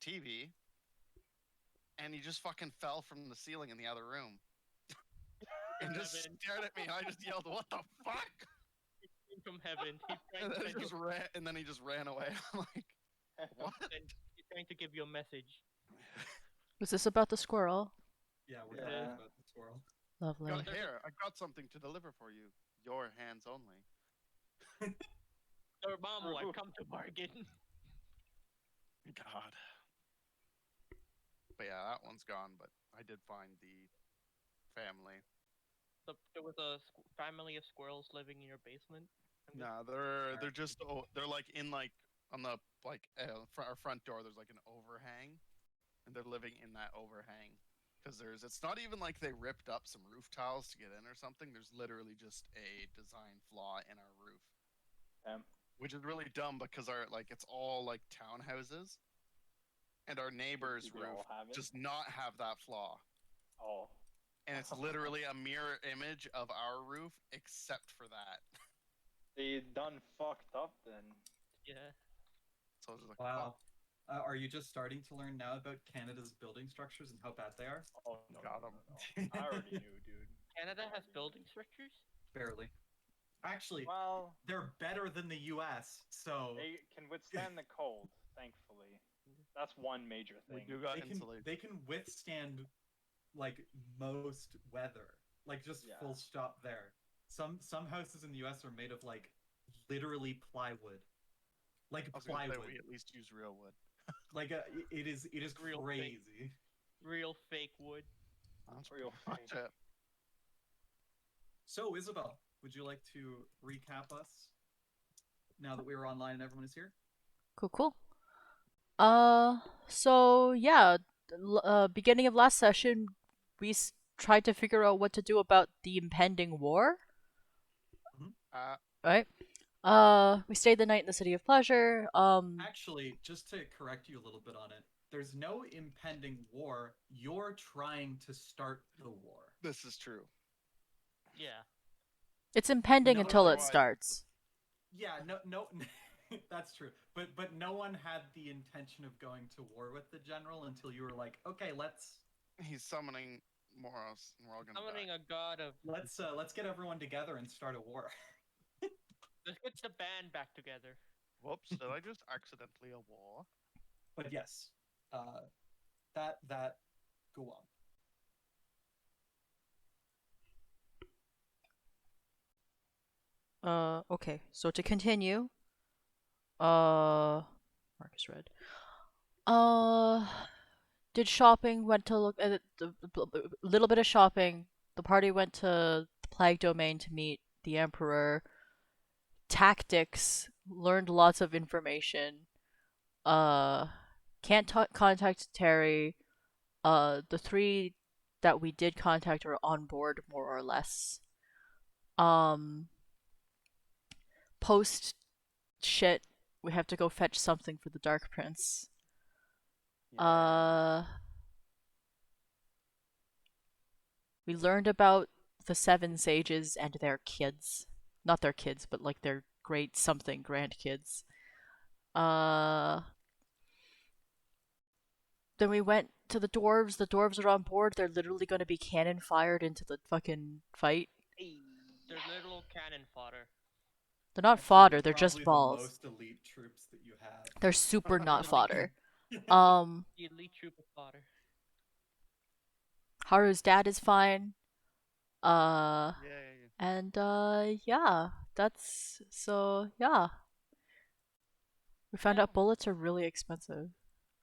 TV, and he just fucking fell from the ceiling in the other room and just Heaven. stared at me. And I just yelled, "What the fuck?" From heaven. And then he just ran away. I'm like, what? He's trying to give you a message. Was this about the squirrel? Yeah, we're Yeah. talking about the squirrel. Lovely. Got here. I got something to deliver for you. Your hands only. Sir Mamo, I've come to bargain. God. But yeah, that one's gone. But I did find the family. There was a family of squirrels living in your basement. No, they're just they're like in like on the like our front door. There's like an overhang, and they're living in that overhang. Because it's not even like they ripped up some roof tiles to get in or something. There's literally just a design flaw in our roof, which is really dumb because it's all like townhouses, and our neighbor's roof does not have that flaw. Oh. And it's literally a mirror image of our roof, except for that. They done fucked up then. Yeah. So I was like, wow. Are you just starting to learn now about Canada's building structures and how bad they are? Oh, no. Got 'em. No. I already knew, dude. Canada has building structures? Barely. Actually, Well, they're better than the US, so they can withstand the cold, thankfully. That's one major We thing. do got they can insulation. they can withstand like most weather. Like just Yeah. full stop there. Some houses in the US are made of like literally plywood. Like I was gonna say plywood. we at least use real wood. Like it is Real fake. crazy. Real fake wood. That's Real much fake. it. So Isabel, would you like to recap us now that we are online and everyone is here? Cool. So yeah, beginning of last session, we tried to figure out what to do about the impending war. Right. We stayed the night in the City of Pleasure. Actually, just to correct you a little bit on it, there's no impending war. You're trying to start the war. This is true. Yeah. It's impending No, until it otherwise- starts. Yeah, no, that's true. But no one had the intention of going to war with the general until you were like, okay, let's He's summoning Moros, and we're all gonna Summoning die. a god of. let's get everyone together and start a war. Let's get the band back together. Whoops! Did I just accidentally a war? But yes, that go on. Okay. So to continue, Marcus read. Did shopping. Went to look at a little bit of shopping. The party went to the Plague Domain to meet the Emperor. Tactics. Learned lots of information. Can't contact Terry. The three that we did contact are on board more or less. Post shit, we have to go fetch something for the Dark Prince. We learned about the Seven Sages and their kids. Not their kids, but like their great something grandkids. Then we went to the dwarves. The dwarves are on board. They're literally going to be cannon fired into the fucking fight. They're little cannon fodder. They're not fodder. They're just Probably balls. The most elite troops that you had. They're super not fodder. The elite troop of fodder. Haru's dad is fine. Yeah. And yeah, that's so yeah. We found out bullets are really expensive.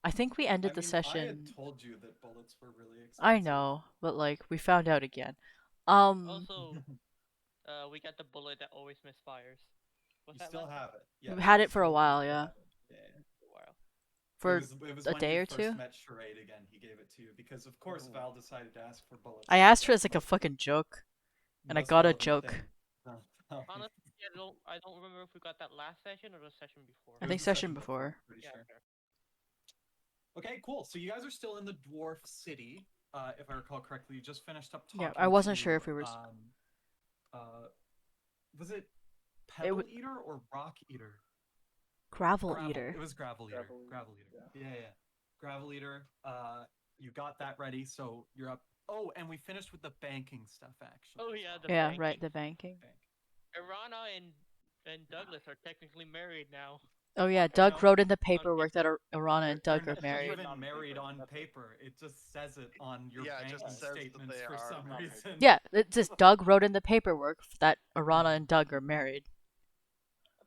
I think we ended the session. I had told you that bullets were really expensive. I know, but like we found out again. Also, we got the bullet that always misfires. You still have it. Yeah, We've had it for a while, yeah. Yeah. A while. For it was a when day you or first two. met Charade again, he gave it to you because of course Val decided to ask for bullets. I asked her as like a fucking joke, and I Most got a relevant joke. thing. Honestly, I don't remember if we got that last session or the session before. I It think was the session before. Pretty Yeah, sure. sure. Okay, cool. So you guys are still in the dwarf city, if I recall correctly. You just finished up talking. Yeah, I wasn't to, sure if we were. Was it Pebble Eater or Rock Eater? Gravel Eater. It was Gravel Eater. Gravel Gravel Eater. Yeah. Gravel Eater, you got that ready, so you're up. Oh, and we finished with the banking stuff, actually. Oh as yeah, well. the Yeah, banking. right, the banking. Bank. Irana and Douglas are technically married now. Oh yeah, Okay. Doug No. wrote in the paperwork that Arana and They're Doug are not married. even On married paper, on that's it. paper. It just says it on your Yeah, it just banking says that statements they for are some married. reason. Yeah, it's just Doug wrote in the paperwork that Arana and Doug are married.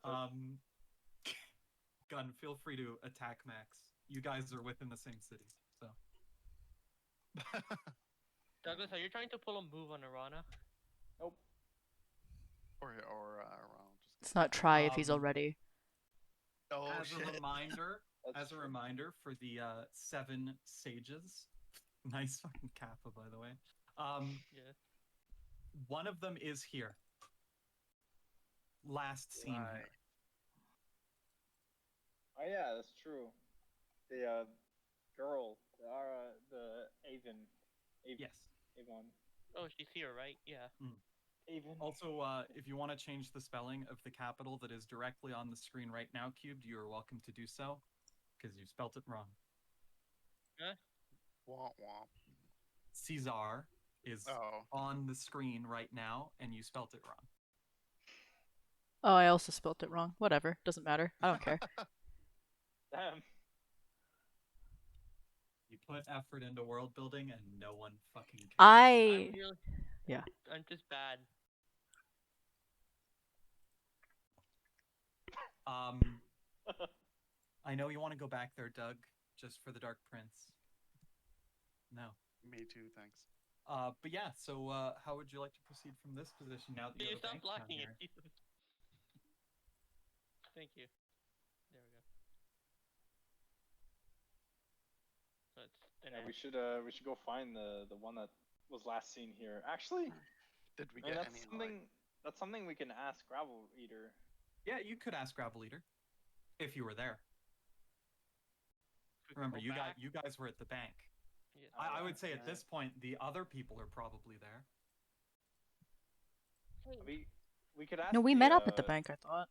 That's it. Gun, feel free to attack Max. You guys are within the same city, so. Douglas, are you trying to pull a move on Irana? Nope. or around. Let's not try if he's Um, already. Oh as shit! a reminder, That's true. for the 7 sages, nice fucking kappa, by the way. Yeah. One of them is here. Last seen here. Right. Oh yeah, that's true. The girl, the Avon. Yes. Avon. Oh, she's here, right? Yeah. Avon. Also, if you want to change the spelling of the capital that is directly on the screen right now, Cubed, you are welcome to do so, because you spelt it wrong. Womp womp. Caesar is Oh. on the screen right now, and you spelt it wrong. Oh, I also spelt it wrong. Whatever, doesn't matter. I don't care. Damn. You put effort into world building, and no one fucking cares. I yeah. I'm just bad. I know you want to go back there, Doug, just for the Dark Prince. No. Me too. Thanks. But yeah, so how would you like to proceed from this position now that you You have a stop bank down blocking it. here? Thank you. There we go. So it's Yeah, we should go find the one that was last seen here. Actually, Did we I mean, get that's any? something. That's something we can ask Gravel Eater. Yeah, you could ask Gravel Eater if you were there. we can Remember, go you back. guys were at the bank. Yeah. I yeah, would say at yeah. this point, the other people are probably there. We could ask. No, we the, met up at the bank, I thought.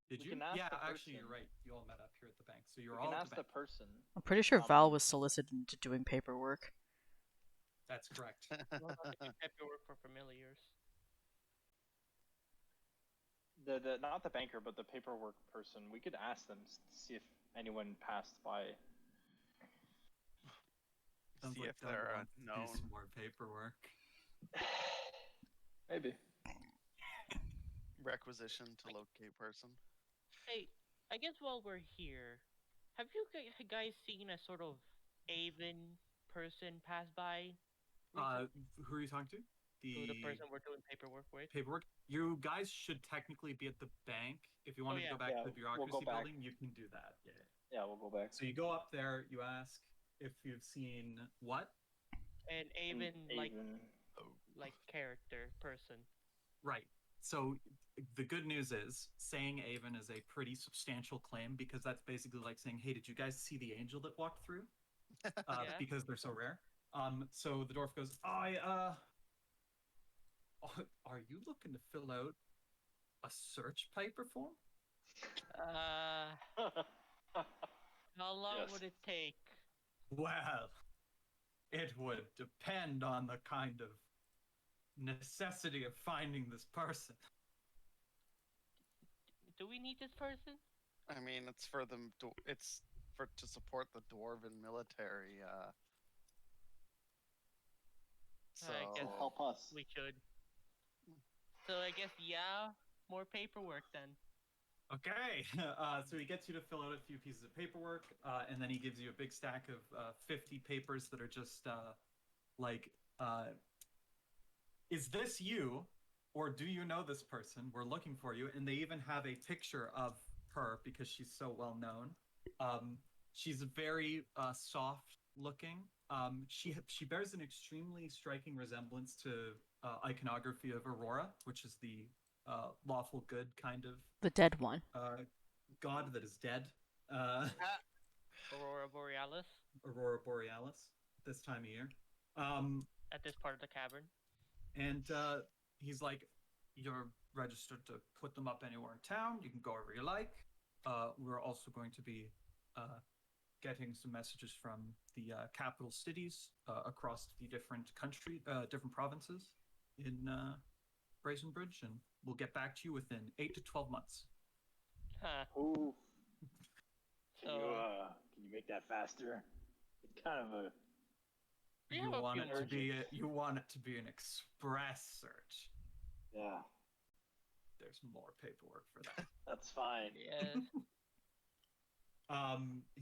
Did We you? can ask Yeah, the actually, you're person. right. You all met up here at the bank, so We you're can all at ask the the bank. person. I'm pretty sure Val Um, was solicited into doing paperwork. That's correct. What about the paperwork for familiars? The not the banker, but the paperwork person. We could ask them to see if anyone passed by. Sounds See like if Doug they're wants to do known. some more paperwork. Maybe. Requisition to locate person. Hey, I guess while we're here, have you guys seen a sort of Avon person pass by? Who are you talking to? The person we're doing paperwork with? Paperwork. You guys should technically be at the bank. If you want to yeah. go back Yeah, to the we'll go bureaucracy back. building, you can do that. Yeah. Yeah, we'll go back. So you go up there. You ask if you've seen what? An Avon Avon. like character person. Right. So the good news is saying Avon is a pretty substantial claim because that's basically like saying, hey, did you guys see the angel that walked through? Yeah. Because they're so rare. So the dwarf goes, are you looking to fill out a search paper form? How long Yes. would it take? Well, it would depend on the kind of necessity of finding this person. Do we need this person? I mean, it's for them. It's for to support the dwarven military. So I guess Help us. we should. So I guess more paperwork then. Okay, so he gets you to fill out a few pieces of paperwork, and then he gives you a big stack of 50 papers that are just is this you, or do you know this person? We're looking for you, and they even have a picture of her because she's so well known. She's very soft looking. She bears an extremely striking resemblance to iconography of Aurora, which is the lawful good kind of The dead one. god that is dead. Aurora Borealis Aurora Borealis this time of year. at this part of the cavern. And he's like, you're registered to put them up anywhere in town. You can go wherever you like. We're also going to be getting some messages from the capital cities across the different different provinces in Brazenbridge, and we'll get back to you within 8 to 12 months. Huh. Ooh. So, Can you make that faster? It's kind of a. we have a few more. You want it to be an express search. Yeah, There's more paperwork for that. that's fine. Yes.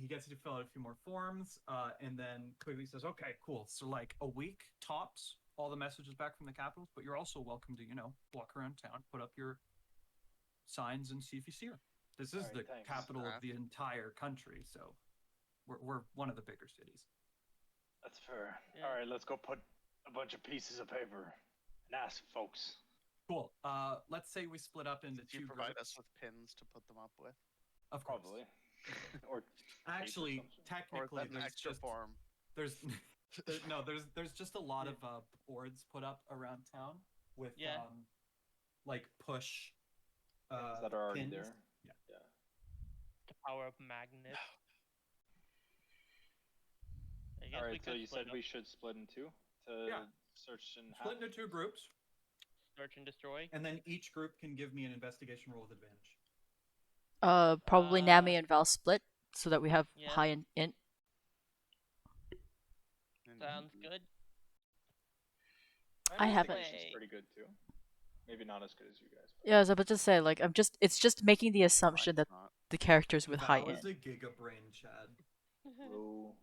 He gets you to fill out a few more forms, and then quickly says, "Okay, cool. So like a week tops, all the messages back from the capitals, but you're also welcome to, walk around town, put up your signs, and see if you see her. This is Alright, the thanks. capital of the entire country, so we're one of the bigger cities." That's fair. Yeah. All right, let's go put a bunch of pieces of paper and ask folks. Cool. Let's say we split up into Did you two provide groups. us with pins to put them up with? Of course. Probably. Or Actually, something. Or is technically, that an there's extra just form? there's just a lot of boards put up around town with Yeah. like push things that are already pins. there. Yeah. The power of magnets. I guess All we right, so could you split said up. we should split in two to Yeah. search and Split into two groups, Search and destroy. and then each group can give me an investigation roll with advantage. Probably Uh, Nami and Val split so that we have yeah. high int. Sounds good. I think haven't- she's pretty good too. Maybe not as good as you guys. But... Yeah, I was about to say, like, it's just making the assumption that the characters with high Val is int. a giga brain, Chad. Ooh.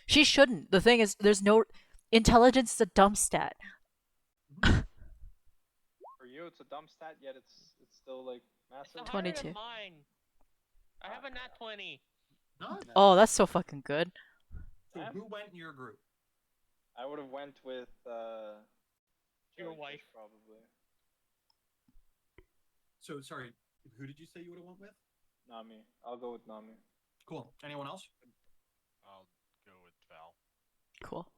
She shouldn't. The thing is, there's no intelligence is a dumb stat. For you, it's a dumb stat, yet it's still like It's massive. higher 22. than mine. I have a nat 20. Nice. Oh, that's so fucking good. So Yeah. who went in your group? I would have went with Your Jellyfish, wife. probably. So sorry, who did you say you would have went with? Nami. I'll go with Nami. Cool. Anyone else? I'll go with Val. Cool.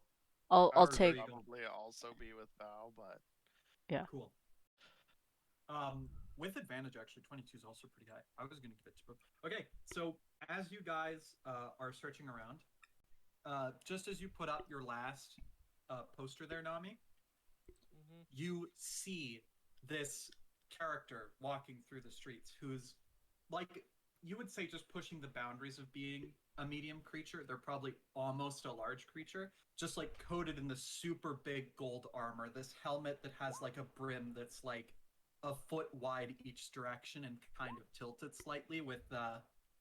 I'll Or take. Very- Probably also be with Val, but Cool. With advantage, actually, 22 is also pretty high. I was going to give it to both. Okay, so as you guys are searching around, just as you put up your last poster there, Nami, Mm-hmm. you see this character walking through the streets who's, like, you would say just pushing the boundaries of being a medium creature. They're probably almost a large creature, just like coated in this super big gold armor, this helmet that has like a brim that's like a foot wide each direction and kind of tilted slightly with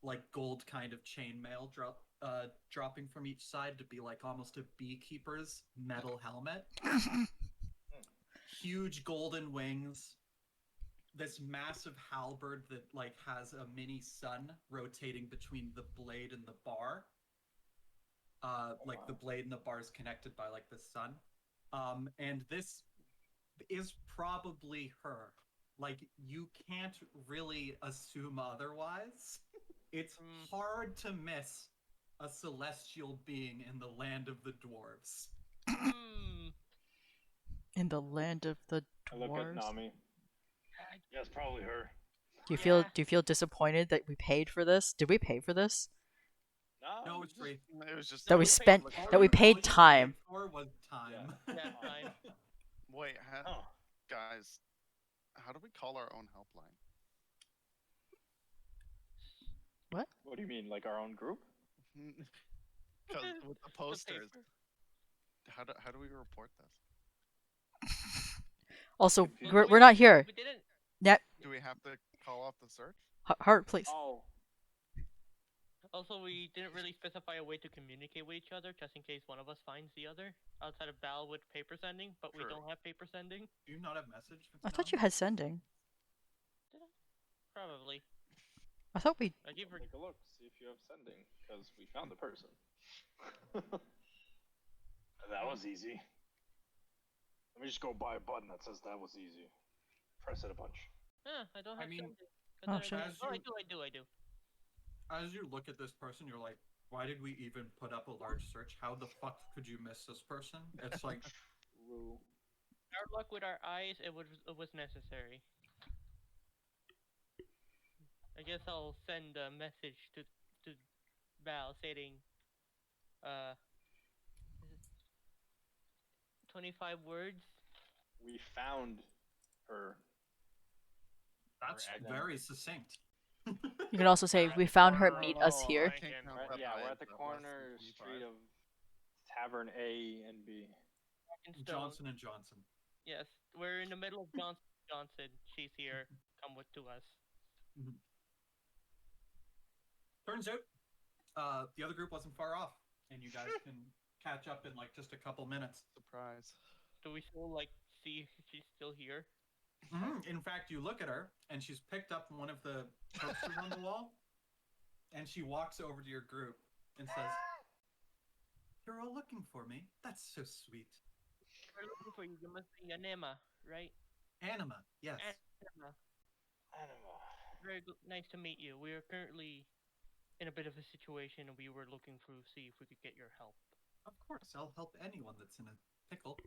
like gold kind of chainmail dropping from each side to be like almost a beekeeper's metal helmet. Huge golden wings, this massive halberd that like has a mini sun rotating between the blade and the bar. Like the blade and the bar is connected by like the sun. And this is probably her. Like, you can't really assume otherwise. It's hard to miss a celestial being in the land of the dwarves. In the land of the I look at dwarves. Nami. Yeah, it's probably her. Do you feel disappointed that we paid for this? Did we pay for this? No, it's free. it was just That we we spent paid- that we All paid you time. paid for was time. Yeah, time. Wait, Oh. guys, how do we call our own helpline? What? What do you mean, like our own group? Because with the posters, paper. how do we report this? Also, Confused. we're not here. We didn't. Do we have to call off the search? Heart, please. Oh, Also, we didn't really specify a way to communicate with each other, just in case one of us finds the other. Outside of Val with paper sending, but we True. don't have paper sending. Do you not have message? I thought you had sending. Probably. I thought we. I give her. take a look, see if you have sending, because we found the person. That was easy. Let me just go buy a button that says that was easy. Press it a bunch. I don't I have mean, sending. oh, But sure. then- As Oh, you- I do. As you look at this person, you're like, why did we even put up a large search? How the fuck could you miss this person? It's like, True. Our luck with our eyes, it was necessary. I guess I'll send a message to Val stating, uh, 25 words. We found her. That's We're at- very succinct. You can also say, We're at "We the found her. corner Meet of us a here." bank and Count that Yeah, we're by at the less than corner 25. street of Tavern A and B. Stone. Johnson and Johnson. Yes, we're in the middle of Johnson. She's here. Come with to us. Turns out, the other group wasn't far off, and you guys can catch up in like just a couple minutes. Surprise. Do we still see if she's still here? In fact, you look at her, and she's picked up one of the posters on the wall, and she walks over to your group and says, "You're all looking for me. That's so sweet." We're looking for you. You must be Anima, right? Anima, yes. Anima. Animal. Very nice to meet you. We are currently in a bit of a situation, and we were looking to see if we could get your help. Of course, I'll help anyone that's in a pickle.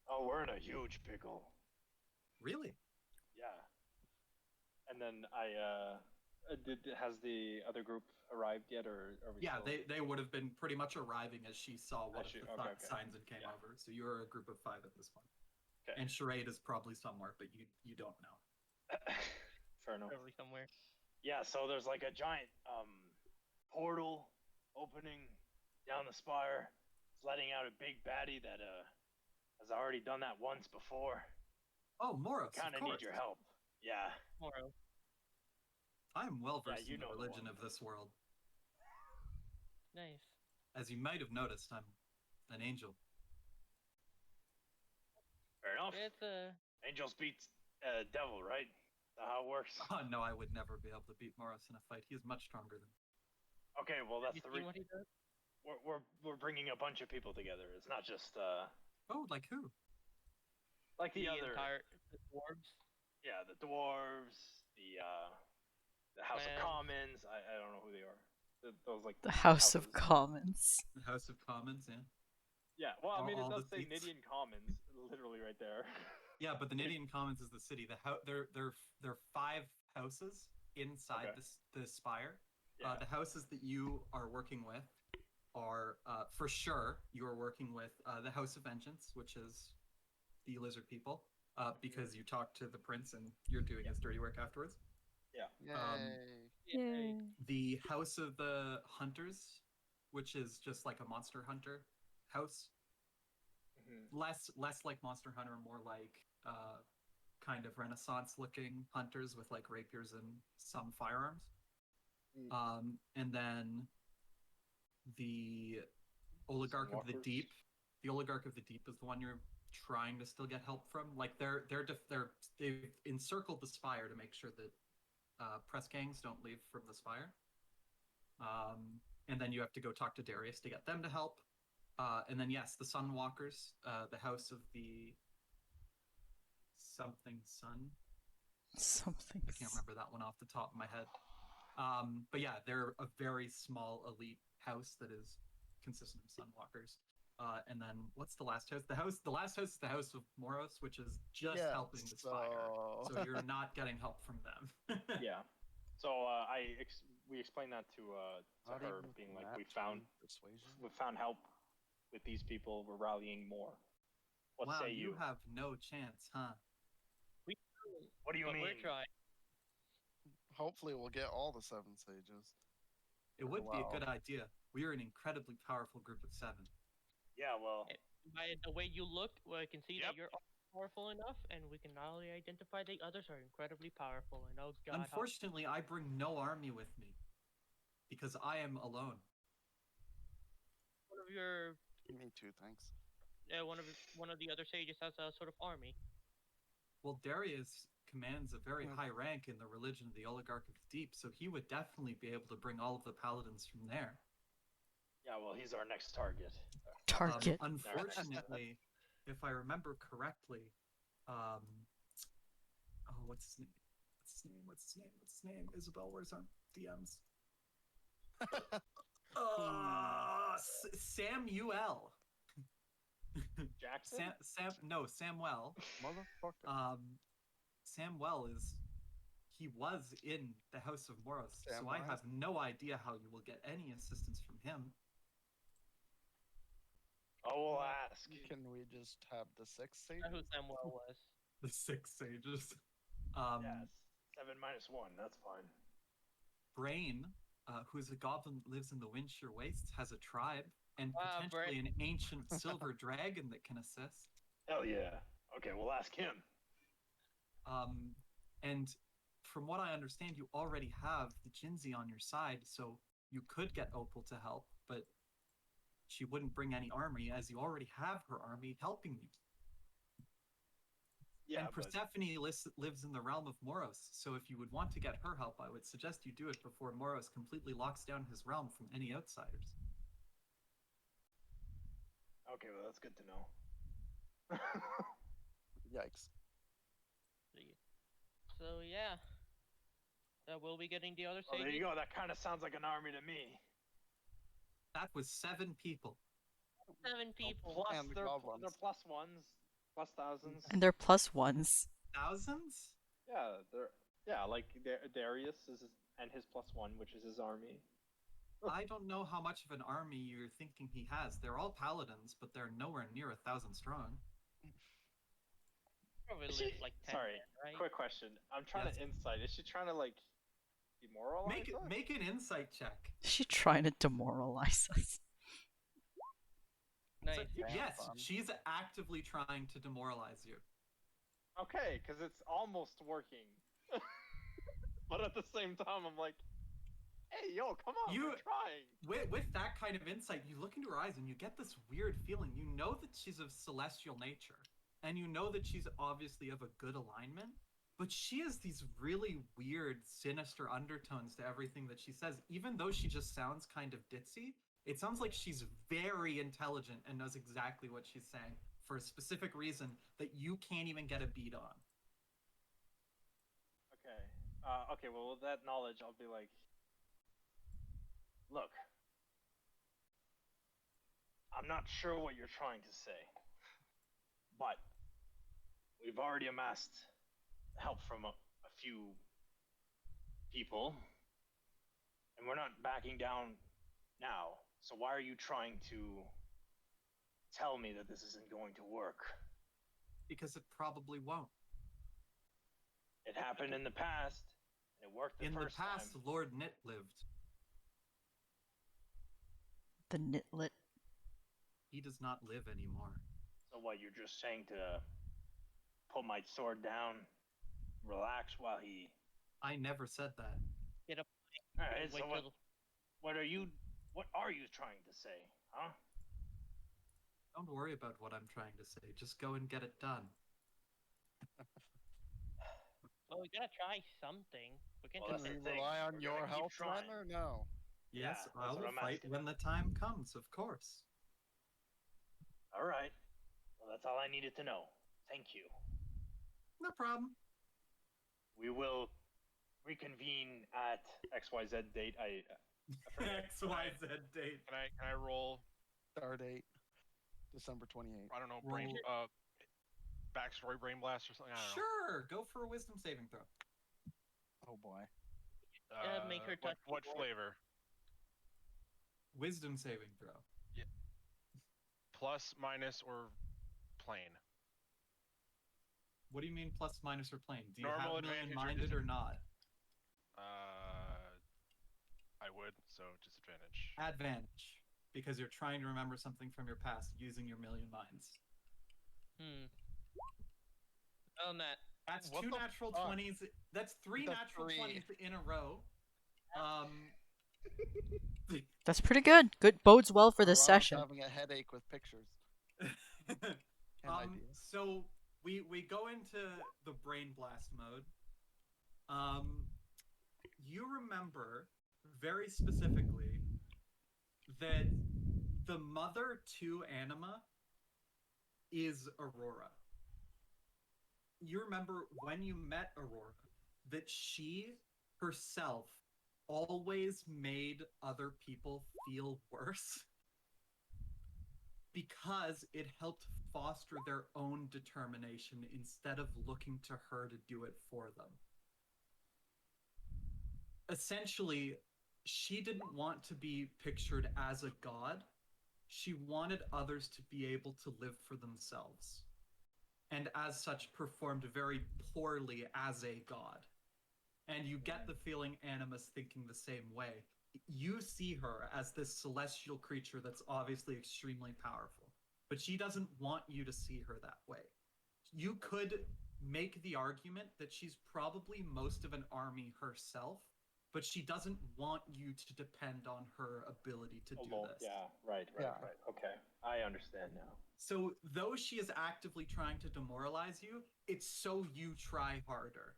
Oh, we're in a huge pickle. Really? Yeah. And then has the other group arrived yet, or are we? Yeah, still... they would have been pretty much arriving as she saw one of the okay. signs and came Yeah. over. So you're a group of 5 at this point. Okay. And Charade is probably somewhere, but you don't know. Fair enough. Probably somewhere. Yeah, so there's like a giant portal opening down the spire. It's letting out a big baddie that has already done that once before. Oh, Moros, Kind of of course. need your help. Yeah. Tomorrow. I'm well versed you in the know the religion one. of this world. Nice. As you might have noticed, I'm an angel. Fair enough. It's a Angels beat devil, right? That's how it works. Oh no, I would never be able to beat Moros in a fight. He is much stronger than me. Okay, well that's you the seen what he does? we're bringing a bunch of people together. It's not just Oh, like who? like the other entire dwarves. yeah, the dwarves, the House of Man. Commons. I don't know who they are. Those like The House of houses. Commons. The House of Commons, yeah. Yeah, well, I mean, it all does the say seats. Nidian Commons, literally right there. Yeah, but the Nidian Commons is the city. There are 5 houses inside Okay. the spire. Yeah. The houses that you are working with are for sure you are working with the House of Vengeance, which is the lizard people, because you talked to the prince and you're doing his dirty work afterwards. Yay. Yay. The House of the Hunters, which is just like a monster hunter house. Mhm. Less like Monster Hunter, more like kind of Renaissance looking hunters with like rapiers and some firearms. And then the Oligarch of the Walkers? Deep. The Oligarch of the Deep is the one you're trying to still get help from. Like they've encircled the spire to make sure that press gangs don't leave from the spire. And then you have to go talk to Darius to get them to help. And then yes, the Sunwalkers, the House of the something Sun. Something. I can't remember that one off the top of my head. But yeah, they're a very small elite house that is consistent of Sunwalkers. And then what's the last house? The last house is the House of Moros, which is just Yeah, helping the spire. So you're not getting help from them. Yeah. So we explained that to Not her, even with being the like, nat we found 20 persuasion. help with these people. We're rallying more. What Wow, say you? you have no chance, huh? What do you But mean? we're trying. Hopefully, we'll get all the 7 sages. It would be a Wow. good idea. We are an incredibly powerful group of 7. Yeah, well, By the way you look, I can see that Yep. you're powerful enough, and we can not only identify the others are incredibly powerful. And oh god, Unfortunately, I bring no army with me because I am alone. one of your Me too, thanks. one of the other sages has a sort of army. Well, Darius commands a very Hmm. high rank in the religion of the Oligarch of the Deep, so he would definitely be able to bring all of the paladins from there. yeah, well, he's our next target. Target. Unfortunately, if I remember correctly, oh, what's his name? What's his name? Isabel, where's our DMs? Samuel. Jackson? Samuel. Motherfucker. Samuel he was in the House of Moros, so I Samwise? have no idea how you will get any assistance from him. Oh, we'll ask. Can we just have the six I know who sages? Samuel was. The 6 sages. Yes. 7 minus 1. That's fine. Brain, who is a goblin that lives in the Windshear Wastes, has a tribe and Ah, potentially an ancient silver dragon that can assist. Hell yeah. Okay, we'll ask him. And from what I understand, you already have the Jinzi on your side, so you could get Opal to help, but she wouldn't bring any army, as you already have her army helping you. Yeah, And but Persephone lives in the realm of Moros, so if you would want to get her help, I would suggest you do it before Moros completely locks down his realm from any outsiders. okay, well that's good to know. Yikes. So yeah. We'll be getting the other Oh, there you sages. go. That kind of sounds like an army to me. That was 7 people. 7 people. Plus, And the they're goblins. plus ones, plus thousands. And they're plus ones. Thousands? Yeah, like Darius is and his plus 1, which is his army. I don't know how much of an army you're thinking he has. They're all paladins, but they're nowhere near 1,000 strong. Probably Is she- lives like 10 sorry, men, right? Quick question. I'm trying Yes. to insight. Is she trying to like demoralize us? Make an insight check. Is she trying to demoralize us? So, Nice. yes, fun. she's actively trying to demoralize you. Okay, because it's almost working. But at the same time, I'm like, hey, yo, come on, You- we're trying. With that kind of insight, you look into her eyes and you get this weird feeling. You know that she's of celestial nature, and you know that she's obviously of a good alignment, but she has these really weird, sinister undertones to everything that she says. Even though she just sounds kind of ditzy, it sounds like she's very intelligent and knows exactly what she's saying for a specific reason that you can't even get a beat on. Okay. Okay, well, with that knowledge, I'll be like, look, I'm not sure what you're trying to say, but we've already amassed help from a few people, and we're not backing down now. So why are you trying to tell me that this isn't going to work? Because it probably won't. It happened in the past, and it worked the In the first past, time. Lord Nit lived. The Nitlit. He does not live anymore. So what, you're just saying to put my sword down, relax while he... I never said that. Alright, Wait so till what are you trying to say, huh? Don't worry about what I'm trying to say. Just go and get it done. Well, we gotta try something. We can Well, just Can that's we the thing. rely on We're your gonna keep help then, trying. or no? Yeah, Yes, that's I what will I'm fight asking. when the time comes, of course. Alright. Well, that's all I needed to know. Thank you. No problem. We will reconvene at XYZ date. I forget. XYZ date. Can I roll? Start date, December 28th. I don't know, Roll- backstory brain blast or something. I don't know. Sure, go for a wisdom saving throw. Oh boy. make her touch What keyboard. flavor? Wisdom saving throw. Plus, minus, or plain? What do you mean plus, minus, or plain? Do you Normal, have advantage, or million-minded or not? I would, so disadvantage. Advantage, because you're trying to remember something from your past using your million minds. On that. That's What 2 the natural fuck? 20s. That's 3 That's natural 3. 20s in a row. That's pretty good. Good bodes well for this Ron's session. having a headache with pictures and ideas. So we go into the brain blast mode. You remember very specifically that the mother to Anima is Aurora. You remember when you met Aurora that she herself always made other people feel worse because it helped foster their own determination instead of looking to her to do it for them. essentially, she didn't want to be pictured as a god. She wanted others to be able to live for themselves, and as such performed very poorly as a god. And you get the feeling Anima's thinking the same way. You see her as this celestial creature that's obviously extremely powerful, but she doesn't want you to see her that way. You could make the argument that she's probably most of an army herself, but she doesn't want you to depend on her ability to do this. Yeah, right. Okay, I understand now. So, though she is actively trying to demoralize you, it's so you try harder.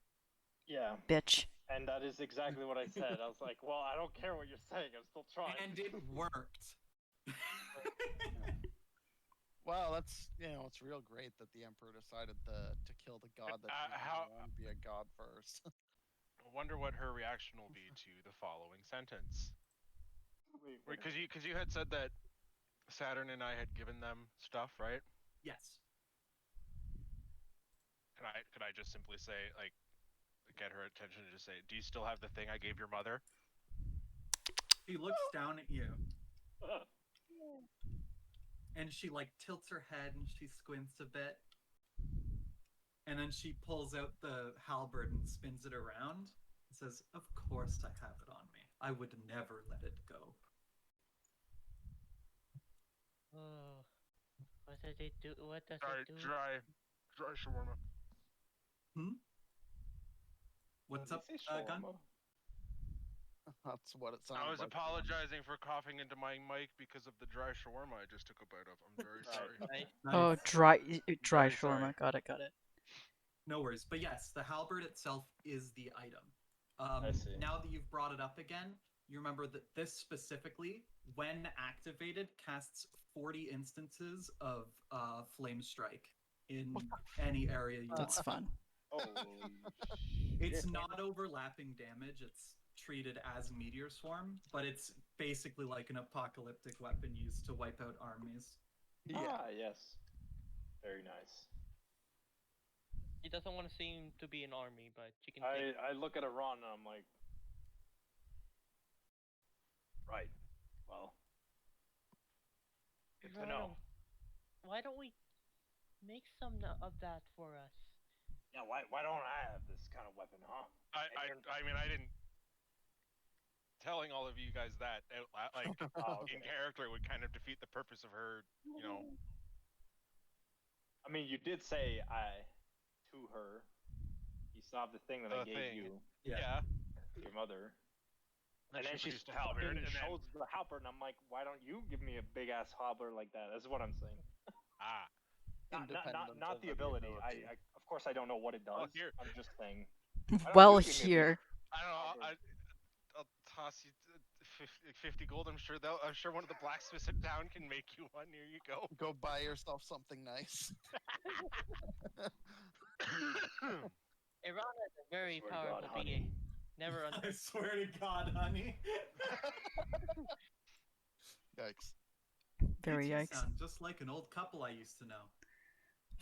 Yeah, Bitch. and that is exactly what I said. I was like, well, I don't care what you're saying. I'm still trying. And it worked. Well, that's it's real great that the Emperor decided to kill the god that didn't want to be a god first. I wonder what her reaction will be to the following sentence. Because you had said that Saturn and I had given them stuff, right? Yes. Could I just simply say, like, get her attention to just say, "Do you still have the thing I gave your mother?" She looks down at you. And she like tilts her head and she squints a bit. And then she pulls out the halberd and spins it around and says, "Of course I have it on me. I would never let it go." Oh, what does it do? What does Dry, it do? dry shawarma. What's Did up, he say Gun? shawarma? That's what it sounded I was like. apologizing for coughing into my mic because of the dry shawarma I just took a bite of. I'm very sorry. Nice. Nice. Oh, dry Very sorry. shawarma. Got it. No worries. But yes, the halberd itself is the item. I see. Now that you've brought it up again, you remember that this specifically, when activated, casts 40 instances of Flame Strike in any area you That's want. fun. Holy It's shit. not overlapping damage. It's treated as Meteor Swarm, but it's basically like an apocalyptic weapon used to wipe out armies. Yeah. Ah, yes. Very nice. She doesn't want to seem to be an army, but she can take. I look at Iran and I'm like, right. Well, good to know. Why don't we make some of that for us? Yeah, why don't I have this kind of weapon, huh? I mean, I didn't. Telling all of you guys that out loud, like Oh, okay. in character would kind of defeat the purpose of her, you know. I mean, you did say to her, you saw the thing that I The gave thing. you, Yeah. your mother. And then she produced a halberd, and then shows the halberd, and I'm like, why don't you give me a big ass halberd like that? That's what I'm saying. Independent Not of the ability. ability. I of course I don't know what it does. Oh, here. I'm just saying. Well, you give me a big- here. I don't know. I'll toss you 50 gold. I'm sure one of the blacksmiths in town can make you one. Here you go. Go buy yourself something nice. Iran is a very Swear to powerful God, honey. being. Never I swear to God, honey. Yikes. Very You two yikes. sound just like an old couple I used to know.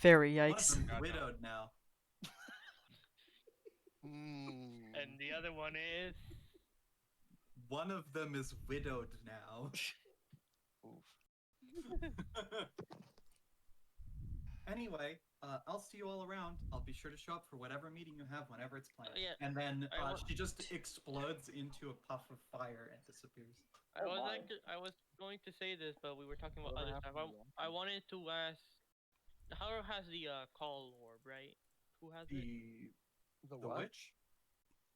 Very One of yikes. them's God, no. widowed now. And the other one is. One of them is widowed now. Oof. Anyway, I'll see you all around. I'll be sure to show up for whatever meeting you have whenever it's planned. Yeah. And then I want- she just explodes into a puff of fire and disappears. I Oh was my. I was going to say this, but we were talking about Whatever other stuff. happened to I wanted to ask. Haru has the call orb, right? Who has it? The The what? witch?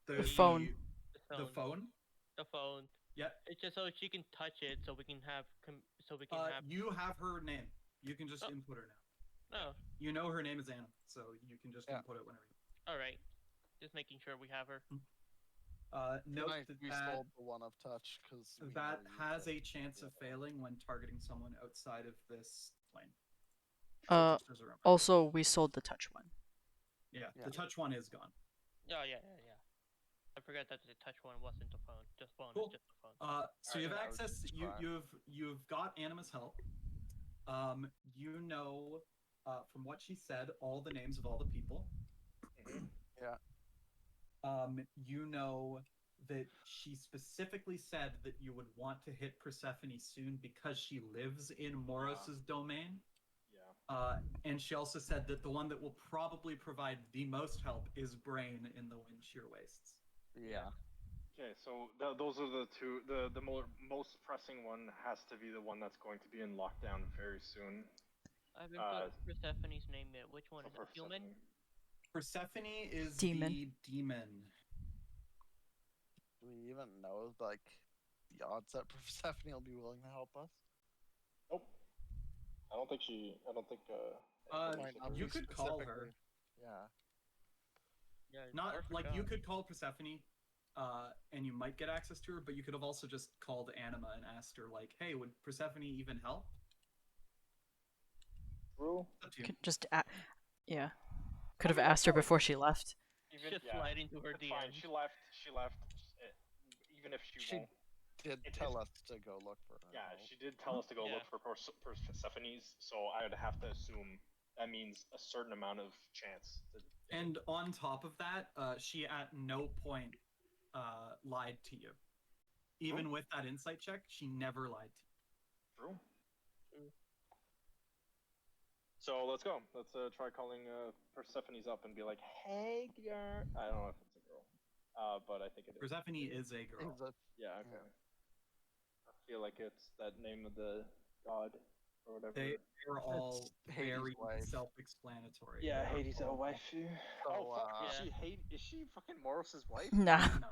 The phone. The phone? The phone. Yeah. It's just so she can touch it, so we can have. You have her name. You can just Oh. input her now. Oh, You know her name is Anna, so you can just Yeah. input it whenever. all right. Just making sure we have her. Note Tonight that we sold the one of touch because that has a chance of failing when targeting someone outside of this plane. So just as a reminder. Also, we sold the touch one. Yeah, Yeah. the touch one is gone. Yeah. I forgot that the touch one wasn't the phone. Just phone. Cool. It's just the phone. So you have Alright, I was access. just You trying. you've got Anima's help. You know, from what she said, all the names of all the people. Yeah. You know that she specifically said that you would want to hit Persephone soon because she lives in Moros's domain. Yeah. And she also said that the one that will probably provide the most help is Brain in the Windshear Wastes. Yeah. Okay, so those are the two. The most pressing one has to be the one that's going to be in lockdown very soon. I haven't put Persephone's name yet. Which one So is it? Human? Persephone is Demon. the demon. Do we even know like the odds that Persephone will be willing to help us? Nope. I don't think she. I don't think. Might not You be could call her. specifically- Yeah. Yeah. Not or like forgot. you could call Persephone, and you might get access to her, but you could have also just called Anima and asked her, like, "Hey, would Persephone even help?" True. Up to you. Yeah. Could have asked her before she left. Just Yeah, slide into her It's fine. DMs. She left. She left. Even if she won't. Did It- tell it's- us to go look for her. Yeah, right? she did tell us to go Yeah. look for Persephone's, so I would have to assume that means a certain amount of chance. And on top of that, she at no point lied to you. Even with that insight check, she never lied to you. True. True. So let's go. Let's try calling Persephone's up and be like, "Hey, girl." I don't know if it's a girl, but I think it is. Persephone is a girl. Is it- Yeah. Okay. I feel like it's that name of the god or whatever. They are all It's Hades' very wife. self-explanatory. Yeah, They're Hades' all- waifu. So, Oh fuck! Yeah. Is she fucking Moros's wife? Nah. No.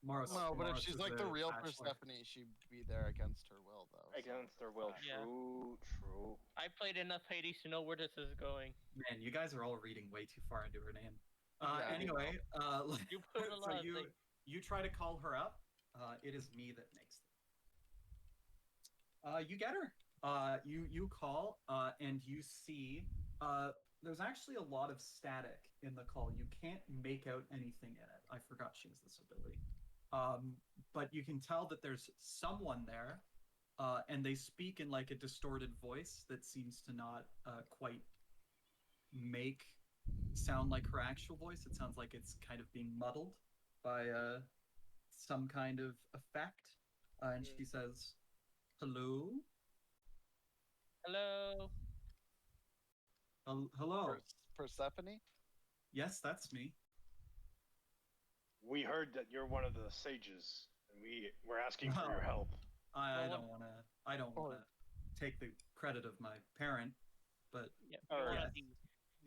Moros, No, but if Moros she's is like the a real bachelor. Persephone, she'd be there against her will, though. so- Against her will. Yeah. True. True. I played enough Hades to know where this is going. Man, you guys are all reading way too far into her name. Yeah, I Anyway, You put a so lot of you things. you try to call her up. It is me that makes them. You get her. You call, and you see. There's actually a lot of static in the call. You can't make out anything in it. I forgot she has this ability. But you can tell that there's someone there, and they speak in like a distorted voice that seems to not quite make sound like her actual voice. It sounds like it's kind of being muddled by some kind of effect. And she says, "Hello, Hello. hello. Persephone? Yes, that's me. We heard that you're one of the sages, and we're asking for your help. I Well, don't wanna take the credit of my parent, but Yeah. Or- one yes. of the-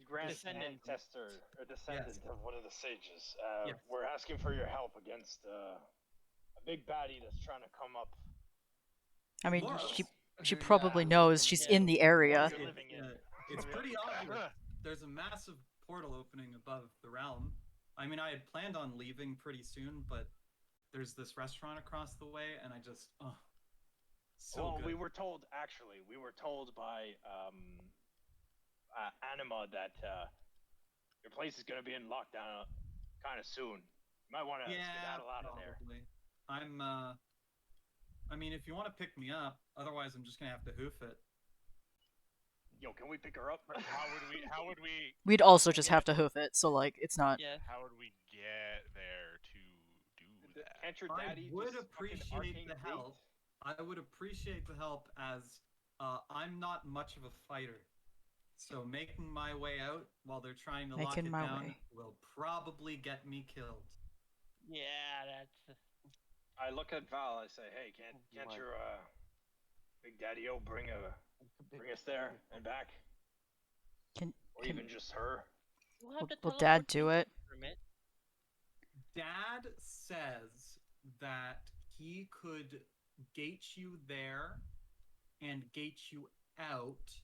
Grand Descendant. ancestor or descendant Yes. of one of the sages. Yes. We're asking for your help against a big baddie that's trying to come up. I mean, Moros. she Who- probably yeah, knows who's she's living in the area. You're living in. It's pretty obvious. There's a massive portal opening above the realm. I mean, I had planned on leaving pretty soon, but there's this restaurant across the way, and I just, so Well, good. we were told by Anima that your place is going to be in lockdown kind of soon. You might want to skedaddle out of there. probably. I mean, if you want to pick me up, otherwise I'm just gonna have to hoof it. Yo, can we pick her up? How would we We'd also just have to hoof it, so like it's not. Yeah. how would we get there to do that? Can't your I daddy would just fucking appreciate arcane the date? help. I would appreciate the help as I'm not much of a fighter. So making my way out while they're trying to lock Making it my down way. will probably get me killed. Yeah, that's. I look at Val. I say, "Hey, can't Why? your big daddy-o bring us there and back, Can or even just her?" We'll have to will Dad do teleport it? permit. Dad says that he could gate you there and gate you out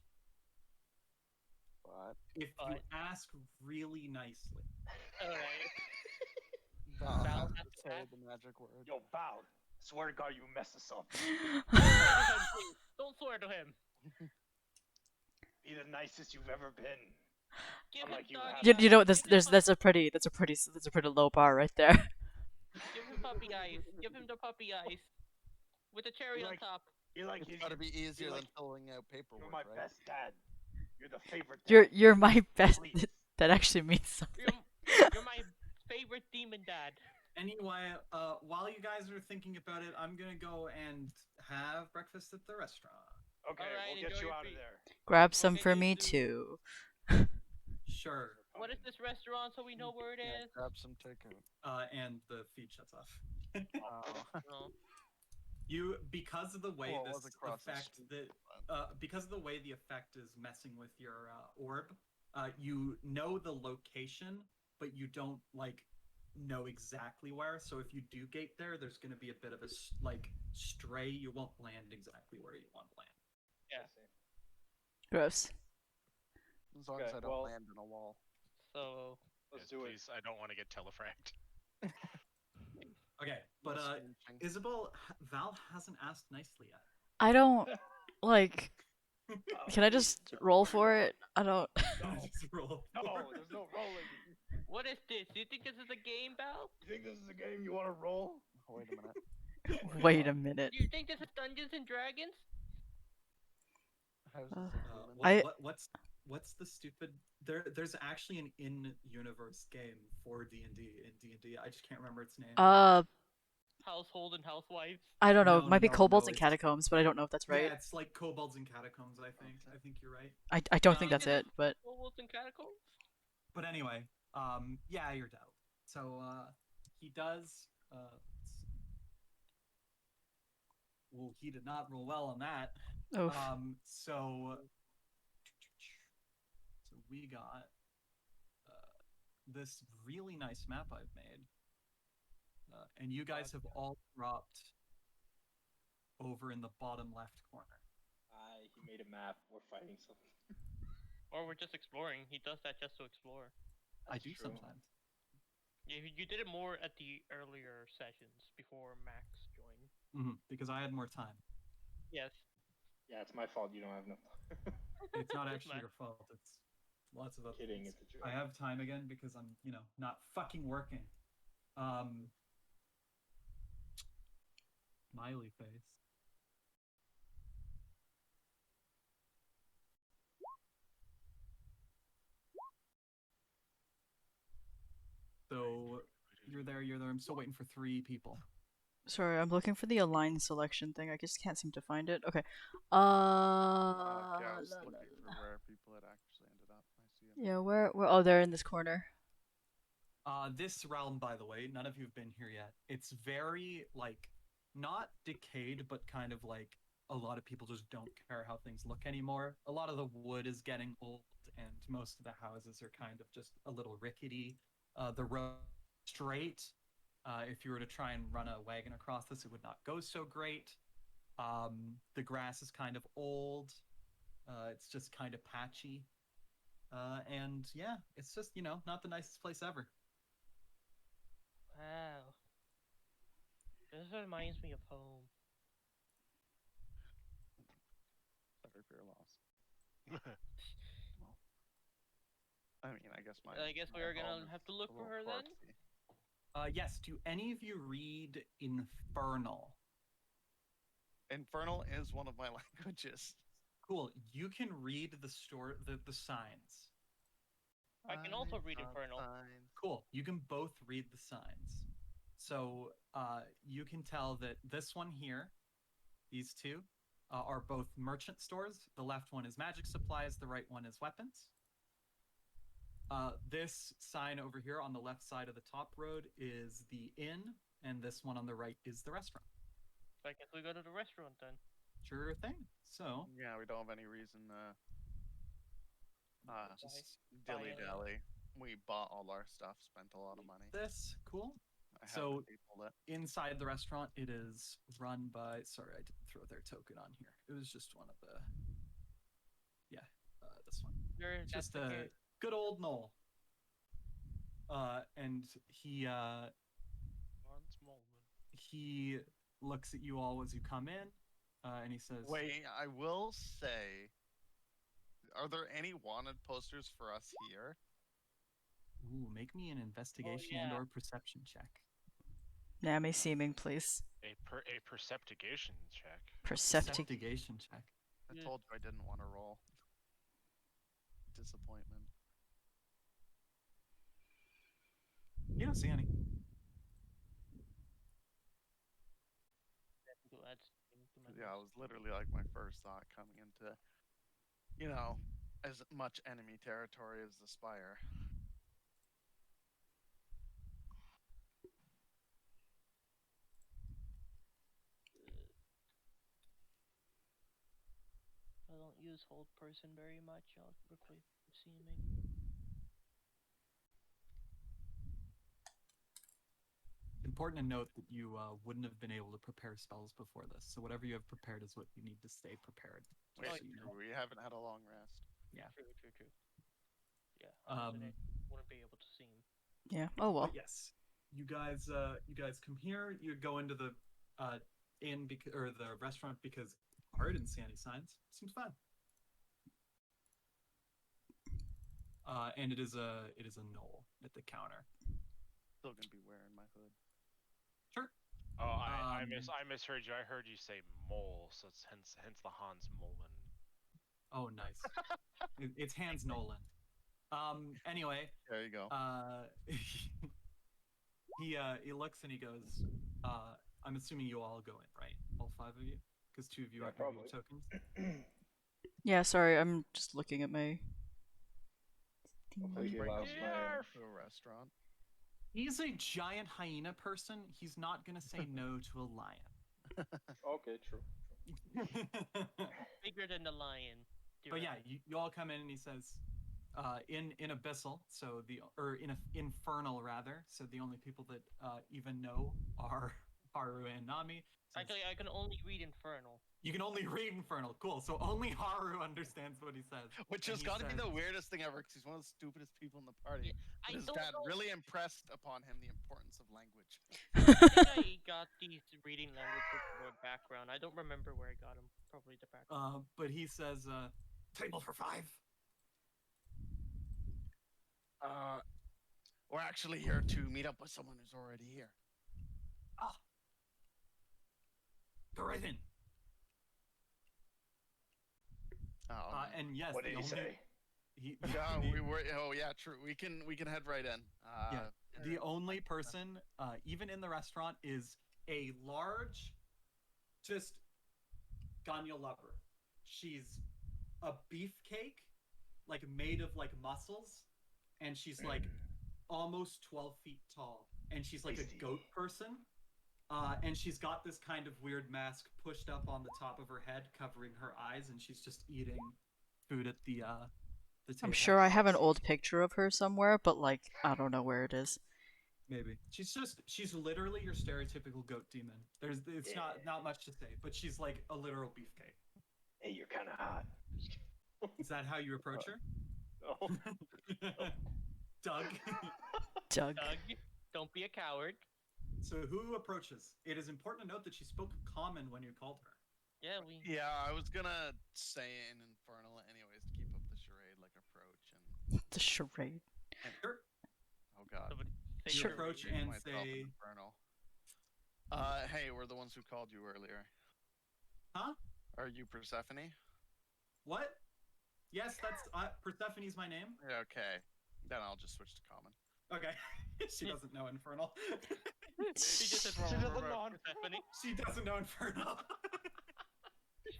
What? if you But- ask really nicely. Alright. Val Val has has to to say ask? the magic word. Yo, Val, swear to God, you messed us up. Don't swear to him. Be the nicest you've ever been. Give him Unlike you doggy have. You know eyes. there's Give him that's a pretty low bar right there. Give him puppy eyes. Give him the puppy eyes. With the cherry You on like- top. You're like It's gotta be easier like- than filling out you're paperwork, my right? best dad. You're the favorite. You're dad. my best. Please. That actually means something. You're my favorite demon dad. Anyway, while you guys are thinking about it, I'm gonna go and have breakfast at the restaurant. Okay, Alright, we'll get enjoy you your out of feet. there. Grab We'll some get for you me to- too. Sure. What is this restaurant so we know where it Yeah, is? grab some takeout. And the feed shuts off. Oh. No. You, because of the way Well, it was this across the effect street, that because of the way the effect is messing with your orb, you know the location, but you don't like know exactly where. So if you do gate there, there's going to be a bit of a stray. You won't land exactly where you want to land. Yeah. Gross. As long Okay, as I don't well- land in a wall. So Let's Yes, do it. please, I don't want to get telefragged. Okay, but No screeching. Isabel, Val hasn't asked nicely yet. I don't like. Can I just roll for it? I don't. Just roll. No, there's no rolling. what is this? Do you think this is a game, Bal? You think this is a game you want to roll? Oh, wait a minute. Wait a minute. Do you think this is Dungeons and Dragons? How's this I- a human? What's the stupid? There's actually an in-universe game for D&D in D&D. I just can't remember its name. Household and housewives. I don't know. No, It might be no, kobolds no, and it's- catacombs, but I don't know if that's right. Yeah, it's like kobolds and catacombs. I think you're right. I don't think that's Um, it, but Kobolds and catacombs. But anyway, yeah, you're down. So he does. Well, he did not roll well on that. oof. So we got this really nice map I've made, and you guys have all dropped over in the bottom left corner. He made a map. We're fighting something. Or we're just exploring. He does that just to explore. I That's do true. sometimes. Yeah, you did it more at the earlier sessions before Max joined. Because I had more time. Yes. Yeah, it's my fault. You don't have no. It's not It's actually mine. your fault. It's lots of other Kidding. things. It's a joke. I have time again because I'm, not fucking working. Smiley face. So you're there. I'm still waiting for 3 people. Sorry, I'm looking for the align selection thing. I just can't seem to find it. Okay. Okay, I was La, looking la, for la. where people had actually ended up. I see them. Yeah, where? Oh, they're in this corner. This realm, by the way, none of you've been here yet. It's very not decayed, but kind of like a lot of people just don't care how things look anymore. A lot of the wood is getting old, and most of the houses are kind of just a little rickety. The road straight. If you were to try and run a wagon across this, it would not go so great. The grass is kind of old. It's just kind of patchy. And yeah, it's just, not the nicest place ever. Wow. This reminds me of home. Sorry for your loss. I mean, I guess my. I guess my we're gonna home have to is look a for little her then? corpsey. Yes, do any of you read Infernal? Infernal is one of my languages. Cool. You can read the signs. I can also read saw Infernal. signs. Cool. You can both read the signs. So you can tell that this one here, these two, are both merchant stores. The left one is magic supplies. The right one is weapons. This sign over here on the left side of the top road is the inn, and this one on the right is the restaurant. So I guess we go to the restaurant then. Sure thing. So Yeah, we don't have any reason to just buy dilly any. dally. We bought all our stuff, spent a lot of money. this cool. I have So- the people that Inside the restaurant, it is run by. Sorry, I didn't throw their token on here. It was just one of the. Yeah, this one. There, It's that's just the a kid. good old Noel. And Once more. he looks at you all as you come in, and he says, Wait, I will say, are there any wanted posters for us here? "Ooh, make me an investigation yeah. and/or perception check." Nami seeming, please. A perceptigation check. Perceptic. Perceptigation check. I Yeah. told you I didn't want to roll. Disappointment. You don't see any. tremendous. Yeah, it was literally like my first thought coming into, as much enemy territory as the Spire. I don't use hold person very much. I'll replace seeming. Important to note that you wouldn't have been able to prepare spells before this, so whatever you have prepared is what you need to stay prepared. Wait, just so you know. we haven't had a long rest. Yeah. True. Yeah, honestly, Um, I wouldn't be able to see him. Yeah. Oh well. But yes, you guys come here. You go into the inn or the restaurant because I didn't see any signs. Seems fine. And it is a knoll at the counter. Still gonna be wearing my hood. Sure. Oh, I misheard you. I heard you say mole, so it's hence the Hans Molen. Oh, nice. It's Hans Nolan. Anyway, There you go. he looks and he goes, I'm assuming you all go in, right? All 5 of you? Because 2 of you Yeah, are going to be tokens. Yeah. Sorry, I'm just looking at my. Hopefully he Bring allows me my. to a restaurant. He's a giant hyena person. He's not going to say no to a lion. Okay, true. Bigger than the lion. But yeah, you all come in and he says, in abyssal, so in infernal rather. So the only people that even know are Haru and Nami. Actually, I can only read Infernal. You can only read infernal. Cool. So only Haru understands what he says. Which And has he got to be says- the weirdest thing ever, because he's one of the stupidest people in the party. I His don't dad know. really impressed upon him the importance of language. I think I got these reading languages from a background. I don't remember where I got them. Probably the background. But he says, table for 5. We're actually here to meet up with someone who's already here. Ah. Go right in. And yes, What did the he only, say? Yeah, the, we were. Oh, yeah, true. We can head right in. the only person, even in the restaurant, is a large, just Ganya lover. She's a beefcake, like made of like muscles, and she's like almost 12 feet tall, and she's like Tasty. a goat person. And she's got this kind of weird mask pushed up on the top of her head, covering her eyes, and she's just eating food at the table. I'm sure I have an old picture of her somewhere, but like I don't know where it is. Maybe she's literally your stereotypical goat demon. It's not much to say, but she's like a literal beefcake. Hey, you're kind of hot. Is that how you approach her? No. Doug. Doug. Doug, don't be a coward. So who approaches? It is important to note that she spoke common when you called her. Yeah, I was gonna say in Infernal anyways to keep up the charade like approach and. The charade. Sure. Oh God. You Sure. approach Reading and myself in say, Infernal. Hey, we're the ones who called you earlier. huh? Are you Persephone? What? Yes, that's Persephone's my name. Okay. Then I'll just switch to common. Okay. She doesn't know Infernal. She just said She doesn't know Persephone. She doesn't know Infernal.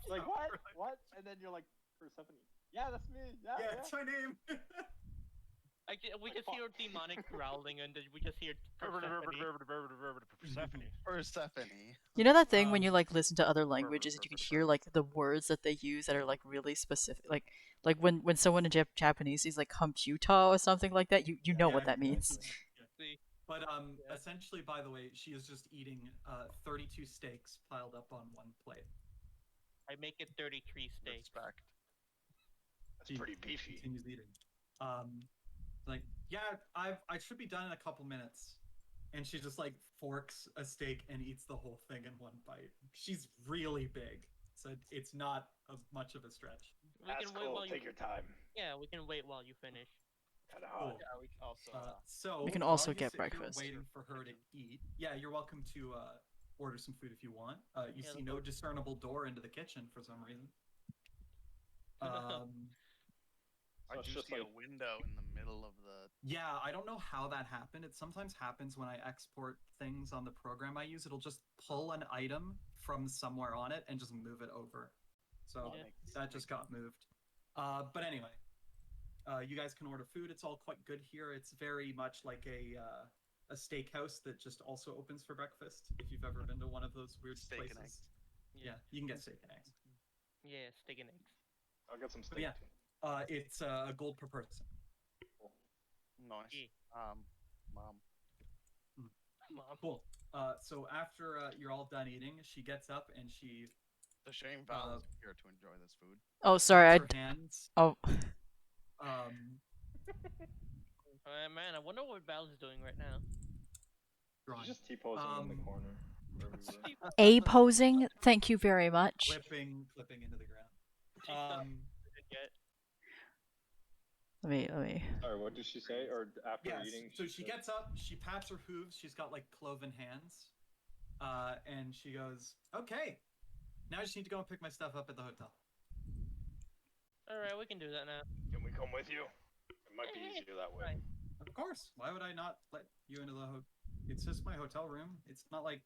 Like what? What? And then you're like Persephone. Yeah, that's me. Yeah. Yeah, it's my name. We just hear demonic growling, and then we just hear Persephone. Persephone. You know that thing when you like listen to other languages and you can hear like the words that they use that are like really specific, like when someone in Japanese is like computa or something like that, you know what that means. See, But essentially, by the way, she is just eating 32 steaks piled up on one plate. I make it 33 steaks. Respect. That's pretty beefy. Continues eating. Like, yeah, I should be done in a couple minutes. And she just like forks a steak and eats the whole thing in one bite. She's really big, so it's not much of a stretch. We That's can wait cool. while you. Take your time. Yeah, we can wait while you finish. Kind of Cool. hot. Yeah, we can also. So We can while also you get sit here breakfast. waiting for her to eat. Yeah, you're welcome to order some food if you want. You Yeah, see no discernible door into the kitchen for some reason. I it's do just see like a window in the middle of the. Yeah, I don't know how that happened. It sometimes happens when I export things on the program I use. It'll just pull an item from somewhere on it and just move it over. So Yeah. that just got moved. But anyway, you guys can order food. It's all quite good here. It's very much like a steakhouse that just also opens for breakfast. If you've ever been to one of those weird Steak and places, eggs. yeah, you can get steak and eggs. Yeah, steak and eggs. I'll get some But steak yeah. too. It's a gold per person. Nice. Yeah. Mom. Mom. Cool. So after you're all done eating, she gets up and she It's a shame Val isn't here to enjoy this food. Oh, sorry. puts her hands. Oh, Man, I wonder what Val's doing right now. Drawing. She's just T-posing in the corner. Where we were. A posing. Thank you very much. clipping into the ground. Yet. Let me. Sorry, what did she say? Or after Yes. eating? So she said- gets up, she pats her hooves, she's got like cloven hands. And she goes, "Okay, now I just need to go and pick my stuff up at the hotel." Alright, we can do that now. Can we come with you? It might be easier that way. Right. Of course. Why would I not let you into the hotel? It's just my hotel room. It's not like,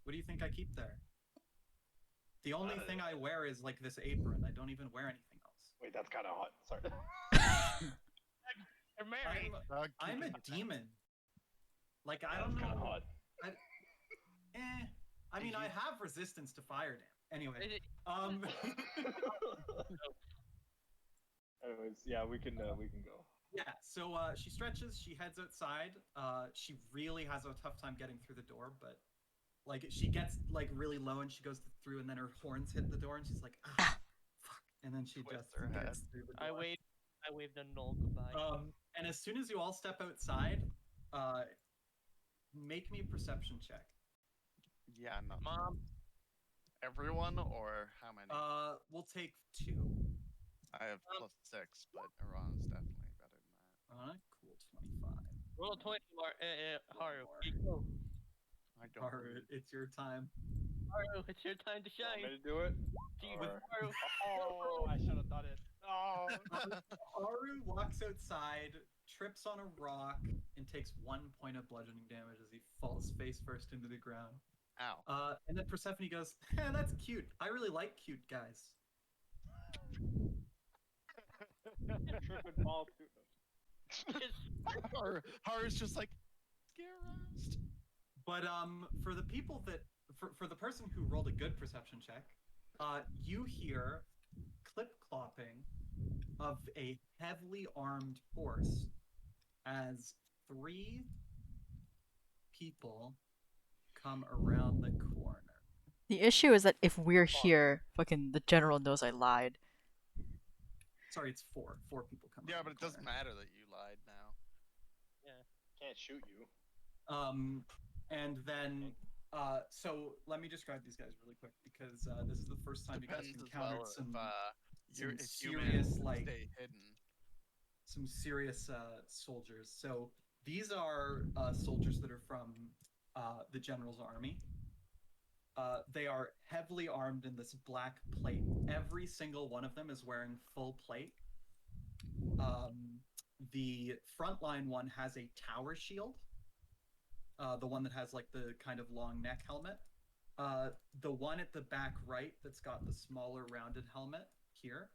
what do you think I keep there? The only thing I wear is like this apron. I don't even wear anything else. Wait, that's kind of hot. Sorry. You're married. I'm a demon. Like I don't That's kind of know. hot. I mean, I have resistance to fire damage. Anyway, Anyways, yeah, we can go. yeah. So she stretches. She heads outside. She really has a tough time getting through the door, but like she gets like really low and she goes through, and then her horns hit the door, and she's like, "Ah, fuck!" And then she Twists just her head. gets through the door. I waved a null goodbye. And as soon as you all step outside, make me a perception check. Yeah, no. Mom. Everyone or how many? We'll take 2. I have +6, but Iran's definitely better than that. Cool, 25. Roll 20, Haru. More. Here you go. I don't. Haru, it's your time. Haru, it's your time to Want shine. me to do it? Gee, Or- Haru. Oh, I should have done it. Oh. Haru walks outside, trips on a rock, and takes 1 point of bludgeoning damage as he falls face first into the ground. Ow. And then Persephone goes, "That's cute. I really like cute guys." Trip and fall too. Haru's just like, get aroused. But for the people that for the person who rolled a good perception check, you hear clip clopping of a heavily armed horse as 3 people come around the corner. The issue is that if we're here, fucking the general knows I lied. Sorry, it's 4. 4 people come. Yeah, around but the it doesn't corner. matter that you lied now. Can't shoot you. And then so let me describe these guys really quick because this is the first time you guys Depends as encountered well some if you serious, manage to like- stay hidden. some serious soldiers. So these are soldiers that are from the general's army. They are heavily armed in this black plate. Every single one of them is wearing full plate. The frontline one has a tower shield. The one that has like the kind of long neck helmet. The one at the back right that's got the smaller rounded helmet here.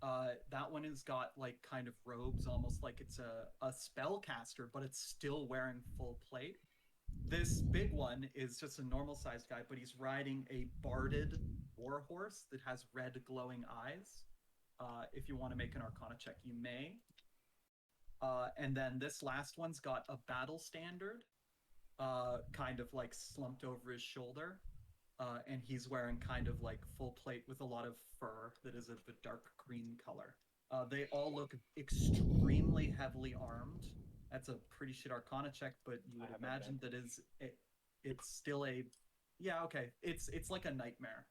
That one has got like kind of robes, almost like it's a spellcaster, but it's still wearing full plate. This big one is just a normal sized guy, but he's riding a barded war horse that has red glowing eyes. If you want to make an Arcana check, you may. And then this last one's got a battle standard, kind of like slumped over his shoulder. And he's wearing kind of like full plate with a lot of fur that is of a dark green color. They all look extremely heavily armed. That's a pretty shit Arcana check, but you would I have imagine that it's still a it's like a nightmare.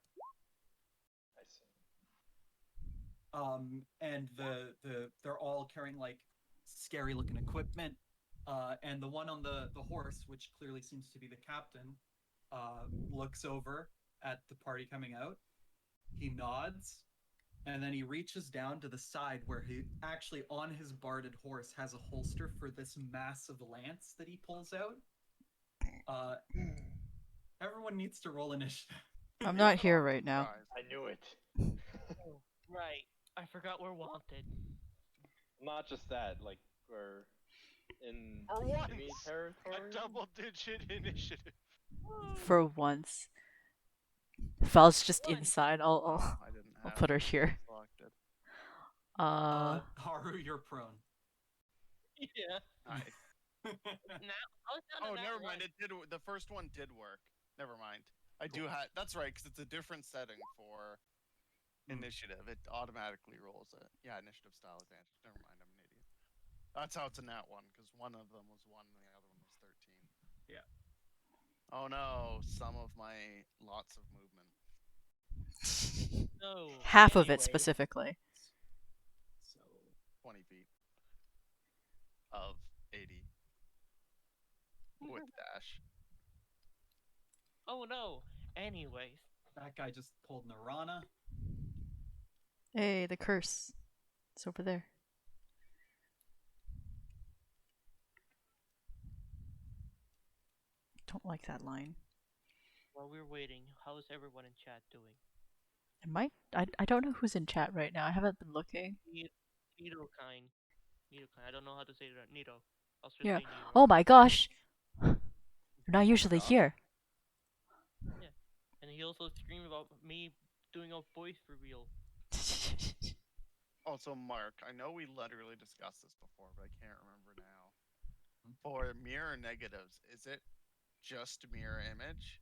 I see. And they're all carrying like scary looking equipment. And the one on the horse, which clearly seems to be the captain, looks over at the party coming out. He nods, And then he reaches down to the side where he actually, on his barded horse, has a holster for this massive lance that he pulls out. Everyone needs to roll initiative. I'm not here right now. Guys, I knew it. Oh, right. I forgot we're wanted. Not just that, like we're in For enemy once, territory. a double-digit initiative. For once. Val's just One. inside. no, I didn't I'll have put her it here. selected. Haru, you're prone. Yeah. Nice. Now, I was down Oh, to that never mind. one. It did. The first one did work. Never mind. I do have. That's right, because it's a different setting for initiative. It automatically rolls it. Yeah, initiative style advantage. Never mind. I'm an idiot. That's how it's a nat one, because one of them was 1 and the other one was 13. Yeah. Oh no, some of my lots of movement. No. Half of it anyway. specifically. So 20 feet of 80 with dash. Oh no. Anyways. that guy just pulled Nirana. Hey, the curse. It's over there. Don't like that line. While we're waiting, how is everyone in chat doing? I don't know who's in chat right now. I haven't been looking. Nido-kind. Nido-kind. I don't know how to say that. Nido. I'll just Yeah. say Nido. Oh my gosh! You're not usually gosh. here. And he also screamed about me doing a voice reveal. Also, Mark, I know we literally discussed this before, but I can't remember now. For mirror negatives, is it just mirror image,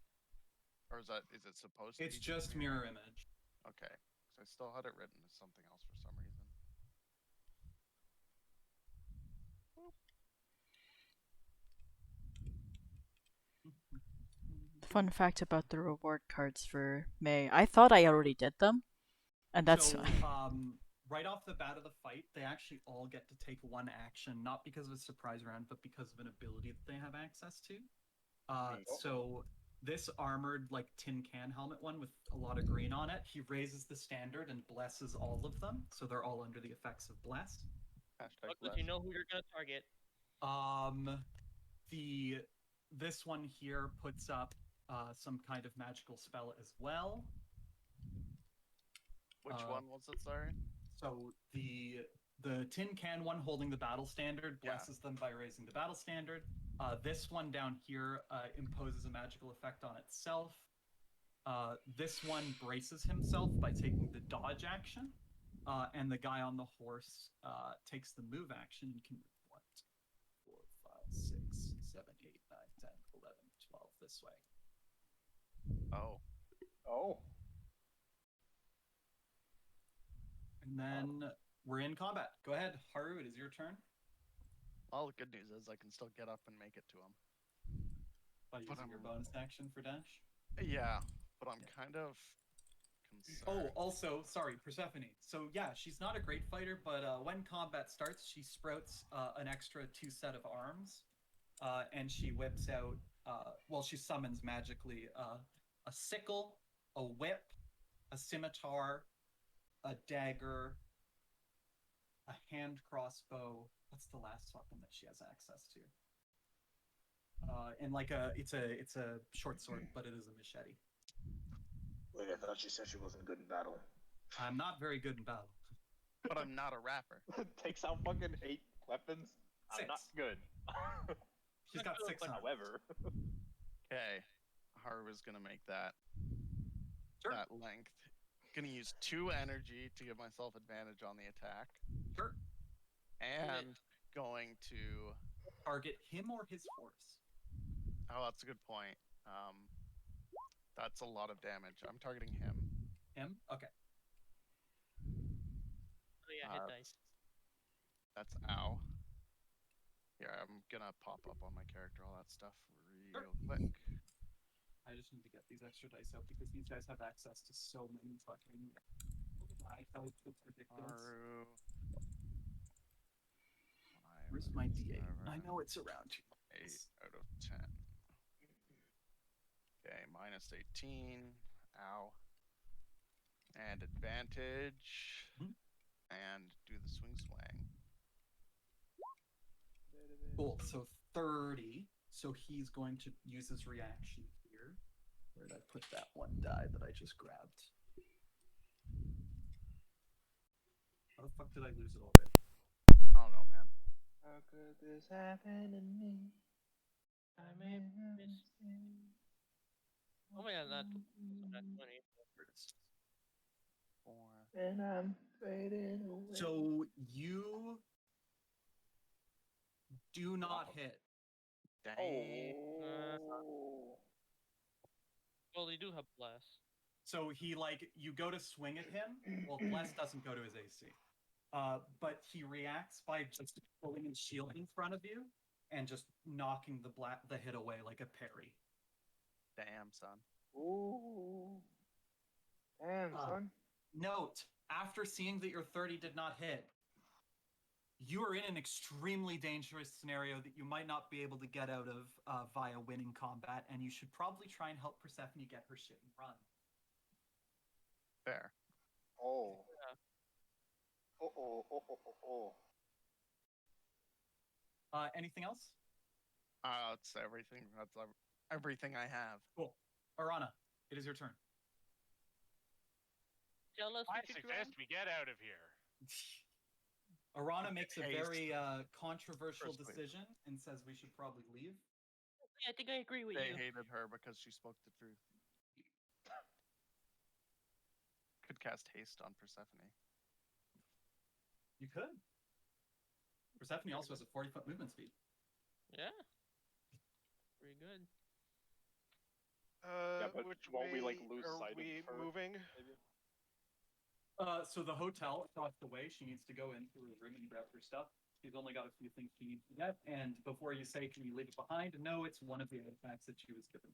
or is it supposed to? It's be just mirror image. Okay, so I still had it written as something else for some reason. Fun fact about the reward cards for May. I thought I already did them. And that's So, right off the bat of the fight, they actually all get to take one action, not because of a surprise round, but because of an ability that they have access to. So this armored, like, tin can helmet one with a lot of green on it, he raises the standard and blesses all of them, so they're all under the effects of bless. Hashtag Because bless. you know who you're gonna target. This one here puts up some kind of magical spell as well. Which one was it? Sorry. So the tin can one holding the battle standard Yeah. blesses them by raising the battle standard. This one down here imposes a magical effect on itself. This one braces himself by taking the dodge action. And the guy on the horse takes the move action and can move 1, 2, 4, 5, 6, 7, 8, 9, 10, 11, 12 this way. Oh. Oh. And then we're in combat. Go ahead, Haru, it is your turn. Well, the good news is I can still get up and make it to him. By using your bonus action for dash. Yeah, but I'm kind of concerned. Oh, also, sorry, Persephone. So yeah, she's not a great fighter, but when combat starts, she sprouts an extra 2 set of arms, and she whips out. She summons magically a sickle, a whip, a scimitar, a dagger, a hand crossbow. What's the last weapon that she has access to? And like it's a short sword, but it is a machete. Wait, I thought she said she wasn't good in battle. I'm not very good in battle. But I'm not a rapper. Takes out fucking 8 weapons. 6. I'm not good. She's got 6 arms. However, Okay, Haru's gonna make that Sure. that length. Gonna use 2 energy to give myself advantage on the attack, Sure. and going to. Target him or his horse. Oh, that's a good point. That's a lot of damage. I'm targeting him. Him? Okay. Oh yeah, hit dice. That's ow. Here, I'm gonna pop up on my character all that stuff real quick. I just need to get these extra dice out because these guys have access to so many fucking die types. It's ridiculous. Haru. Where's my D8? I know it's around you. 8 out of 10. Okay, minus 18. Ow. And and advantage, Mhm. and do the swing. Cool. So 30. So he's going to use his reaction here. Where did I put that one die that I just grabbed? How the fuck did I lose it already? I don't know, man. How could this happen to me? I may miss. Oh my god, that's 20. Where it is. 4. And I'm fading away. So you do not hit. Dang. Oh. Well, you do have bless. So he you go to swing at him. Well, bless doesn't go to his AC. But he reacts by just pulling his shield in front of you and just knocking the hit away like a parry. Damn, son. Ooh. Damn, son. Note, after seeing that your 30 did not hit, you are in an extremely dangerous scenario that you might not be able to get out of via winning combat, and you should probably try and help Persephone get her shit and run. Fair. Oh. Yeah. Oh. Anything else? It's everything. That's everything I have. Cool. Arana, it is your turn. Tell us I what you suggest we get out of here. Arana makes a Haste. very controversial First, wait. decision and says we should probably leave. I think I agree with They you. hated her because she spoke the truth. Could cast haste on Persephone. You could. Persephone also has a 40-foot movement speed. Yeah. Pretty good. Yeah, but Which won't we, way lose are sight of we her? moving? Maybe? So the hotel across the way, she needs to go into her room and grab her stuff. She's only got a few things she needs to get, and before you say, can you leave it behind? No, it's one of the artifacts that she was given.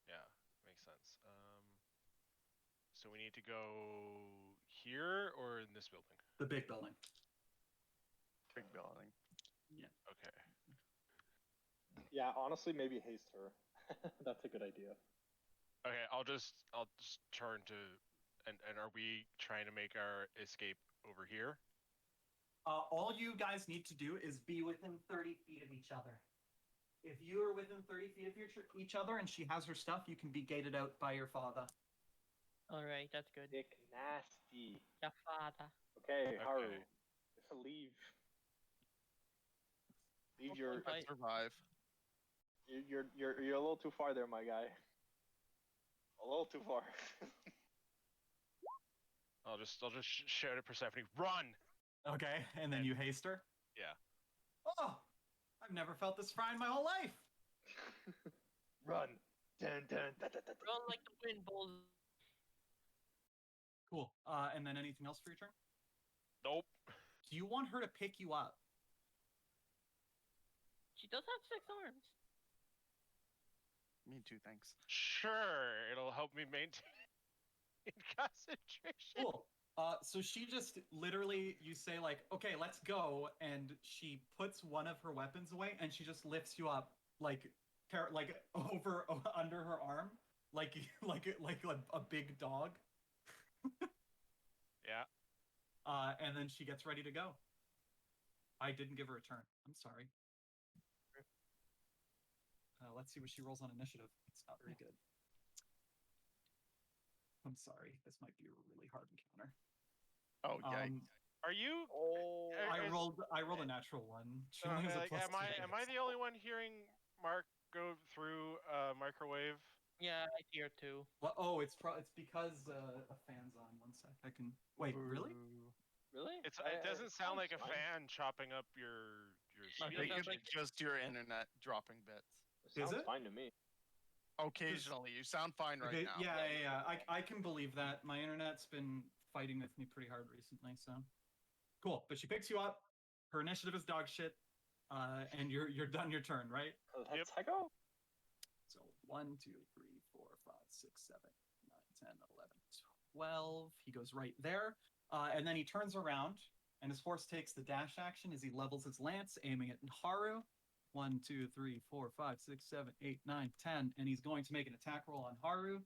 Yeah, makes sense. So we need to go here or in this building? The big building. Big building. Okay. Yeah, honestly, maybe haste her. That's a good idea. Okay, I'll just turn to and are we trying to make our escape over here? All you guys need to do is be within 30 feet of each other. If you are within 30 feet of each other and she has her stuff, you can be gated out by your father. Alright, that's good. Dick nasty. Yeah, father. Okay, Haru. Okay. Leave. Leave Okay, your. bye. Survive. You're a little too far there, my guy. A little too far. I'll just shout at Persephone, run! Okay, and then you haste her? Yeah. Oh! I've never felt this fry in my whole life! Run. Dun, dun, da, da, da, da. Run like the wind, bulls. Cool. And then anything else for your turn? Nope. Do you want her to pick you up? She does have 6 arms. Me too, thanks. Sure, it'll help me maintain concentration. Cool. So she just literally, you say okay, let's go, and she puts one of her weapons away, and she just lifts you up over under her arm, like a big dog. Yeah. And then she gets ready to go. I didn't give her a turn. I'm sorry. Let's see what she rolls on initiative. It's not very good. I'm sorry. This might be a really hard encounter. Oh, yeah. Are you? Oh. I rolled a natural one. She only has a plus am I 2. am I the only one hearing Mark go through a microwave? Yeah, I hear too. Well, it's because a fan's on. One sec. I can wait. Really? Really? It doesn't sound like a fan chopping up your I Yeah, think sounds it's like- just your internet dropping bits. Sounds it? fine to me. Occasionally. You sound fine right Okay, now. yeah. I can believe that. My internet's been fighting with me pretty hard recently, so cool. But she picks you up. Her initiative is dog shit, and you're done your turn, right? Let's go. So 1, 2, 3, 4, 5, 6, 7, 9, 10, 11, 12. He goes right there, and then he turns around, and his horse takes the dash action as he levels his lance, aiming at Haru. 1, 2, 3, 4, 5, 6, 7, 8, 9, 10, and he's going to make an attack roll on Haru.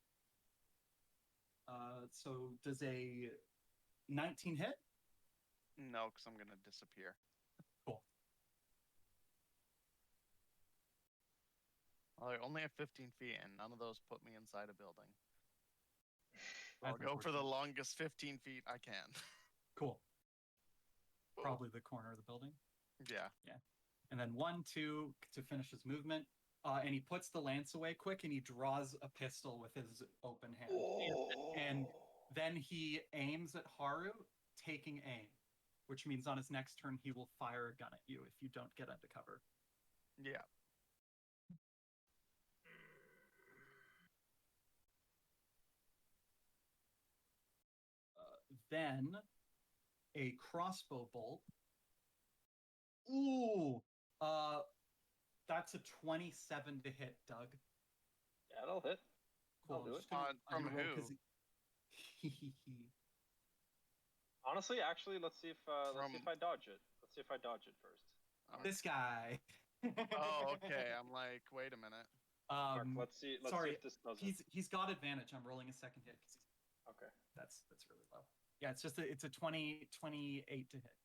So does a 19 hit? No, because I'm gonna disappear. Cool. Well, I only have 15 feet, and none of those put me inside a building. I'll That's go for the unfortunate. longest 15 feet I can. Cool. Probably the corner of the building. Yeah. And then 1, 2 to finish his movement. And he puts the lance away quick, and he draws a pistol with his open hand. And then he aims at Haru, taking aim, which means on his next turn he will fire a gun at you if you don't get into cover. Yeah. Then a crossbow bolt. Ooh, that's a 27 to hit, Doug. Yeah, that'll hit. Cool. I'll do it. Just gonna- I'm From gonna roll who? 'cause Honestly, actually, let's see if I dodge it. Let's see if I dodge it first. This guy. Oh, okay. I'm like, wait a minute. Mark, let's see. Let's sorry, see if this does it. he's got advantage. I'm rolling a second hit. Okay. That's really low. Yeah, it's just it's a 28 to hit.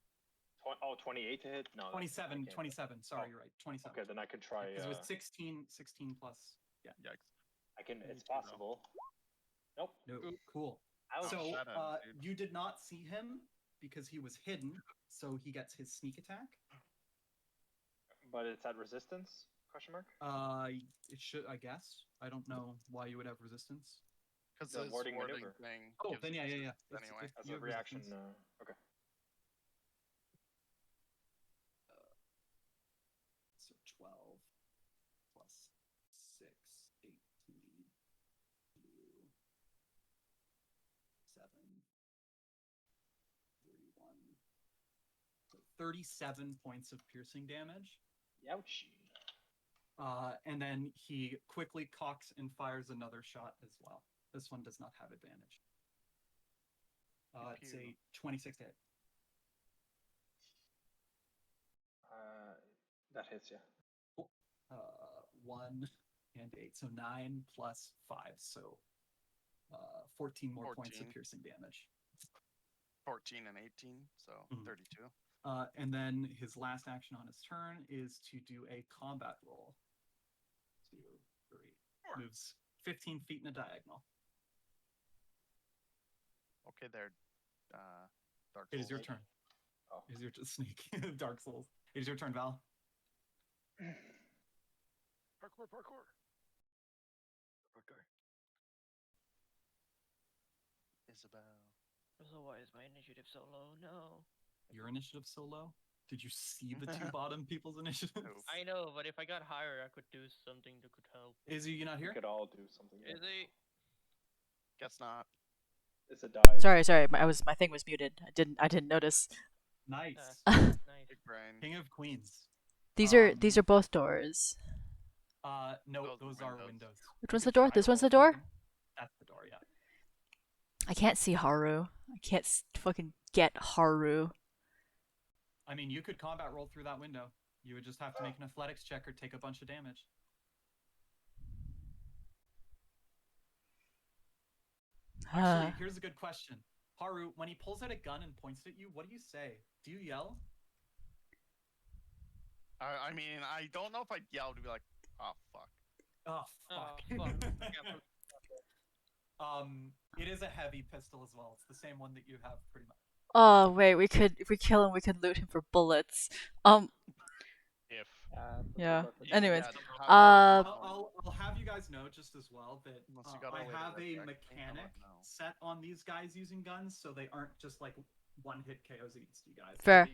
28 to hit? No. 27. I can't. Sorry, you're right. 27. Okay, then I could try. Because it was 16 plus. Yeah. Yikes. I can. Me It's too, though. possible. Nope. No. Cool. Ouch. So shut up, dude. you did not see him because he was hidden. So he gets his sneak attack. But it's at resistance? Question mark. It should, I guess. I don't know why you would have resistance. Because The the warding warding maneuver. thing. Oh, gives then yeah. resistance It's- Anyway. it's- As you a have reaction. resistance. Okay. So 12 plus 6, 18, 7, 31. So 37 points of piercing damage. Youchie. And then he quickly cocks and fires another shot as well. This one does not have advantage. It's a 26 to hit. That hits, yeah. 1 and 8, so 9 plus 5, so 14 more points of 14. piercing damage. 14 and 18, so Mhm. 32. And then his last action on his turn is to do a combat roll. 2, 3. Moves 15 feet in a diagonal. Okay, there. Dark It is your Souls. turn. Oh. It is your snake. Dark Souls. It is your turn, Val. Parkour. Isabel. So why is my initiative so low? No. Your initiative so low? Did you see the two bottom people's initiatives? No. I know, but if I got higher, I could do something that could help. Izzy, you not We here? could all do something. Is it? Guess not. It's a die. Sorry. My thing was muted. I didn't notice. Nice. Nice. Big brain. King of Queens. These are both doors. No, Those those are are windows. windows. Which You one's could the door? try This one's all the door? three. That's the door, yeah. I can't see Haru. I can't fucking get Haru. I mean, you could combat roll through that window. You would just have to make an athletics check or take a bunch of damage. Actually, here's a good question. Haru, when he pulls out a gun and points at you, what do you say? Do you yell? I mean, I don't know if I'd yell to be like, oh, fuck. Oh, Oh, fuck. fuck. It is a heavy pistol as well. It's the same one that you have, pretty much. Oh wait, if we kill him, we can loot him for bullets. If Yeah. Yeah, Anyways, yeah, I'll have you guys know just as well that Unless you got a I way to have a reject, mechanic no. set on these guys using guns, so they aren't just like one-hit KOs against you guys. Fair.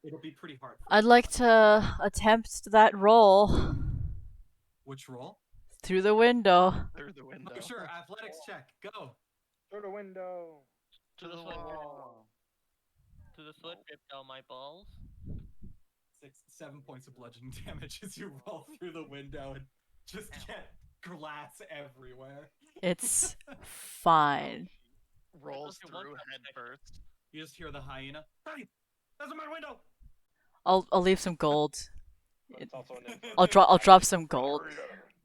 It'll be pretty hard. For I'd you. like to attempt that roll Which roll? through the window. through the window. Oh, sure. Athletics check. Go. Through the window. To the slit. To the slit, ripped out my balls. 7 points of bludgeoning damage as you roll through the window and just get glass everywhere. It's fine. Rolls Okay, one through time head I- first. You just hear the hyena. Hey, that's my window. I'll leave some gold. But it's also an I'll drop some gold.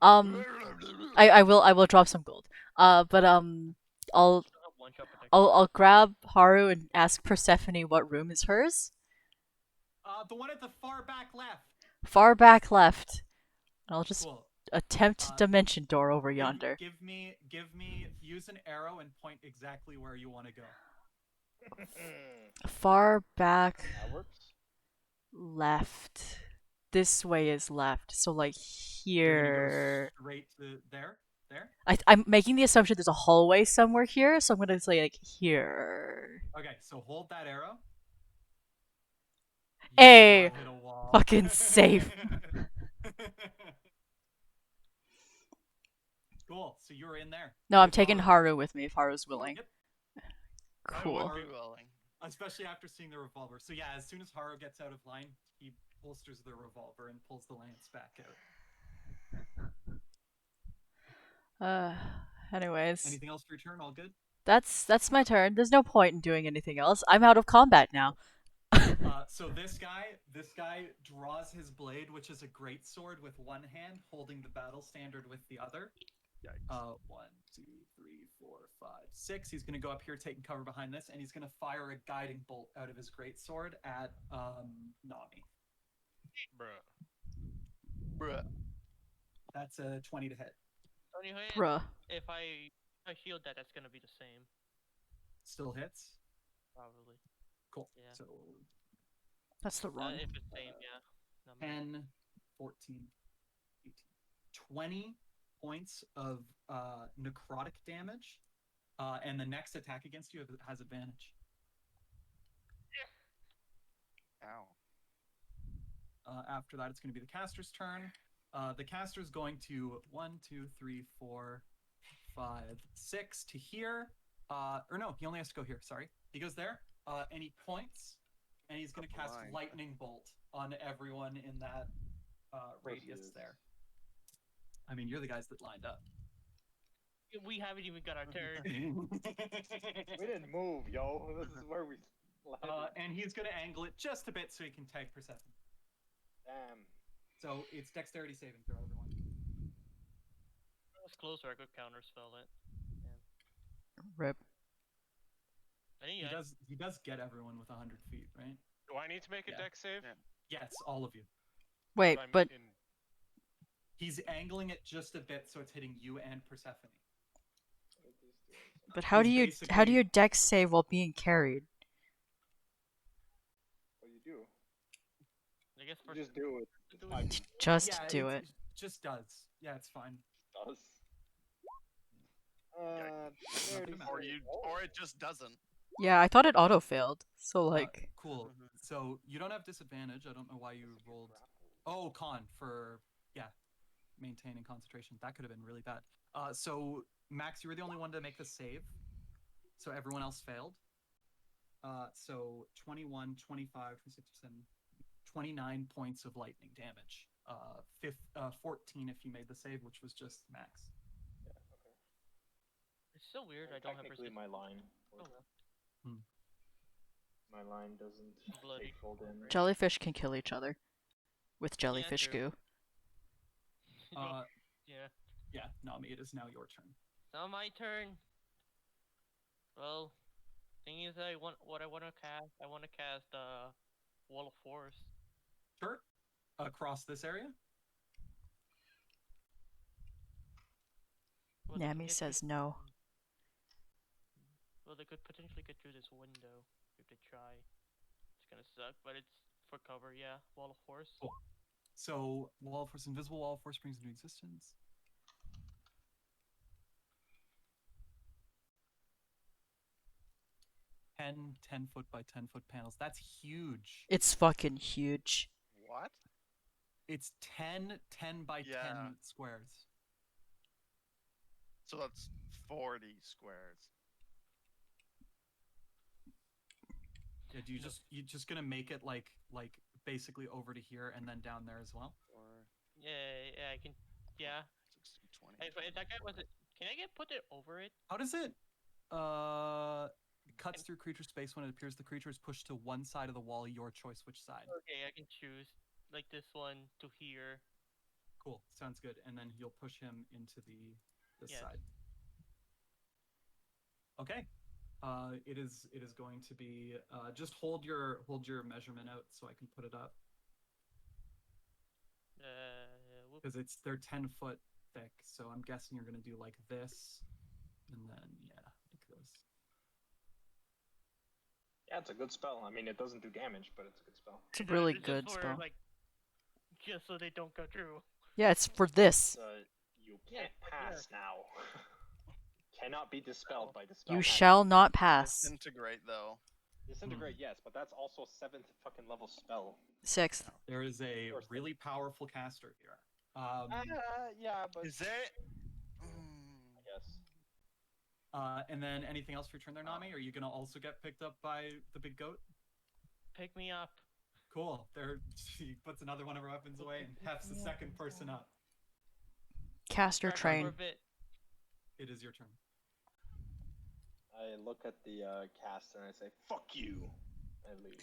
I will drop some gold. But I'll I have one I'll grab Haru and ask Persephone what room is hers. The one at the far back left. Far back left. I'll just Cool. attempt dimension door over yonder. Give me. Use an arrow and point exactly where you want to go. Far back That works. left. This way is left. So like You're gonna here. go straight to there. There. I'm making the assumption there's a hallway somewhere here, so I'm gonna say like here. Okay, so hold that arrow. You Hey, hit a wall. fucking safe. Cool. So you're in there. No, I'm With taking Haru with me if Haru's willing. Yep. I Cool. would be willing. Especially after seeing the revolver. So yeah, as soon as Haru gets out of line, he holsters the revolver and pulls the lance back out. Anyways, Anything else for your turn? All good? that's my turn. There's no point in doing anything else. I'm out of combat now. So this guy draws his blade, which is a great sword, with one hand, holding the battle standard with the other. Yikes. 1, 2, 3, 4, 5, 6. He's gonna go up here, taking cover behind this, and he's gonna fire a guiding bolt out of his great sword at Nami. Bruh. That's a 20 to hit. Only way Bruh. if I shield that, that's gonna be the same, Still hits. probably. Cool. Yeah. So That's the wrong. If it's same, yeah. Number. 10, 14, 18, 20 points of necrotic damage, and the next attack against you has advantage. Ow. After that, it's going to be the caster's turn. The caster's going to 1, 2, 3, 4, 5, 6 to here. Or no, he only has to go here. Sorry, he goes there, and he points, and he's going to cast Blind. lightning bolt on everyone in that radius there. I mean, you're the guys that lined up. We haven't even got our turn. We didn't move, yo. This is where we landed. And he's going to angle it just a bit so he can tag Persephone. Damn. So it's dexterity saving throw, everyone. That was closer. I could counterspell it. Rip. He does get everyone with 100 feet, right? Do I need to make a Yeah. dex save? Yeah. Yes, all of you. Wait, I'm but in... He's angling it just a bit so it's hitting you and Persephone. how do He's you basically- dex save while being carried? What do you do? I guess You for just do it. do I it. Just Yeah, do it. Just does. Yeah, it's fine. does. Nothing Or it just doesn't. Yeah, I thought it auto failed. So like, Cool. Mhm. So you don't have disadvantage. I don't know why you rolled. Oh, con for maintaining concentration. That could have been really bad. So Max, you were the only one to make the save. So everyone else failed. So 21, 25, 26, 27, 29 points of lightning damage. 14 if you made the save, which was just Max. Yeah, okay. It's so weird. I don't have Technically, resistance. my line. Oh, well. My line doesn't Bloody. take full damage. jellyfish can kill each other with jellyfish true. goo. Yeah. Yeah, Nami, it is now your turn. Now my turn. Well, thing is, I want to cast. I want to cast Wall of Force. Sure. Across this area? Well, they can Nami get says through- no. Well, they could potentially get through this window if they try. It's gonna suck, but it's for cover. Yeah, Wall of Force. Cool. So, Wall of Force, invisible Wall of Force springs into existence. Ten foot by 10-foot panels. That's huge. It's fucking huge. What? It's 10 by 10 Yeah. squares. So that's 40 squares. Yeah, do you just gonna make it like basically over to here and then down there as well? Or Yeah, I can. Yeah. 16, 20. If that guy was it, can I put it over it? How does it cuts through creature space when it appears the creature is pushed to one side of the wall, your choice which side. Okay, I can choose like this one to here. Cool, sounds good. And then you'll push him into this Yes. side. Okay. It is going to be just hold your measurement out so I can put it up Whoop. because they're 10 foot thick. So I'm guessing you're gonna do like this, and then like this. Yeah, it's a good spell. I mean, it doesn't do damage, but it's a good spell. It's a really It's good just for, spell. like, just so they don't go through. Yeah, it's for this. You can't pass now. Cannot be dispelled by dispel. You magic. shall not pass. Disintegrate though. Disintegrate, yes, but that's also 7th fucking level spell. 6th. There is a First really powerful caster here. Yeah, but Is it? I guess. And then anything else for your turn there, Nami? Are you gonna also get picked up by the big goat? Pick me up. Cool. There, she puts another one of her weapons away and hefts the second person up. Caster Crack on for train. a bit. It is your turn. I look at the cast and I say, "Fuck you," and leave.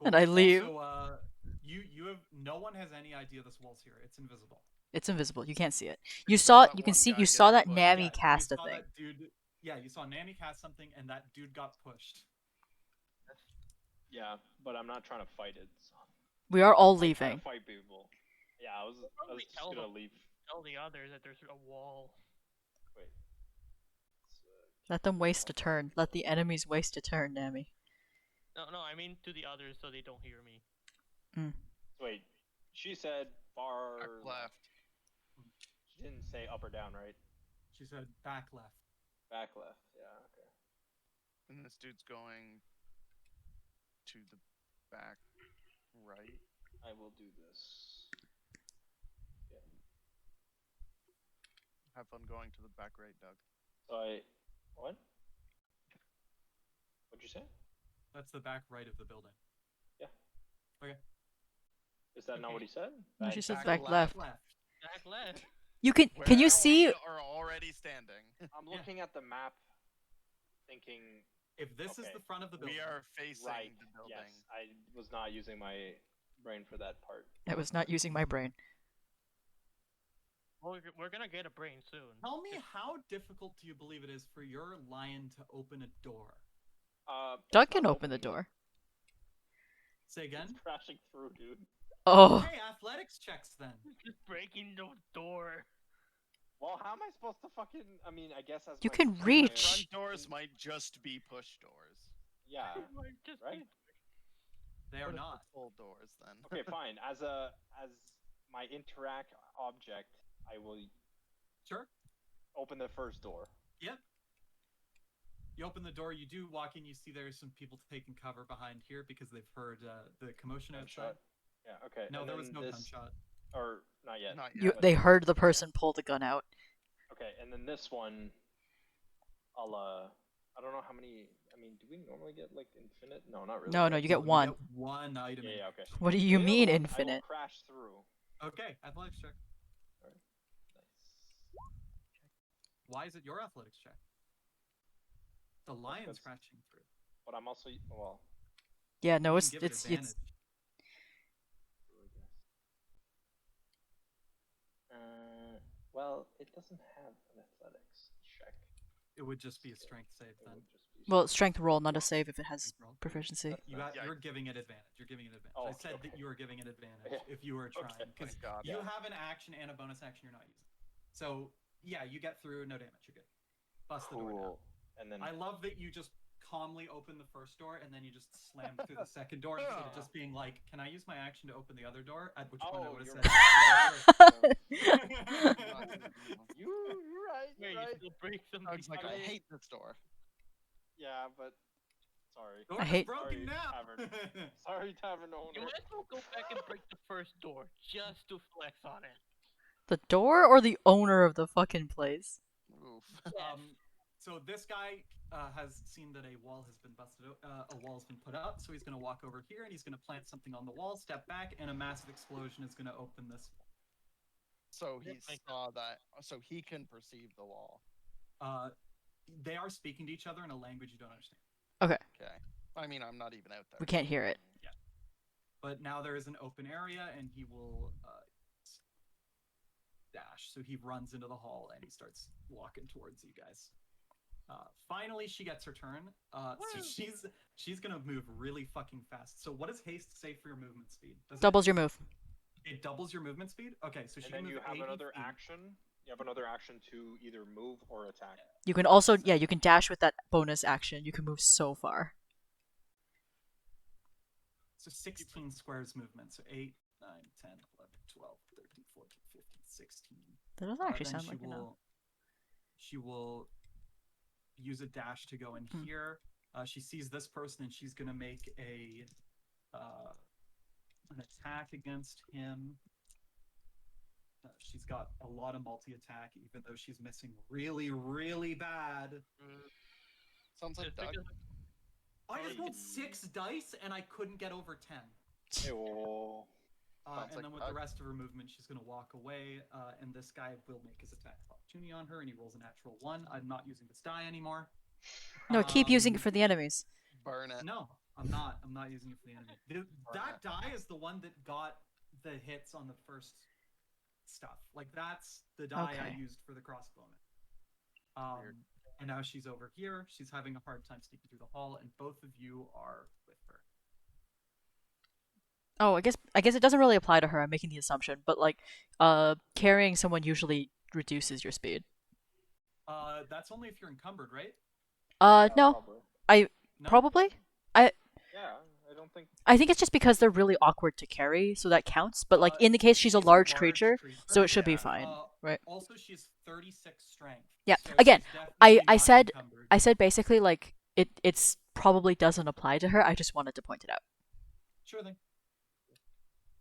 And I leave. Also, you have no one has any idea this wall's here. It's invisible. It's invisible. You can't see it. Except You saw. that You can one see. guy You saw that getting pushed. Nami Yeah, cast you a saw thing. that dude. Yeah, you saw Nami cast something, and that dude got pushed. Yeah, but I'm not trying to fight it. So. We are all I'm trying leaving. to fight people. Yeah, I was Probably just tell gonna them. leave. Tell the others that there's a wall. Wait. Let them waste a turn. Let the enemies waste a turn, Nami. No, I mean to the others so they don't hear me. Wait, she said far Back left. She didn't say up or down, right? She said back left. Back left. Yeah. Okay. And this dude's going to the back right. I will do this. Yeah. Have fun going to the back right, Doug. So what? What'd you say? That's the back right of the building. Yeah. Okay. Is that not what he said? No, she says back back left. Left. Back left. You can. Can you Where see? we are already standing. I'm looking at the map, thinking. If this is Okay. the front of the building, We are facing Right. the building. Yes, I was not using my brain for that part. I was not using my brain. Well, we're gonna get a brain soon. tell me how difficult do you believe it is for your lion to open a door? Doug It's can not open the opening. door. Say again. It's crashing through, dude. Oh. Okay, athletics checks then. Just breaking the door. Well, how am I supposed to fucking? I mean, I guess as You my can my reach. Front doors might just be push doors. Yeah. Like, just Right? They are What if not. they're full doors then. Okay, fine. As my interact object, I will Sure. open the first door. Yep. You open the door. You do walk in. You see there's some people taking cover behind here because they've heard the commotion outside. Gunshot. Yeah. Okay. No, and there then was no this, gunshot. Or not yet. Not You. yet. They heard the person pull the gun out. Okay, and then this one, I'll I don't know how many. I mean, do we normally get like infinite? No, not really. No, no, right? you get one. You get one item. Yeah, in. yeah, okay. What do you The other mean one, infinite? I will crash through. Okay, athletics check. Nice. Why is it your athletics check? The lion's Because- crashing through. But I'm also well. Yeah, no, You it's can give it it's advantage. Well, it doesn't have an athletics check. It would just be a strength save It then. would just be well, strength roll, not a save if it has Strength roll. proficiency. You're Yikes. giving it advantage. You're giving it advantage. Oh, I said okay. that you were giving it advantage Yeah. if you were trying, Okay. because Thank God. you Yeah. have an action and a bonus action you're not using. So yeah, you get through, no damage. You're good. Bust the door down. cool. And then I love that you just calmly open the first door and then you just slam through the second door instead of just being like, "Can I use my action to open the other door?" At which point I Oh, would have you're said, right. "Yeah, sure." You're right. Yeah, You're you right. still break some. Doug's like, I mean- hate this door. Yeah, but sorry. Door I is hate- broken Sorry, now. Tavern. Sorry, tavern You owner. might as well go back and break the first door just to flex on it. The door or the owner of the fucking place? Oof. Yes. So this guy has seen that a wall has been busted. A wall's been put up, so he's going to walk over here and he's going to plant something on the wall, step back, and a massive explosion is going to open this. So he Yep, makes saw that. So he can perceive the wall. They are speaking to each other in a language you don't understand. Okay. I mean, I'm not even out there. We can't hear it. But now there is an open area, and he will dash. So he runs into the hall and he starts walking towards you guys. Finally, she gets her turn. So she's gonna move really fucking fast. So what does haste say for your movement speed? Doubles your move. It doubles your movement speed. Okay, so she And can then move you have 80 another feet. action. You have another action to either move or attack. You can also, yeah, you can dash with that bonus action. You can move so far. So 16 squares movement. So 8, 9, 10, 11, 12, 13, 14, 15, 16. That doesn't actually Then sound like enough. she will use a dash to go in here. She sees this person and she's gonna make an attack against him. She's got a lot of multi-attack, even though she's missing really, really bad. Sounds like Doug. I just rolled 6 dice and I couldn't get over 10. Ew. And then with the rest of her movement, she's going to walk away, and this guy will make his attack of opportunity on her, and he rolls a natural 1. I'm not using this die anymore. No, keep using it for the enemies. Burn it. No, I'm not. I'm not using it for the enemy. That die is the one that got the hits on the first stuff. Like, that's the die I used for the crossbowman. And now she's over here. She's having a hard time sneaking through the hall, and both of you are with her. Oh, I guess it doesn't really apply to her. I'm making the assumption, but like, carrying someone usually reduces your speed. That's only if you're encumbered, right? No, Probably. Probably. Yeah, I don't think. I think it's just because they're really awkward to carry, so that counts. But like in the case she's a large creature, so it should be fine, right? Also, she's 36 strength. Yeah. So Again, she's I definitely not said encumbered. I said basically like it's probably doesn't apply to her. I just wanted to point it out. Sure thing.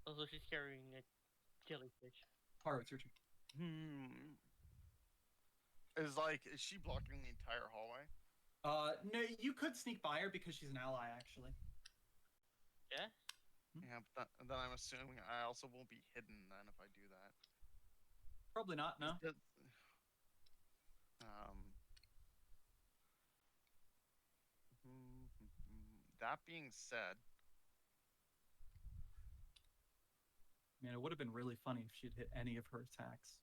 Also, she's carrying a jellyfish. Haru, it's your turn. Is she blocking the entire hallway? No, you could sneak by her because she's an ally, actually. Yeah? Yeah, but then I'm assuming I also won't be hidden then if I do that. Probably not, no. That being said, Man, it would have been really funny if she'd hit any of her attacks.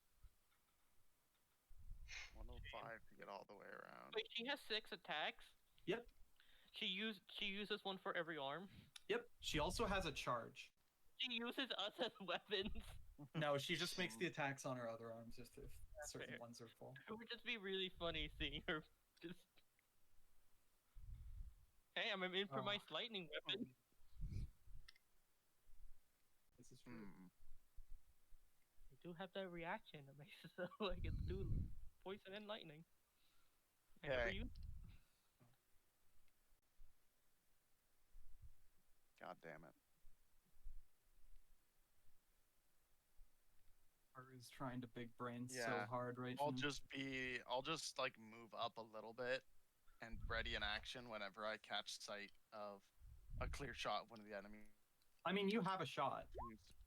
105 to get all the way around. Wait, she has 6 attacks? Yep. She uses one for every arm? Yep. She also has a charge. She uses us as weapons? No, she just makes the attacks on her other arms if certain fair. ones are full. It would just be really funny seeing her just... Hey, I'm in for my lightning weapon. This is true. I do have that reaction that makes it so I can do poison and lightning. I never Okay. use. God damn it. Haru's trying to big brain so Yeah. hard right I'll now. just move up a little bit and ready in action whenever I catch sight of a clear shot of one of the enemies. I mean, you have a shot.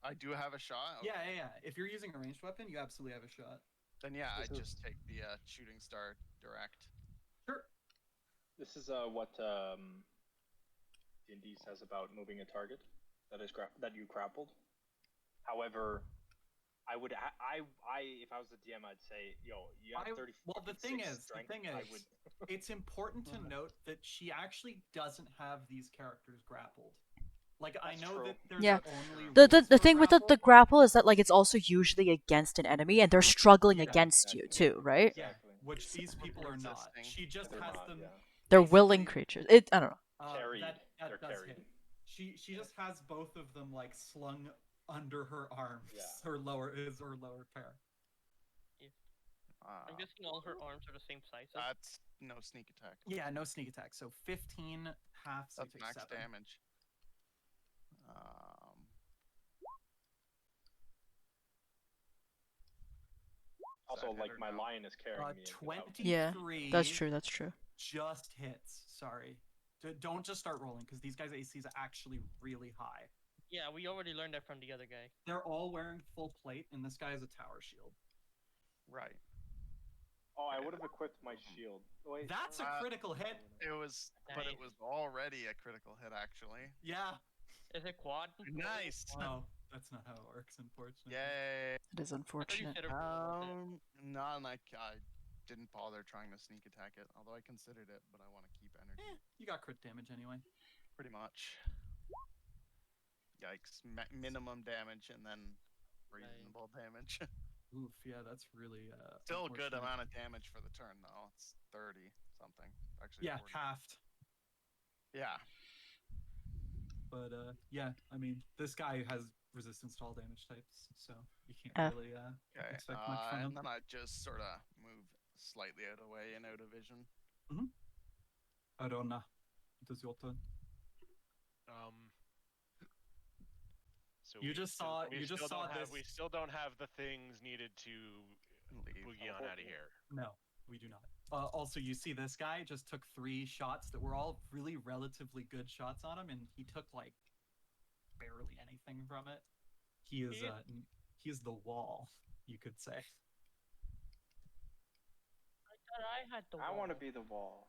I do have a shot? Okay. Yeah. If you're using a ranged weapon, you absolutely have a shot. Then yeah, I just take the shooting star direct. Sure. This is what D&D says about moving a target that you grappled. However, I would if I was the DM, I'd say, yo, you have 30. Well, the thing is, strength, it's important to note that she actually doesn't have these characters grappled. Like, I That's know true. that there's Yeah. only The rules for thing with the grapple is that like it's also usually against an enemy, and they're struggling against you too, right? Yeah, Exactly. which these people are not. Resisting. She just They're has not, them. yeah. They're Basically, willing creatures. I don't know. Carried. That They're does carried. hit. She just has both of them like slung under her arms. Yeah. Her lower pair. I'm guessing all her arms are the same size. That's no sneak attack. Yeah, no sneak attack. So 15 half. So That's you take max 7. damage. Also, Is that like, hit or my no? lion is carrying me. 23. Yeah, that's true. That's true. Just hits. Sorry. Don't just start rolling because these guys' AC is actually really high. Yeah, we already learned that from the other guy. They're all wearing full plate, and this guy has a tower shield. Right. Oh, I would have equipped my shield. Wait, That's a critical hit. It was, but it was already a critical hit actually. Yeah. Is it quad? Nice. No, that's not how it works, unfortunately. Yay. It is I thought you unfortunate. said a roll, was it? Not like didn't bother trying to sneak attack it, although I considered it, but I want to keep energy. You got crit damage anyway. Pretty much. Yikes. Minimum damage and then reasonable damage. Oof, yeah, that's really Still a good unfortunate. amount of damage for the turn, though. It's 30 something. Actually, Yeah, 40. halved. Yeah. But yeah, I mean, this guy has resistance to all damage types, so you can't really Okay. expect much from him. And then I just sort of move slightly out of the way and out of vision. Arona, it is your turn. So You just saw this. We still don't have the things needed to Leave. boogie on out of here. No, we do not. Also, you see this guy just took 3 shots that were all really relatively good shots on him, and he took like barely anything from it. He is the wall, you could say. I thought I had the wall. I want to be the wall.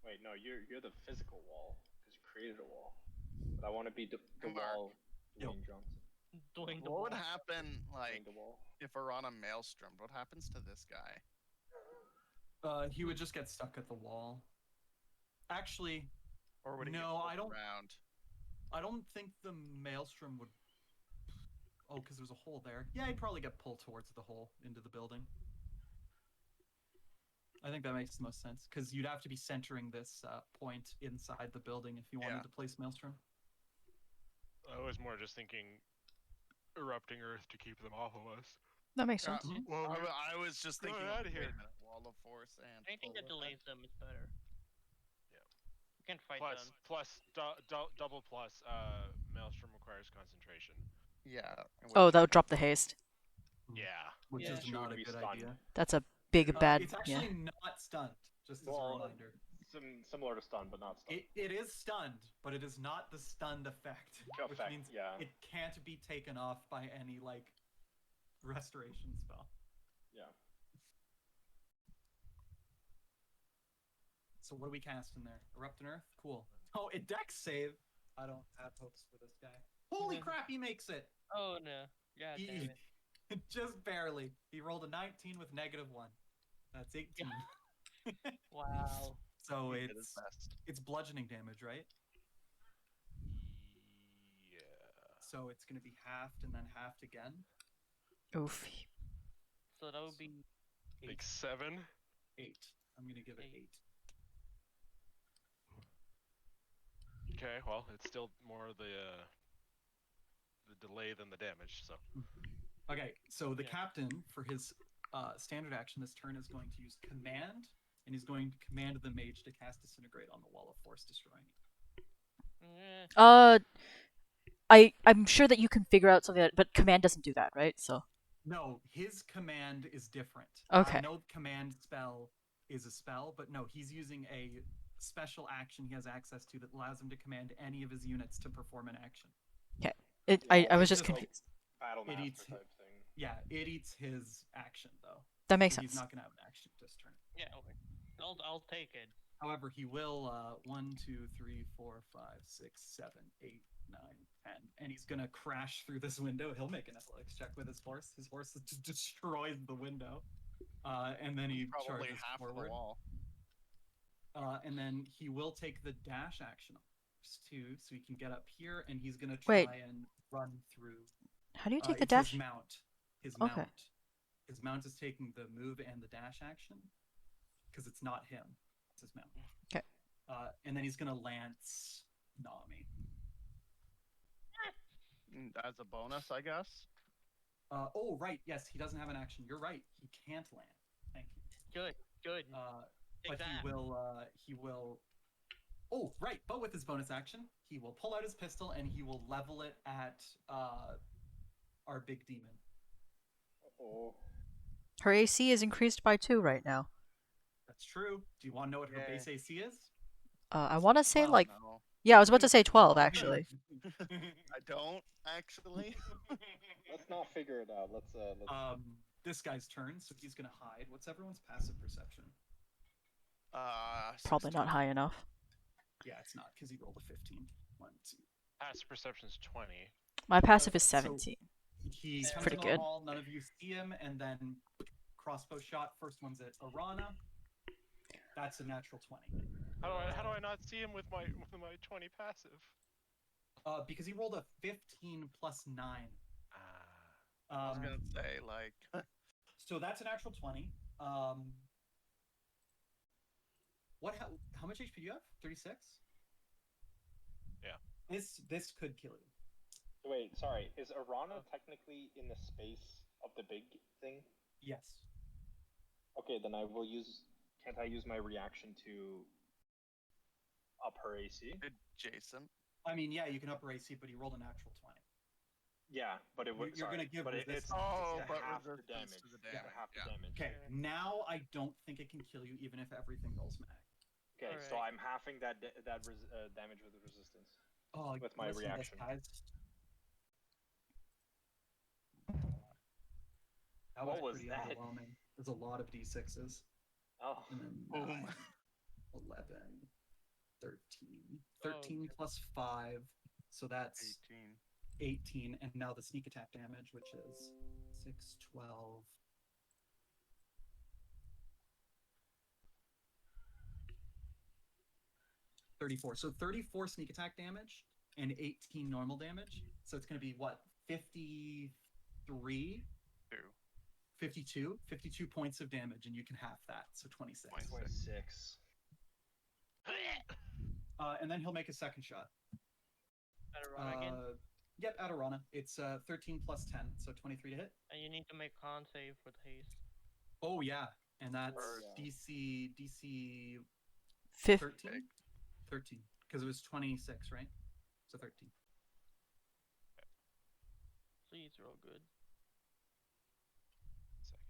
Wait, no, you're the physical wall because you created a wall. But I want to be the wall, Dwayne Johnson. Doing the What would wall. happen, like, The wall. if we're on a maelstrom? What happens to this guy? He would just get stuck at the wall. Actually, Or would he get no, pulled I don't. around? I don't think the maelstrom would. Oh, because there's a hole there. Yeah, he'd probably get pulled towards the hole into the building. I think that makes the most sense because you'd have to be centering this point inside the building if you wanted to place maelstrom. I was more just thinking erupting Earth to keep them off of us. That makes sense. Well, I was just thinking, out of wait here. a minute, wall of force and Anything that pull delays them is better. Yeah. You can fight them. Double plus, Maelstrom requires concentration. Yeah. Oh, that would drop the haste. Yeah. Which Yeah. is She not would a be good stunned. idea. That's a big bad. It's actually not stunned, just as a reminder. Similar to stun, but not stun. It is stunned, but it is not the stunned effect, which means it can't be taken off by any like restoration spell. Yeah. So what do we cast in there? Erupt an Earth? Cool. Oh, it dex save. I don't have hopes for this guy. Holy crap, he makes it! Oh no. Yeah, damn it. Just barely. He rolled a 19 with -1. That's 18. Wow. So He did his best. it's bludgeoning damage, right? Yeah. So it's gonna be halved and then halved again. Oof. So that would be Like 7. 8. I'm gonna give it 8. Okay, well, it's still more the delay than the damage. So. Okay, so the Yeah. captain, for his standard action this turn, is going to use command, and he's going to command the mage to cast Disintegrate on the wall of force, destroying it. I'm sure that you can figure out something, but command doesn't do that, right? So. No, his command is different. Okay. I know command spell is a spell, but no, he's using a special action he has access to that allows him to command any of his units to perform an action. Okay. I was just just like- confused. Battle It master eats- type thing. Yeah, it eats his action though. That makes So sense. he's not gonna have an action this turn. yeah. Okay. I'll take it. However, he will 1, 2, 3, 4, 5, 6, 7, 8, 9, 10. And he's gonna crash through this window. He'll make an athletics check with his horse. His horse just destroys the window. And then he Probably charges half forward. of the wall. And then he will take the dash action too, so he can get up here, and he's gonna Wait. try and run through. How do you take the It's dash? His mount. His Okay. mount. His mount is taking the move and the dash action, because it's not him. It's his mount. Okay. And then he's gonna lance Nami. As a bonus, I guess. Oh right, yes, he doesn't have an action. You're right. He can't land. Thank you. Good. Good. But he will. Oh right, but with his bonus action, he will pull out his pistol and he will level it at our big demon. Oh. Her AC is increased by 2 right now. That's true. Do you want to know what her Yay. base AC is? I want to say Well, like no. yeah, I was about to say 12 actually. I don't actually. Let's not figure it out. Let's This guy's turn, so he's gonna hide. What's everyone's passive perception? Probably 16. not high enough. Yeah, it's not because he rolled a 15. 1, 2. Passive perception's 20. My passive is So- 17. He It's comes pretty in good. the hall. None of you see him, and then crossbow shot. First one's at Arana. That's a natural 20. How do I not see him with my 20 passive? Because he rolled a 15 plus 9. I was gonna say like. So that's a natural 20. How much HP do you have? 36? Yeah. This could kill you. Wait, sorry. Is Arana technically in the space of the big thing? Yes. Okay, then I will use. Can't I use my reaction to up her AC? Adjacent. I mean, yeah, you can up her AC, but he rolled a natural 20. Yeah, but it would. You're gonna give but resistance. it's Oh, it's but half the resistance damage. to the Yeah, damage, half the yeah. damage. Okay, now I don't think it can kill you, even if everything goes mag. Okay, so Alright. I'm halving that damage with resistance. Oh, With my listen to this, reaction. guys. That What was was pretty that? overwhelming. There's a lot of d6s. Oh, And then Boom. 9, 11, 13. 13 plus 5, so that's 18. 18. And now the sneak attack damage, which is 6, 12. $34. So 34 sneak attack damage and 18 normal damage. So it's going to be what? 53? 52 points of damage, and you can half that, so 26. 26. And then he'll make a second shot. At Arana again. Yep, at Arana. It's 13 plus 10, so 23 to hit. And you need to make con save with haste. Oh yeah, and that's Yeah. DC 15. 13? 13, because it was 26, right? So 13. Please roll good. Second.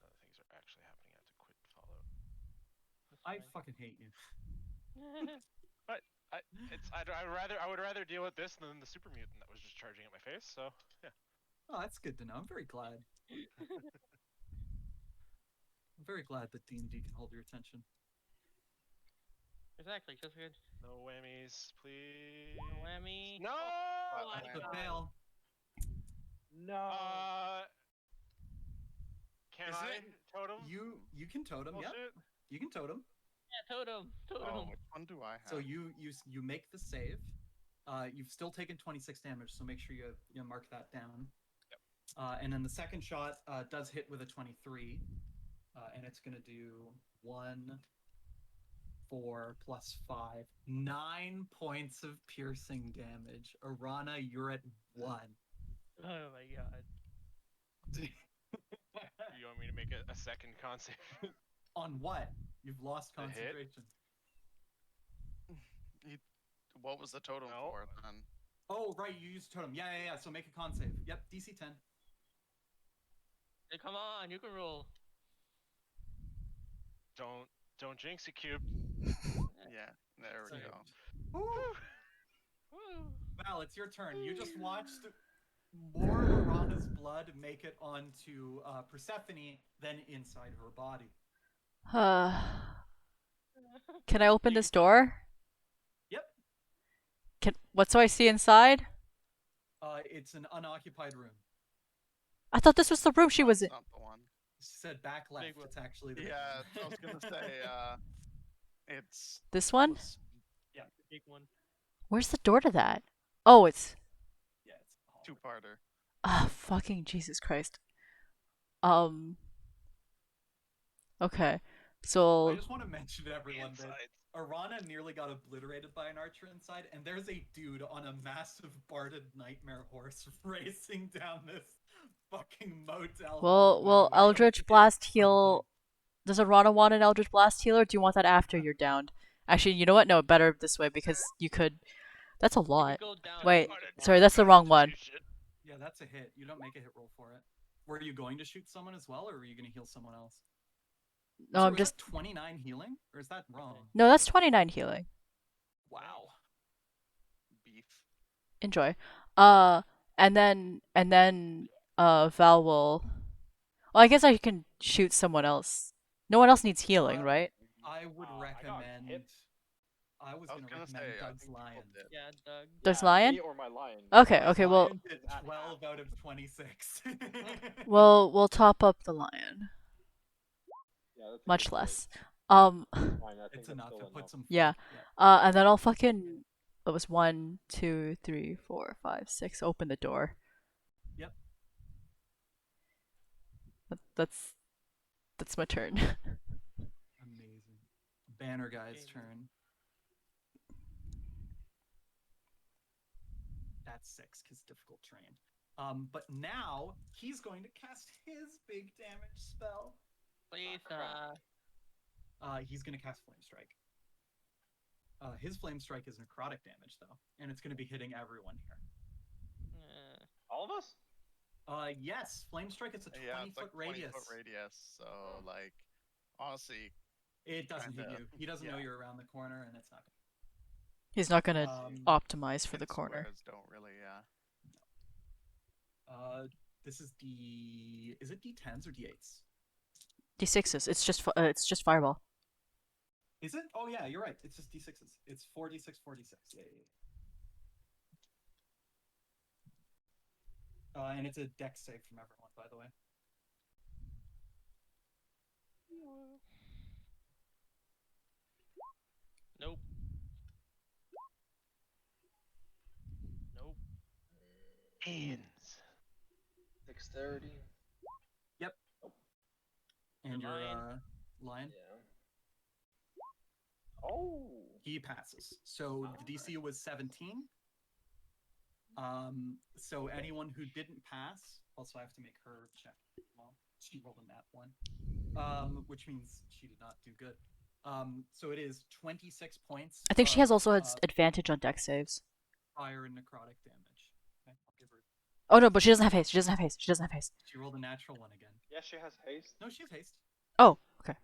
Other things are actually happening. I have to quit Fallout. That's I fine. fucking hate you. I would rather deal with this than the super mutant that was just charging at my face. So yeah. Oh, that's good to know. I'm very glad. I'm very glad that D&D can hold your attention. Exactly, just good. No whammies, please. No whammy. No. Oh, my That's a God. fail. No. Can Is I it- totem? You can totem, yeah. Bullshit. You can totem. Yeah, totem. Oh, Totem. which one do I have? So you make the save. You've still taken 26 damage, so make sure you mark that down. Yep. And then the second shot does hit with a 23, and it's gonna do 1, 4 plus 5, 9 points of piercing damage. Arana, you're at 1. Oh my god. You want me to make a second con save? On what? You've lost The hit? concentration. What was the totem No. for then? Oh, right, you used totem. Yeah. So make a con save. Yep, DC 10. Hey, come on, you can roll. Don't jinx it, Cube. Yeah, there we Saved. go. Woo! Woo. Val, it's your turn. You just watched more of Arana's blood make it onto Persephone than inside her body. Can I open this door? Yep. What do I see inside? It's an unoccupied room. I thought this was the room she was in. Not the one. She said back left. Big one. It's actually the Yeah, I was gonna say. It's This one? was- Big one. Where's the door to that? Oh, it's. Yeah, it's a hall. two-parter. Ah, fucking Jesus Christ. Okay. I So. just want to mention to everyone that Insides. Arana nearly got obliterated by an archer inside, and there's a dude on a massive barded nightmare horse racing down this fucking motel. Well, hallway. Eldritch Blast heal. Does Arana want an Eldritch Blast heal, or do you want that after you're downed? Actually, you know what? No, better this way because you could. That's a You lot. can go down. Wait, and take it sorry, down. that's the wrong one. Yeah, that's a hit. You don't make a hit roll for it. Were you going to shoot someone as well, or were you going to heal someone else? No, So I'm is just. that 29 healing, or is that wrong? No, that's 29 healing. Wow. Beef. Enjoy. And then Val will. Well, I guess I can shoot someone else. No one else needs healing, right? I would I got recommend. hit. I was I gonna was gonna recommend say, I Doug's think people Lion. did. Yeah, Doug. Doug's Yeah, Lion? Me or my lion. Okay, Doug's okay, well, Lion did Is at 12 out of 26. we'll top up the lion. Yeah, that's a Much good less. choice. Um, Fine, I think It's that's enough. still It puts enough. some. yeah. Yeah. And then I'll fucking. It was 1, 2, 3, 4, 5, 6. Open the door. Yep. That's my turn. Amazing. Banner guy's Okay. turn. That's 6 because difficult terrain. But now he's going to cast his big damage spell. Please, crap. He's going to cast Flame Strike. His Flame Strike is necrotic damage though, and it's going to be hitting everyone here. All of us? Yes, Flame Strike is a 20 Yeah, it's foot like 20 radius. foot radius. So like, honestly, It doesn't hit kinda- you. He doesn't know yeah. you're around the corner, and it's not. He's not gonna Um, optimize for the hit corner. squares don't really, yeah. This is D. Is it D10s or D8s? D6s. It's just fireball. Is it? Oh yeah, you're right. It's just D6s. It's 4d6, 4d6. Yeah. And it's a dex save from everyone, by the way. Nope. Nope. Beans. Dexterity. And Your your lion. lion. Yeah. Oh. He passes. So the DC was 17. So anyone who didn't pass, also I have to make her check. Well, she rolled a nat 1. Which means she did not do good. So it is 26 points. I think she has of, also has advantage on dex saves. fire and necrotic damage. Okay, I'll give her. Oh no, but she doesn't have haste. She doesn't have haste. She doesn't have haste. She rolled a natural 1 again. Yeah, she has haste. No, she has haste. Oh, okay.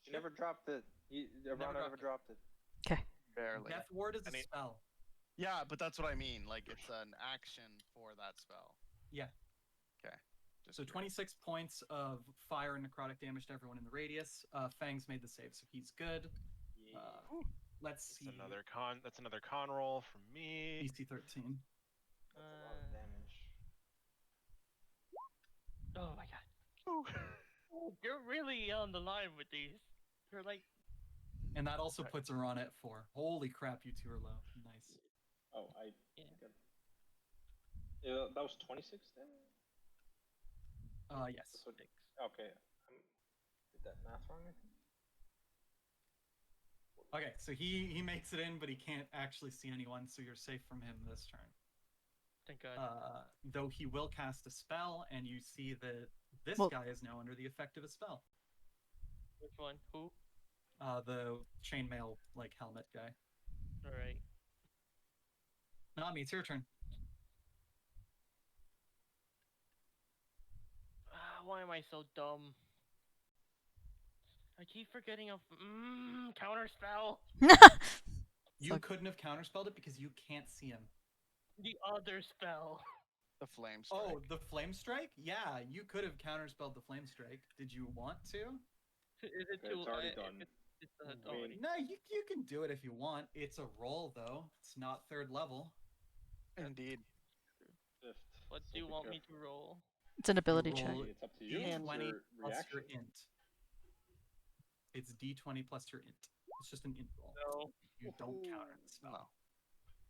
She never dropped it. Rana never dropped it. Okay. Barely. Death Ward is a Any- spell. Yeah, but that's what I mean. Like, it's an action for that spell. Yeah. Okay. Just So curious. 26 points of fire and necrotic damage to everyone in the radius. Fangs made the save, so he's good. Yeah. Let's That's see. another con roll from me. DC 13. That's a lot of damage. Oh my god. Ooh. You're really on the line with these. You're like, And that also puts her on at 4. Holy crap, you two are low. Nice. Oh, yeah. Yeah, that was 26 then? Yes. So, okay. Did that math wrong, I think? Okay, so he makes it in, but he can't actually see anyone, so you're safe from him this turn. Thank God. Though he will cast a spell, and you see that this Well- guy is now under the effect of a spell. Which one? Who? The chainmail, like, helmet guy. Alright. Not me, it's your turn. Why am I so dumb? I keep forgetting of counter spell. You like- couldn't have counterspelled it because you can't see him. The other spell. The flame strike. Oh, the flame strike? Yeah, you could have counterspelled the flame strike. Did you want to? Is it Okay, too? it's already if done. it's I mean- already. No, you can do it if you want. It's a roll though. It's not 3rd level. Indeed. Fifth. What so do you be want me careful. to roll? It's an ability check. roll It's up to you. And It's D20 your plus reaction. your int. It's D20 plus your int. It's just an int roll. No. You don't counter the spell.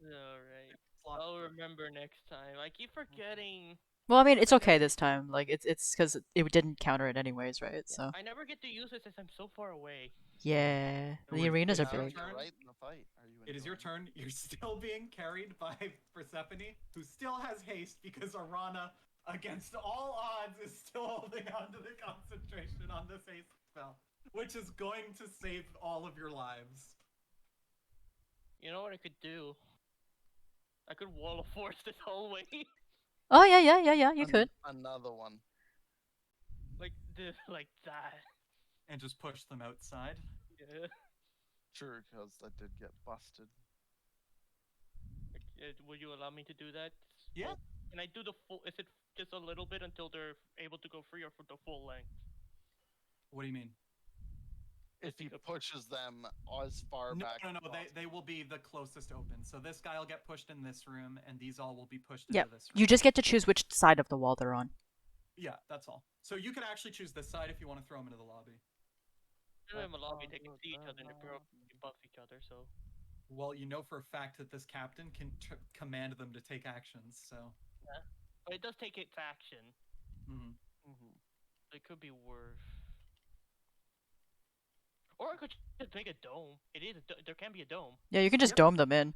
Alright. Slot I'll four. remember next time. I keep forgetting. Well, I mean, it's okay this time. Like, it's because it didn't counter it anyways, right? So I never get to use it since I'm so far away. yeah, No the worries. arenas are It's your big. turn. You're right in the fight. Are you? It is your enjoying turn. You're still being carried by Persephone, who still has haste because Arana, against all odds, is still holding on to the concentration on this haste spell, which is going to save all of your lives. You know what I could do? I could wall of force this whole way. Oh yeah. You An- could. Another one. like that. And just push them outside. Yeah. True, because that did get busted. Would you allow me to do that? Yeah. Can I do the full? Is it just a little bit until they're able to go free, or for the full length? What do you mean? if he pushes them as far No, back. no, as no. possible. They will be the closest open. So this guy will get pushed in this room, and these all will be pushed Yeah, into this room. you just get to choose which side of the wall they're on. Yeah, that's all. So you could actually choose this side if you want to throw them into the lobby. In the lobby, they can see each other and they buff each other. So. Well, you know for a fact that this captain can command them to take actions. So. Yeah, but it does take its action. Mm-hmm. Mhm. So it could be worse. Or I could just make a dome. It is. There can be a dome. Yeah, you can just Yep. dome them in.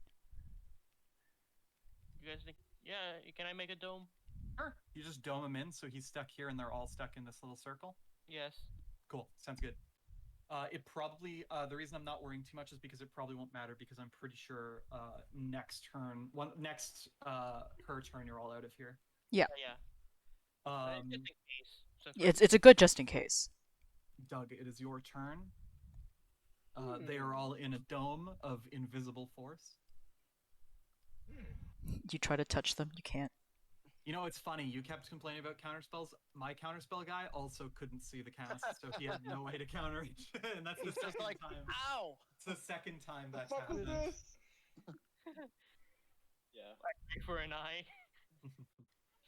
You guys think? Yeah. Can I make a dome? Sure. You just dome him in, so he's stuck here, and they're all stuck in this little circle. Yes. Cool. Sounds good. It probably the reason I'm not worrying too much is because it probably won't matter because I'm pretty sure next turn, her turn, you're all out of here. Yeah. Um, Just in case. It's a good just in case. Doug, it is your turn. They are all in a dome of invisible force. You try to touch them, you can't. You know, it's funny. You kept complaining about counterspells. My counterspell guy also couldn't see the cast, so he had no way to counter it. And that's the He's just second like, time. ow! It's the second time that's What the fuck happened. is this? Yeah. Eye for an eye.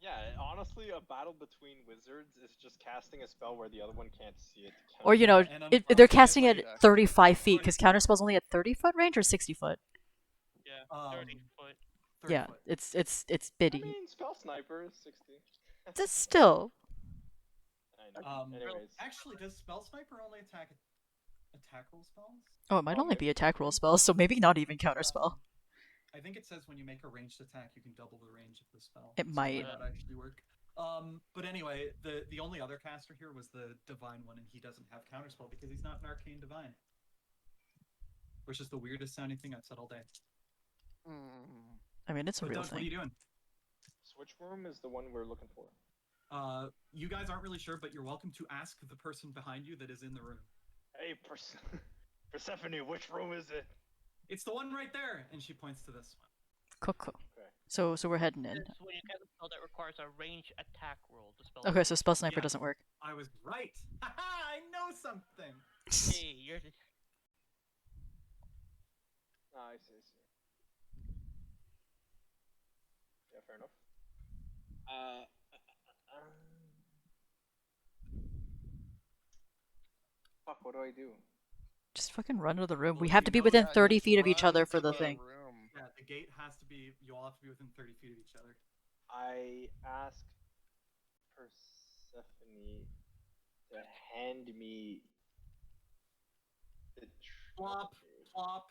Yeah, honestly, a battle between wizards is just casting a spell where the other one can't see it. to Or, you know, And they're casting it unfortunately- at 35 feet, because counterspell's only at 30-foot range or 60 foot? Yeah. 30 foot. 30 Yeah, foot. it's I bitty. mean, spell sniper is 60. Just still. I know. Anyways, Actually, does spell sniper only attack roll spells? Oh, it might Oh, only maybe. be attack roll spells, so maybe not even counterspell. I think it says when you make a ranged attack, you can double the range of the spell. It So might. might not actually work. But anyway, the only other caster here was the divine one, and he doesn't have counterspell because he's not an arcane divine. Which is the weirdest sounding thing I've said all day. Mm. I mean, it's a But real Doug, what are thing. you doing? switch room is the one we're looking for. You guys aren't really sure, but you're welcome to ask the person behind you that is in the room. Hey, Persephone, which room is it? It's the one right there, and she points to this one. Cool. Okay. So we're heading in. This is when you get a spell that requires a range attack roll. The spell. Okay, so spell sniper Yeah. doesn't work. I was right. Haha! I know something. Hey, you're. Ah, I see. Yeah, fair enough. Fuck, what do I do? Just fucking run to the room. We Well, have you to be know within that 30 Just feet of each run other for to the thing. Room. Yeah, the gate has to be. You all have to be within 30 feet of each other. I asked Persephone to hand me the Plop, plop.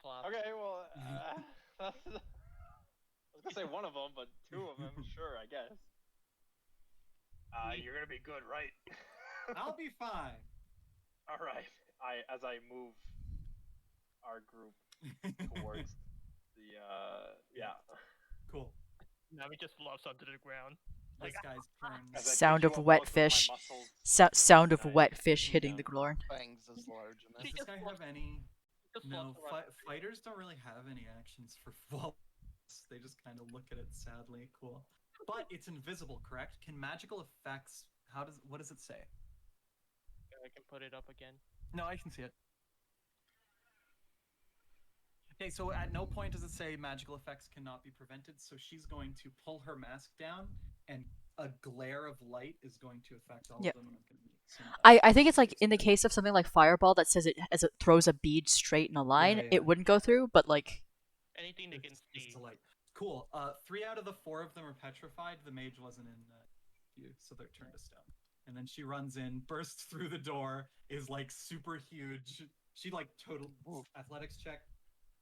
Flop. Okay, well, I was gonna say one of them, but two of them, sure, I guess. You're gonna be good, right? I'll be fine. All right. As I move our group towards the yeah. Cool. Now he just flops onto the ground. This guy's turn. As I Sound push of you up wet close with my fish. muscles, Sound of I wet fish lean hitting down. the Glorn. Fangs is large in Does this. this guy have any? Just No, flops around. fighters don't really have any actions for walls. They just kind of look at it sadly. Cool. But it's invisible, correct? Can magical effects? What does it say? I can put it up again. No, I can see it. Okay, so at no point does it say magical effects cannot be prevented, so she's going to pull her mask down, and a glare of light is going to affect all Yep. of them. And I'm gonna make some, I think it's like in the case of something like Fireball that says it as it throws a bead straight in a line, yeah. it wouldn't go through, but like Anything they can It's see. a light. Cool. 3 out of the 4 of them are petrified. The mage wasn't in you, so they're turned to stone. And then she runs in, bursts through the door, is like super huge. She like total athletics check.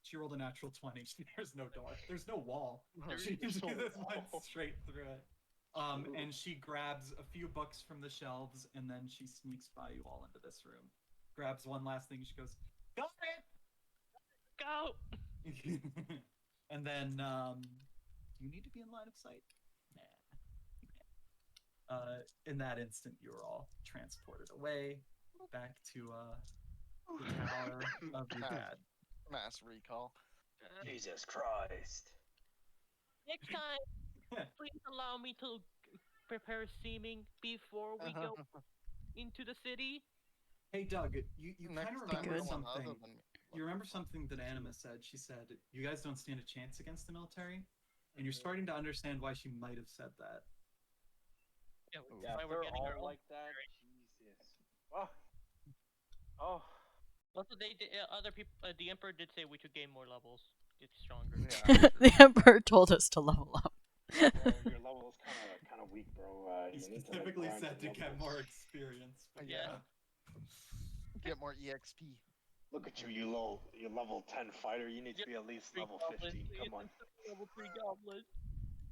She rolled a natural 20. There's no door. There's no wall. She just no went wall. straight through it. And she grabs a few books from the shelves, and then she sneaks by you all into this room. Grabs one last thing. She goes, "Go for it!" Go! And then, do you need to be in line of sight? Nah. In that instant, you were all transported away back to the tower of your dad. Mass recall. Jesus Christ. Next time, please allow me to prepare seeming before we go. into the city. Hey, Doug, you Next kind of time, remember someone something. other than me. You remember something that Anima said? She said, "You guys don't stand a chance against the military," and you're starting to understand why she might have said that. Yeah, Ooh. Yeah, why if we're they're getting our all own. like that, Jesus. Oh, oh, Also, other people. The emperor did say we should gain more levels, get stronger. Yeah. The Emperor told us to level up. well, your level is kind of weak, bro. He You need to like specifically grind said to your get levels. more experience. But Yeah. Get more EXP. Look at you, you level 10 fighter. You need to be at least Three level goblins, 15. please. Come on. Level 3 goblin.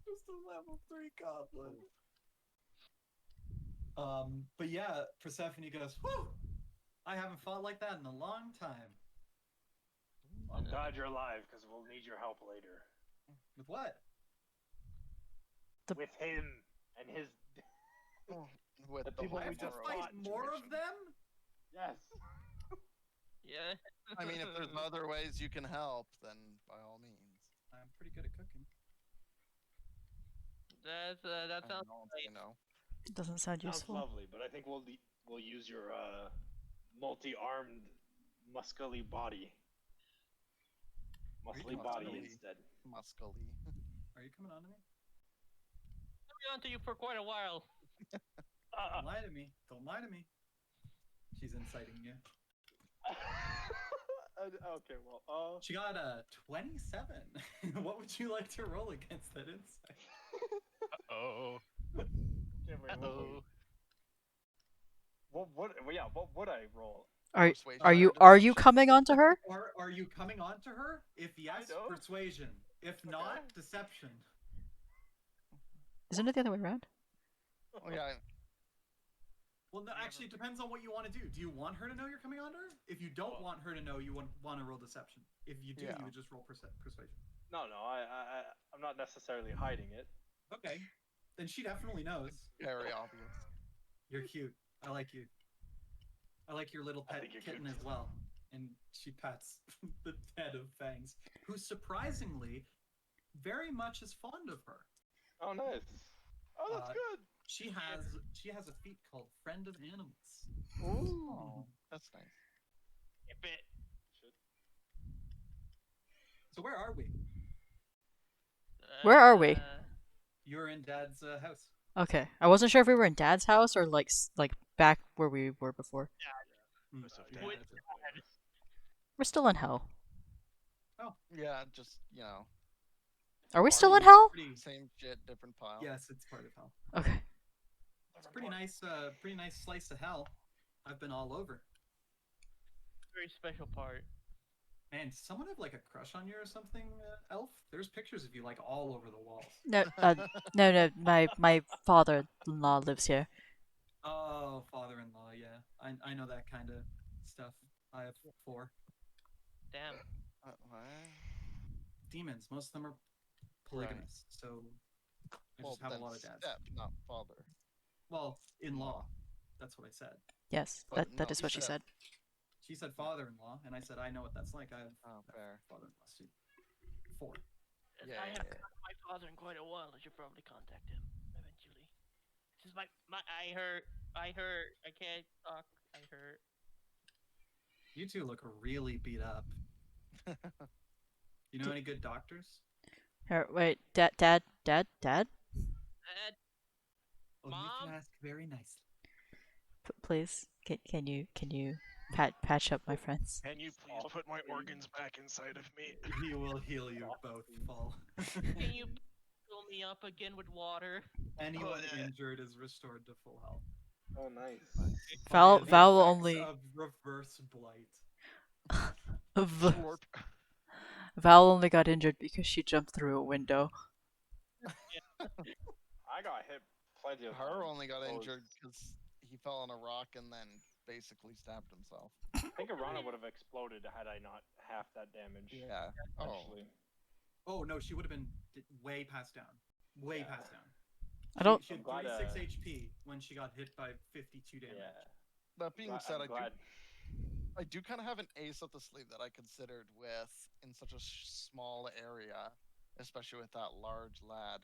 Just a level 3 goblin. But yeah, Persephone goes, "Whew! I haven't fought like that in a long time." I'm glad you're alive because we'll need your help later. With what? With him and his. With The the people I we have to just whole fight fought. more of them? Yes. Yeah. I mean, if there's other ways you can help, then by all means. I'm pretty good at cooking. That I sounds don't, nice. you know. Doesn't sound Sounds useful. lovely, but I think we'll use your multi-armed, muscly body. Muscly body Muscly. instead. Muscly. Are you coming on to me? I've been on to you for quite a while. Don't lie to me. Don't lie to me. She's inciting you. Okay, well, She got a 27. What would you like to roll against that insight? Oh. wait. What would I roll? Are Persuasion. are you Persuasion. coming onto her? Are you coming on to her? If yes, Kind of. persuasion. If not, deception. Isn't it the other way around? Oh yeah. Well, no, actually, it depends on what you want to do. Do you want her to know you're coming on to her? If you don't want her to know, you want to roll deception. If you do, Yeah. you would just roll persuasion. No, I'm not necessarily hiding it. Okay. Then she definitely knows. Very obvious. You're cute. I like you. I like your little I pet think you're kitten cute, as too. well. And she pats the head of Fangs, who surprisingly very much is fond of her. Oh, nice. Oh, that's good. She has a feat called Friend of Animals. Oh, that's nice. If it. So where are we? Where are we? You're in Dad's house. Okay, I wasn't sure if we were in Dad's house or like back where we were before. House of Yeah, Dad. that's it. We're still in hell. Yeah, just Are we still Party in hell? pretty- same shit, different pile. Yes, it's part of hell. Okay. It's a pretty nice slice of hell. I've been all over. Very special part. Man, does someone have like a crush on you or something, Elf? There's pictures of you like all over the walls. No, no. My father-in-law lives here. Oh, father-in-law, yeah. I know that kind of stuff. I have 4 Damn. What? demons. Most of them are polygamous, so I Well, just have a then lot of dads. step, not father. Well, in-law. That's what I said. Yes, But that no, is what she step. said. She said father-in-law, and I said I know what that's like. I have Oh, fair. father-in-laws too. 4. If Yeah, I yeah, haven't yeah. talked to my father in quite a while, I should probably contact him eventually. This is my I heard I can't talk. I heard. You two look really beat up. You know any good doctors? Wait, dad. Dad, Only if Mom? you ask very nicely. Please, can you patch up my friends? Can you please put my organs back inside of me? He will heal you both, Fall. can you fill me up again with water? Anyone injured is restored to full health. Oh, nice. Val The will effects only of reverse blight. Slurp. Val only got injured because she jumped through a window. I got hit plenty of Her times. only got So injured because he fell on a rock and then basically stabbed himself. I think Arana would have exploded had I not half that damage. Yeah. Oh. Actually. Oh no, she would have been way past down. Way Yeah. past down. I don't. She had I'm glad, 36 HP when she got hit by 52 damage. Yeah. That being said, I'm glad. I do kind of have an ace up the sleeve that I considered with in such a small area, especially with that large lad.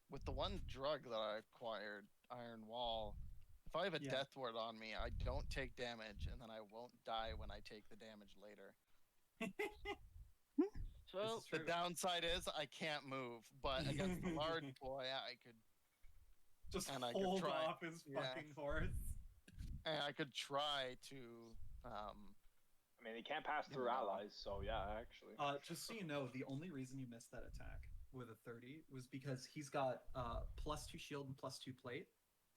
With the one drug that I acquired, Iron Wall, If I have a Yeah. death ward on me, I don't take damage, and then I won't die when I take the damage later. So This is true. The downside is I can't move, but against the large boy, I could Just and I could hold try- off his yeah. fucking horse. and I could try to. I mean, they can't pass You through know. allies, so yeah, actually. Just so you know, the only reason you missed that attack with a 30 was because he's got +2 shield and +2 plate,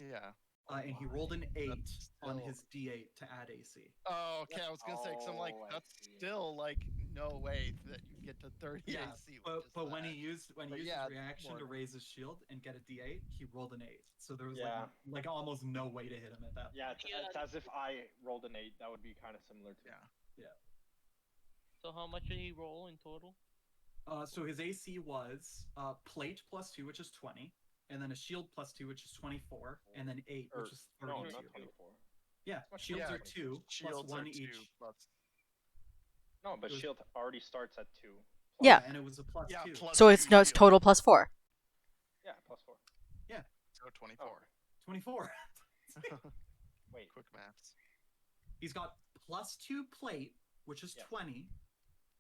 Yeah. and he rolled an 8 That's on still- his D8 to add AC. Oh, okay. I was gonna say, 'cause I'm like, Oh, I that's see. still like no way that you get to 30 Yeah, AC. with but just when he that. used But his yeah, reaction to more- raise his shield and get a D8, he rolled an 8. So there was Yeah. like almost no way to hit him at that. Yeah, point. it's as if I rolled an 8. That would be kind of similar to. Yeah. So how much did he roll in total? So his AC was plate +2, which is 20, and then a shield +2, which is 24, and then 8, Or, which is no, 32. not 24. Yeah, Much shields yeah, are 2 Shields plus 1 are 2 each. plus. No, but It was- shield already starts at 2. Yeah. And it was a +2. Yeah, plus So it's 2 no, it's shield, total +4. Yeah, +4. So 24. 24. Wait. Quick maths. He's got +2 plate, which is Yes. 20,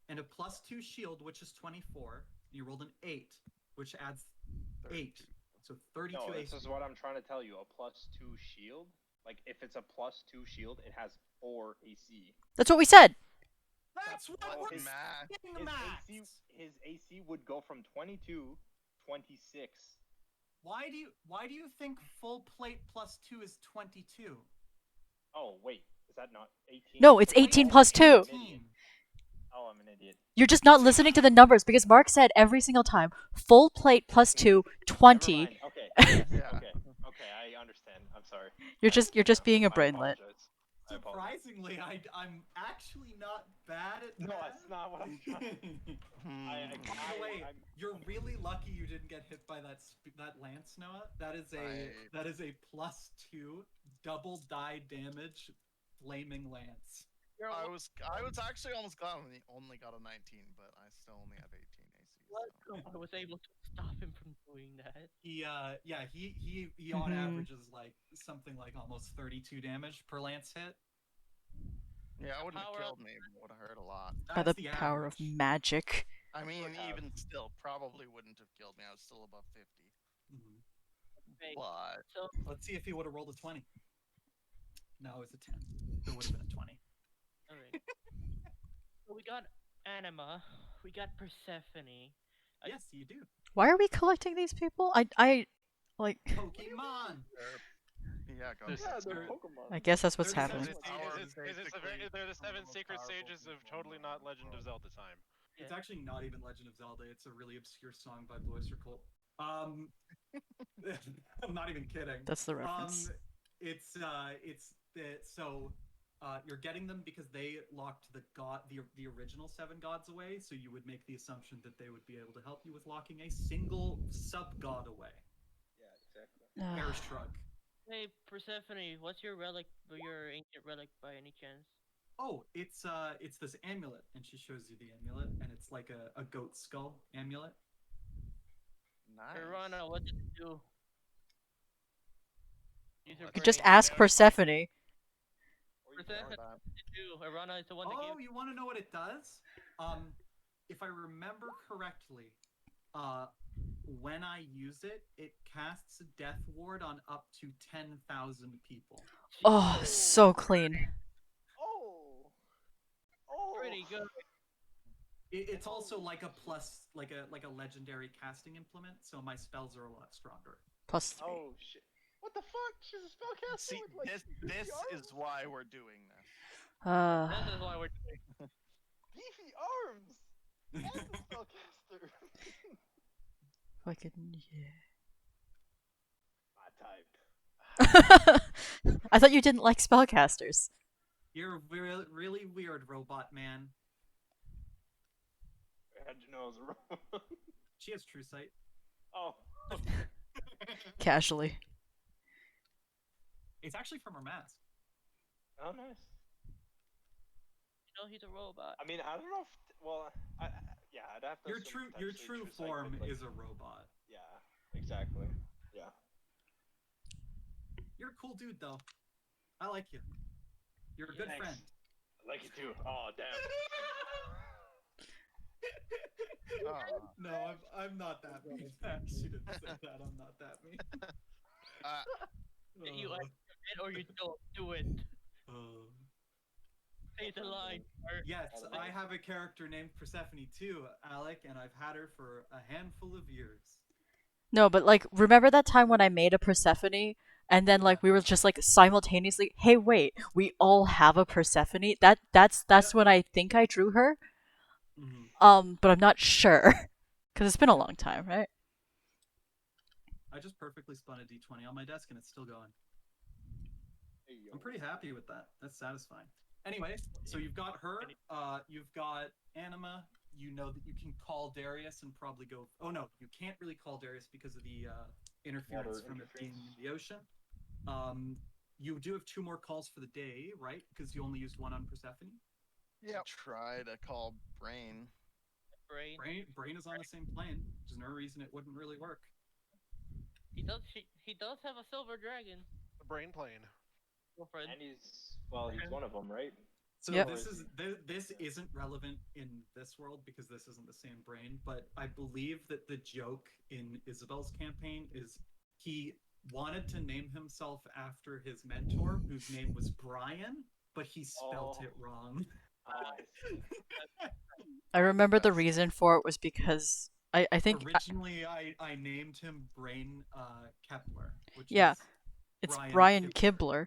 and a +2 shield, which is 24. And you rolled an 8, which adds 8. 32. So 32 No, AC. this is what I'm trying to tell you. A +2 shield. Like, if it's a +2 shield, it has 4 AC. That's what we said. That's what what we're his- math. saying, His Max. his AC would go from 22, 26. Why do you think full plate +2 is 22? Oh, wait. Is that not 18? No, it's 18 plus 2. 18. Oh, I'm an idiot. You're just not listening to the numbers because Mark said every single time full plate +2, 20. Never mind. Okay. Yes, Yeah. Okay, I understand. I'm sorry. You're just being a I brainlet. apologize. I apologize. Surprisingly, I'm actually not bad at No, that. that's not what I'm trying. By By the way, you're really lucky you didn't get hit by that lance, Noah. That is a +2 double die damage flaming lance. I was actually almost glad when he only got a 19, but I still only have 18 AC. So. I was able to stop him from doing that. He on Mhm. average is like something like almost 32 damage per lance hit. Yeah, I wouldn't have Power up. killed me, but would have hurt a lot. By the That's power of average. magic. I mean, would have. even still, probably wouldn't have killed me. I was still above 50. Mhm. Okay, But so Let's see if he would have rolled a 20. No, it was a 10. It would have been a 20. alright. So we got Anima, we got Persephone. Yes, you do. Why are we collecting these people? I like. Pokemon. yeah, go This- ahead. they're Alright. Pokemon. I guess that's what's They're happening. They're the Some of 7 most sacred powerful sages of people in totally the not Legend of world. Zelda time. It's actually not even Legend of Zelda. It's a really obscure song by Blue Oyster Cult. I'm not even kidding. That's the reference. You're getting them because they locked the original 7 gods away, so you would make the assumption that they would be able to help you with locking a single sub god away. Yeah, exactly. Air shrug. Hey Persephone, what's your relic, or your ancient relic by any chance? Oh, it's this amulet, and she shows you the amulet, and it's like a goat skull amulet. Nice. Irana, what did it do? Use her You Just brain. ask Persephone. Or you can Persephone, already- what did it do? Irana is the one that Oh, gave. you want to know what it does? If I remember correctly, when I use it, it casts a death ward on up to 10,000 people. Oh, so clean. Oh. Oh. Pretty good. It's also like a like a legendary casting implement, so my spells are a lot stronger. +3. Oh shit! What the fuck? She's a spellcaster See, with like this 50 arms? is why we're doing this. This is why we're doing. Beefy arms. And a spellcaster. Fucking My type. yeah. I thought you didn't like spellcasters. You're really weird, robot man. How'd you know it was wrong? She has true sight. Oh. Casually. It's actually from her mask. Oh, nice. You know he's a robot. I mean, I don't know if. Well, yeah, I'd have to. Your assume true potentially sight form would, like- is a robot. Yeah, exactly. Yeah. You're a cool dude, though. I like you. You're a good Thanks. friend. I like you too. Oh damn. No, I'm not that mean. She didn't say that. I'm not that mean. You either commit or you don't do it. Say the line. Yes, I have a character named Persephone too, Alec, and I've had her for a handful of years. No, but like, remember that time when I made a Persephone, and then like we were just like simultaneously, hey, wait, we all have a Persephone. That's when I think I drew her. But I'm not sure because it's been a long time, right? I just perfectly spun a d20 on my desk and it's still going. I'm pretty happy with that. That's satisfying. Anyway, so you've got her, you've got Anima. You know that you can call Darius and probably go. Oh no, you can't really call Darius because of the interference from it being in the ocean. You do have 2 more calls for the day, right? Because you only used 1 on Persephone. Yeah. Try to call Brain. Brain is on the same plane. There's no reason it wouldn't really work. He does have a silver dragon. The brain plane. Girlfriend. And he's one of them, right? So Yep. this isn't relevant in this world because this isn't the same brain, but I believe that the joke in Isabel's campaign is he wanted to name himself after his mentor, whose name was Brian, but he spelt it wrong. I remember the reason for it was because I think originally I named him Brain Kepler, which yeah, is it's Brian Kibler.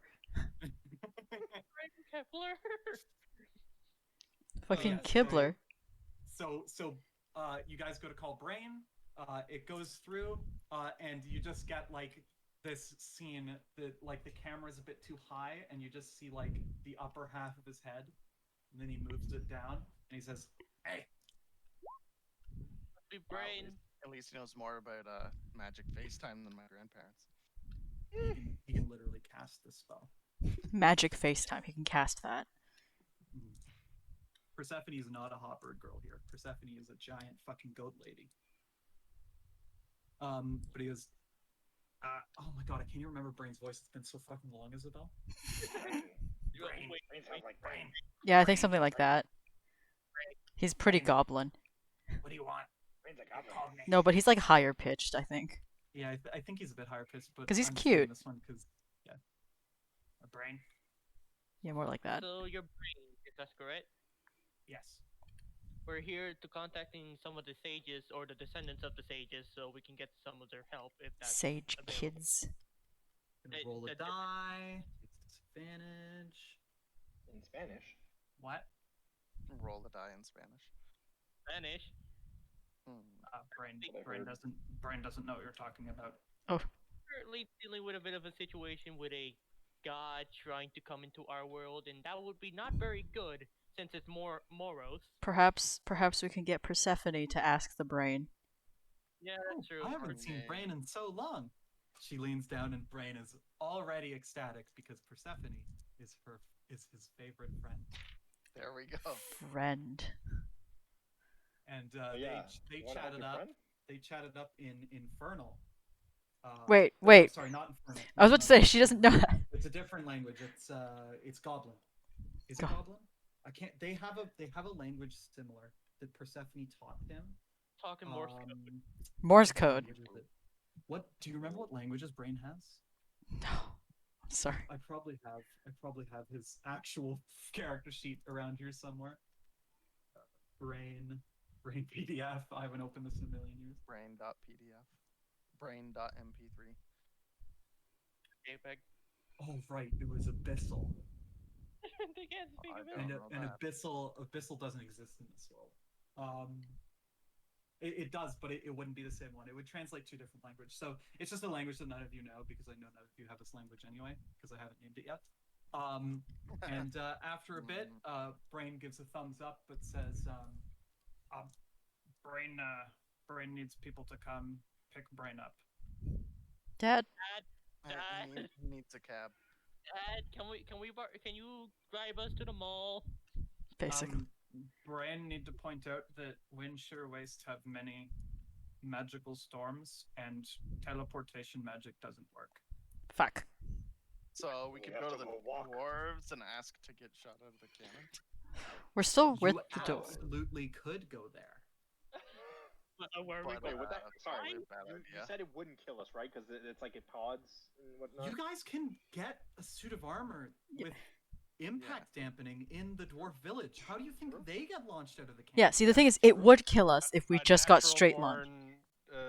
Kepler. Fucking Kibler. So you guys go to call Brain. It goes through, and you just get like this scene that like the camera's a bit too high, and you just see like the upper half of his head, and then he moves it down, and he says, "Hey." Brain. At least he knows more about magic FaceTime than my grandparents. He can literally cast this spell. Magic FaceTime. He can cast that. Persephone is not a hot bird girl here. Persephone is a giant fucking goat lady. But he goes, oh my god, I can't even remember Brain's voice. It's been so fucking long, Isabel. Brain sounds like Brain. Yeah, I think something like that. He's pretty goblin. What do you want? Brain's a goblin. No, but he's like higher pitched, I think. Yeah, I think he's a bit higher pitched, but 'Cause he's I'm cute. This one, because yeah, a Brain. Yeah, more like that. So your Brain, if that's correct. Yes. We're here to contacting some of the sages or the descendants of the sages, so we can get some of their help if that's Sage available. kids. Gonna roll a die. It's disadvantage. In Spanish. What? Roll the die in Spanish. Spanish. Brain doesn't know what you're talking about. Currently dealing with a bit of a situation with a god trying to come into our world, and that would be not very good since it's more Moros. Perhaps we can get Persephone to ask the brain. Yeah, that's true. I haven't seen Brain in so long. She leans down and Brain is already ecstatic because Persephone is his favorite friend. There we go. Friend. And they wanna help chatted your up. friend? They chatted up in Infernal. Wait. Sorry, not Infernal. I was about to say she doesn't know that. It's a different language. It's Goblin. Is it Goblin? I can't. They have a language similar that Persephone taught him. Talking Morse code. Morse code. What do you remember? What languages Brain has? No, I'm sorry. I probably have his actual character sheet around here somewhere. Brain PDF. I haven't opened this in a million years. Brain.pdf. Brain.mp3. JPEG. Oh right, it was Abyssal. They can't speak of it. And Abyssal doesn't exist in this world. It does, but it wouldn't be the same one. It would translate to a different language. So it's just a language that none of you know because I know none of you have this language anyway because I haven't named it yet. And after a bit, Brain gives a thumbs up but says, Brain needs people to come pick Brain up. Dad? He needs a cab. Dad, can you drive us to the mall? Basically. Brain need to point out that Windshire Waste have many magical storms and teleportation magic doesn't work. Fuck. So we We could have go to to the go walk. dwarves and ask to get shot out of the cannon. We're still with You the door. absolutely could go there. Where are we But, Wait, going? would that? Sorry, probably a bad you idea. said it wouldn't kill us, right? Because it's like it pods and whatnot. You guys can get a suit of armor Yeah. with impact dampening in the dwarf village. How do you think they get launched out of the cannon? Yeah, see, the thing is, it would kill us if we A just got natural straight launch. born,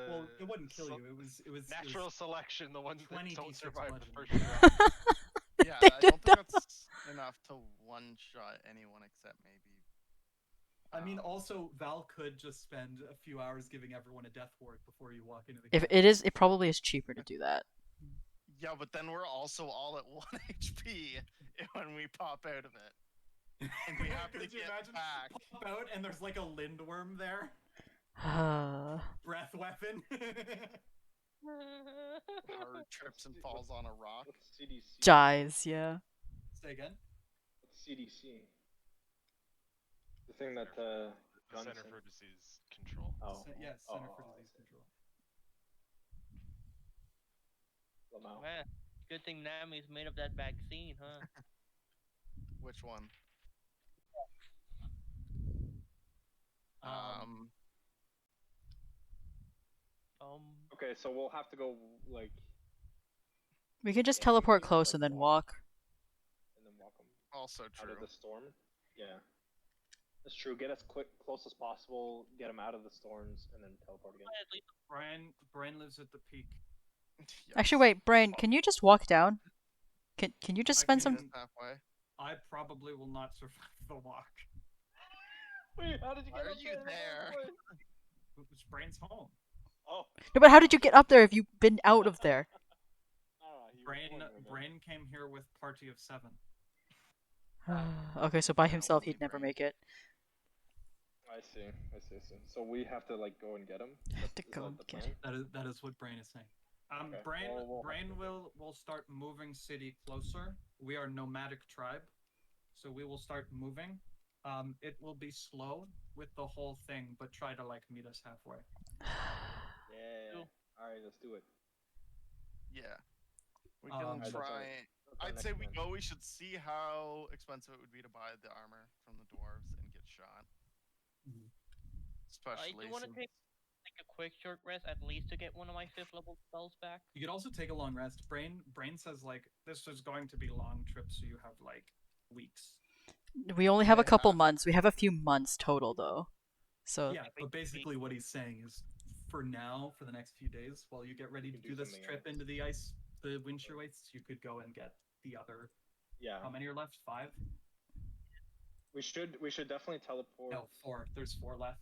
Well, it wouldn't kill so- you. It was Natural selection, the ones that 20 don't D6 survive the first bludgeoning. round. Yeah, They I don't did think that's enough to one shot anyone except maybe. I mean, um, also Val could just spend a few hours giving everyone a death ward before you walk into the. If cannon. it is, it probably is cheaper to do that. Yeah, but then we're also all at 1 HP when we pop out of it. And we have to Could you get imagine back. pop out and there's like a lindworm there, breath weapon. Hard trips and falls on a rock. What's CDC? Dies, yeah. Say again. What's CDC? The thing that The guns Center in. for Disease Control. Oh. Yes, Center for oh, Disease Control. Lamau. Man, good thing Nami's made of that vaccine, huh? Which one? Um, Okay, so we'll have to go like We could just Yeah, teleport maybe, close like, and then walk. walk. and then walk them Also out true. of the storm. Yeah, that's true. Get as close as possible. Get them out of the storms, and then teleport again. At least Brian lives at the peak. Yes. Actually, wait, Brian, can you just walk down? Can you just I spend can- some? Just halfway. I probably will not survive the walk. Wait, how did you Why get are up you there? there? Which Brian's home. Oh, No, but how did you get up there if you've been out of there? he was Brian born there then. Brian came here with party of 7. Okay, so by himself he'd never make it. I see. So we have to like go and get him. To go the get plan? That is what Brian is saying. Okay, Brian we'll have Brian to- will start moving city closer. We are nomadic tribe, so we will start moving. It will be slow with the whole thing, but try to like meet us halfway. Yeah. All right, let's do it. Yeah. We Um, can Alright, that's our- try. that's our I'd next say we plan. go. We should see how expensive it would be to buy the armor from the dwarves and get shot. Mhm. Especially I do want to since- take a quick short rest, at least to get one of my 5th level spells back. You could also take a long rest. Brain says like this is going to be long trips, so you have like weeks. We only have a Yeah. couple months. We have a few months total, though. So Yeah, but basically what he's saying is, for now, for the next few days, while you get ready to You can do do this something trip else. into the wind shear wastes, you could go and get the other. Yeah. How many are left? 5? We should definitely teleport No, 4. There's 4 left.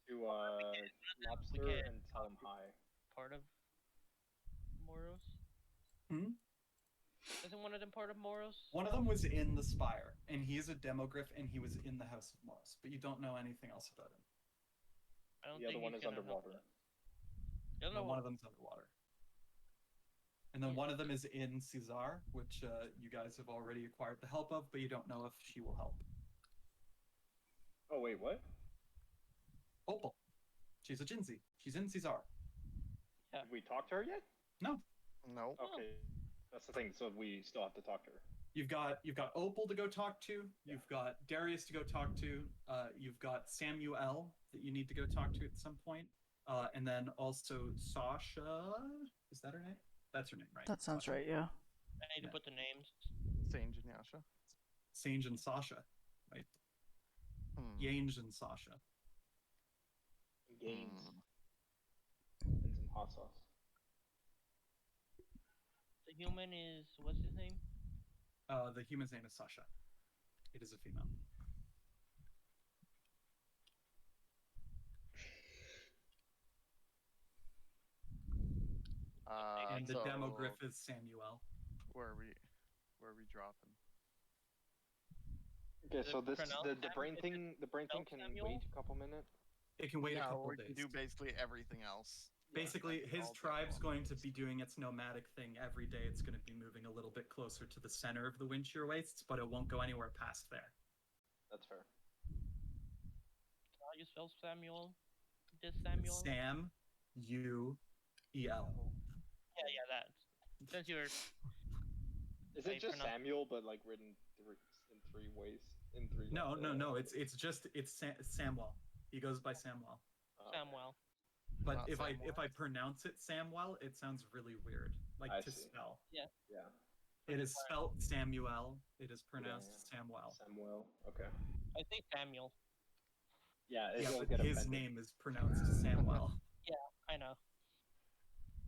to Lobster can and tell him hi. Part of Moros? Hmm? Isn't one of them part of Moros? One of them was in the spire, and he is a demogryph, and he was in the House of Moss, but you don't know anything else about him. I don't The other think one he's is gonna help underwater. us. The other No, one one. of them's underwater. And then one of them is in Caesar, which you guys have already acquired the help of, but you don't know if she will help. Oh wait, what? Opal. She's a Jinzi. She's in Caesar. Yeah. Have we talked to her yet? No. No. Okay, that's the thing. So we still have to talk to her. You've got Opal to go talk to. You've got Darius to go talk to. You've got Samuel that you need to go talk to at some point. And then also Sasha. Is that her name? That's her name, right? that sounds Sasha? right, yeah. I need to Yeah. put the names. Sange and Yasha. Sange and Sasha, right? Yange and Sasha. Gains Hmm. and some hot sauce. The human is what's his name? The human's name is Sasha. It is a female. And the So demogryph is Samuel. Where are we dropping? Okay, so The this the pronounce brain Samuel- thing the brain thing can Samuel? wait a couple minutes. It can wait a Yeah, couple we days. can do basically everything else. Basically, Yeah, his all day tribe's long. going to be doing its nomadic thing every day. It's going to be moving a little bit closer to the center of the wind shear wastes, but it won't go anywhere past there. That's fair. How you spell Samuel? This Samuel? Sam, U, E, L. Yeah, that. Since you're Is I it just pronounce- Samuel, but like written in three ways? In three. No. It's just Samwell. He goes by Samwell. Samwell. But Not if Samwell. I pronounce it Samwell, it sounds really weird, like I to see. spell. Yeah. It is spelt Samuel. It is pronounced Yeah. Samwell. Samuel. Okay. I think Samuel. Yeah. Yeah, It'll but get his offended. name is pronounced Samwell. I know.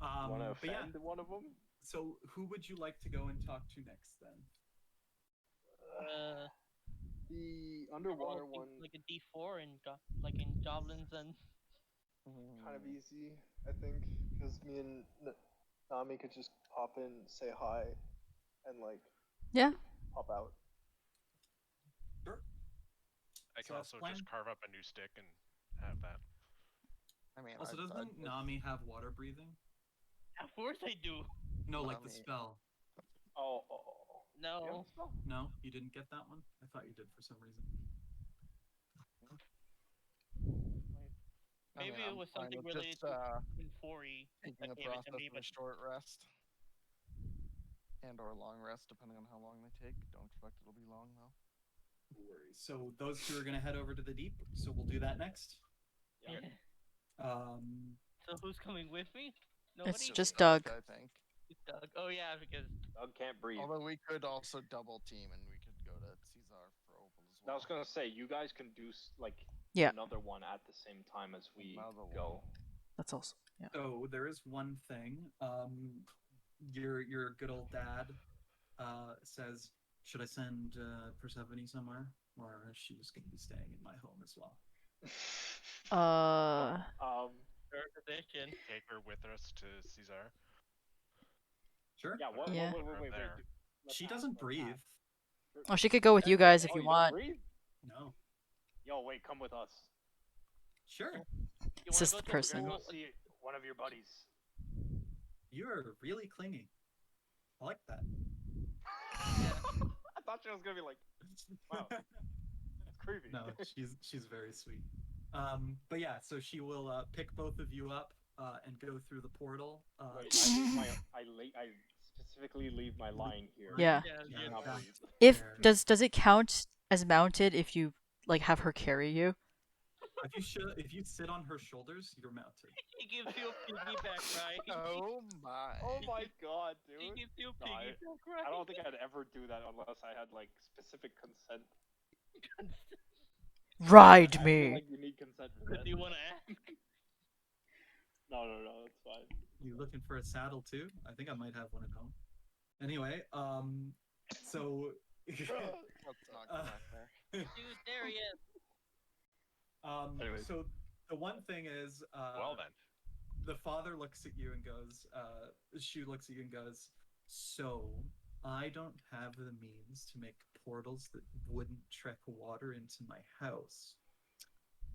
Want to But yeah. offend one of them? So who would you like to go and talk to next then? The underwater I'll one, think like a D4 in like in goblins and. kind of easy, I think, because me and Nami could just pop in, say hi, and like Yeah. pop out. Sure. I So can that's also plan? just carve up a new stick and have that. I mean, Also, I'd doesn't Nami have water breathing? Of course I do. No, like the Nami. spell. Oh. No. No, you didn't get that one? I thought you did for some reason. I mean, Maybe it I'm was fine something with related just, to Infori taking that the gave it process to me, of but a short rest. And or long rest, depending on how long they take. Don't expect it'll be long, though. No worries. So those two are gonna head over to the deep. So we'll do that next. Yeah. So who's coming with me? It's Nobody. just Doug. I think. It's Doug. Oh yeah, because Doug can't breathe. Although we could also double team and we could go to Caesar for Opal as I well. was gonna say you guys can do like Yeah. another one at the same time as we Another go. That's also yeah. So there is one thing. Your good old dad says, should I send Persephone somewhere, or is she just gonna be staying in my home as well? third position. Take her with us to Caesar. Sure. Yeah. What? Yeah. Wait. There. She doesn't breathe. Oh, she could go with you guys if Oh, you don't want. breathe? No. Yo, wait, come with us. Sure. You It's wanna just go the to a person. We're gonna school- go see one of your buddies. You are really clingy. I like that. I thought she was gonna be like, wow, it's creepy. No, she's very sweet. But yeah, so she will pick both of you up and go through the portal. Wait, I specifically leave my line here. Yeah. Yeah. Not that- breathe. If Fair. does it count as mounted if you like have her carry you? If you sit on her shoulders, you're mounted. He gives you a piggyback ride. Oh my. Oh my god, He dude. gives you a No, piggyback ride. I don't think I'd ever do that unless I had like specific consent. Ride I feel me. like you need consent for that. Do you wanna ask? No, it's fine. You looking for a saddle too? I think I might have one at home. Anyway, so Let's not go back there. Dude, there he is. Anyways. so the one thing is, Well then. the father looks at you and goes, Shu looks at you and goes, so I don't have the means to make portals that wouldn't trek water into my house.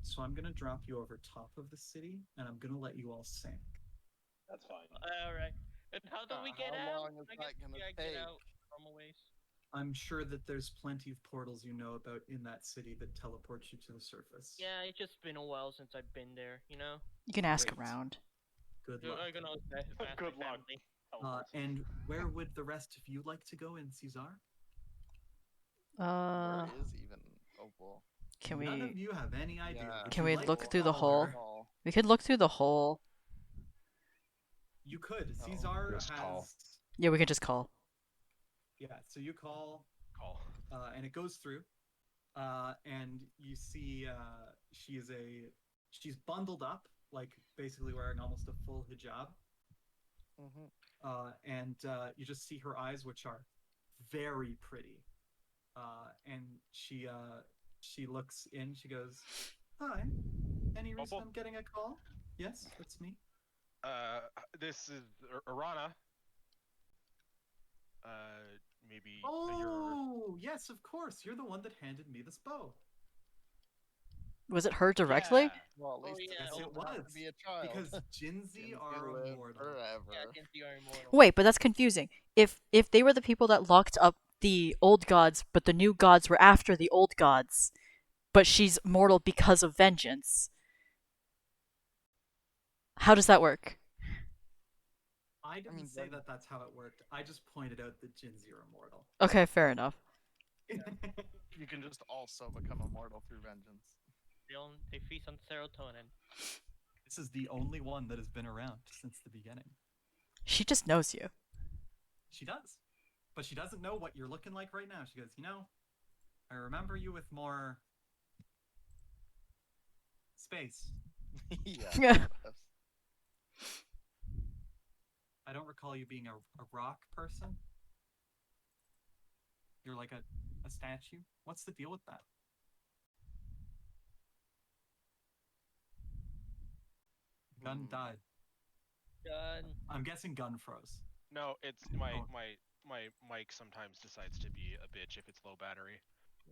So I'm gonna drop you over top of the city and I'm gonna let you all sink. That's fine. Alright. And how do we get How out? long is I that guess gonna we take? get out normal ways. I'm sure that there's plenty of portals you know about in that city that teleport you to the surface. Yeah, it's just been a while since I've been there, you know? You can ask Great. around. Good You're luck. gonna always ask Good my luck. family. And where would the rest of you like to go in Caesar? Uh, Where is even Opal? can None we? of you have any idea. Yeah. Would Can you we like look to through the tell hole? her? Hall. We could look through the hole. You could. Oh, Caesar just call. has. Yeah, we could just call. Yeah. So you call, Call. and it goes through, and you see she's bundled up, like basically wearing almost a full hijab, Mm-hmm. and you just see her eyes, which are very pretty, and she looks in. She goes, "Hi. Any reason Opal? I'm getting a call? Yes, that's me. This is Arana. Maybe you're. Oh, yes, of course. You're the one that handed me this bow. Was it her directly? Yeah. Well, at Oh, least yeah, it it doesn't have was, to be a child. Because Jinzi are live immortal. forever. Yeah, against the immortal. Wait, but that's confusing. If they were the people that locked up the old gods, but the new gods were after the old gods, but she's mortal because of vengeance. How does that work? I didn't mean, say then- that that's how it worked. I just pointed out that Jin's are immortal. Okay, fair enough. You can just also become immortal through vengeance. They feast on serotonin. This is the only one that has been around since the beginning. She just knows you. She does. But she doesn't know what you're looking like right now. She goes, I remember you with more space. Yeah. I don't recall you being a rock person. You're like a statue. What's the deal with that? Gun died. Done. I'm guessing gun froze. No, it's my Oh. my mic sometimes decides to be a bitch if it's low battery.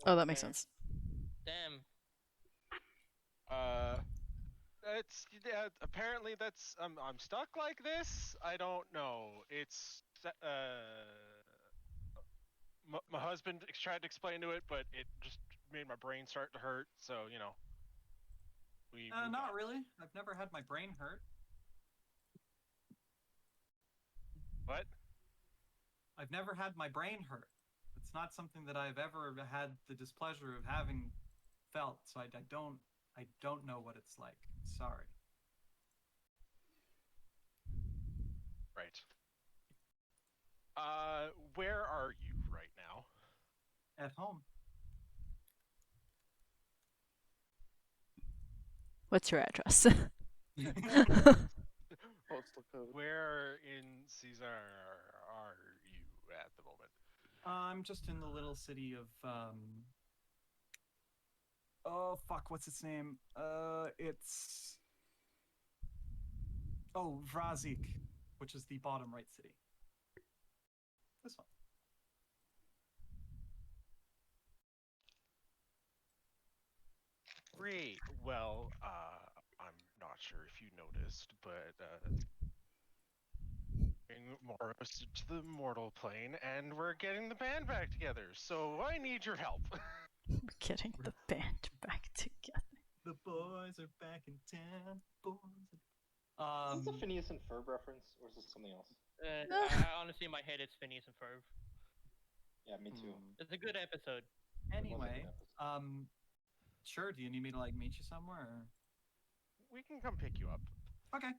Oh, that makes Fair. sense. Damn. It's apparently that's I'm stuck like this. I don't know. It's my husband tried to explain to it, but it just made my brain start to hurt. So we moved Not on. really. I've never had my brain hurt. What? I've never had my brain hurt. It's not something that I've ever had the displeasure of having felt. So I don't know what it's like. Sorry. Right. Where are you right now? At home. What's your address? Postal code. Where in Caesar are you at the moment? I'm just in the little city of oh fuck, what's its name? It's Vrazik, which is the bottom right city. This one. Great. Well, I'm not sure if you noticed, but bring Morris to the mortal plane, and we're getting the band back together. So I need your help. Getting the band back together. The boys are back in town. Is this a Phineas and Ferb reference, or is this something else? I honestly, in my head, it's Phineas and Ferb. Yeah, me too. It's a good episode. Anyway, sure. Do you need me to meet you somewhere? Or... We can come pick you up. Okay.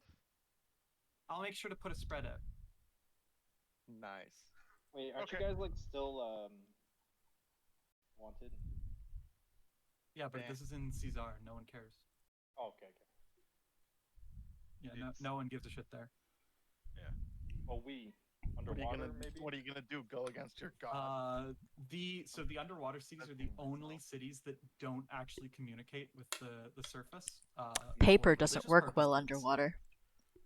I'll make sure to put a spread out. Nice. Wait, aren't Okay. you guys still wanted? Yeah, but Yeah. this is in Caesar. No one cares. Oh, okay. Yeah, It's- no one gives a shit there. Well, we What are underwater you gonna maybe. What are you gonna do? Go against your god? The underwater cities are the That's only myself. cities that don't actually communicate with the surface. Paper for doesn't religious work well purposes. underwater.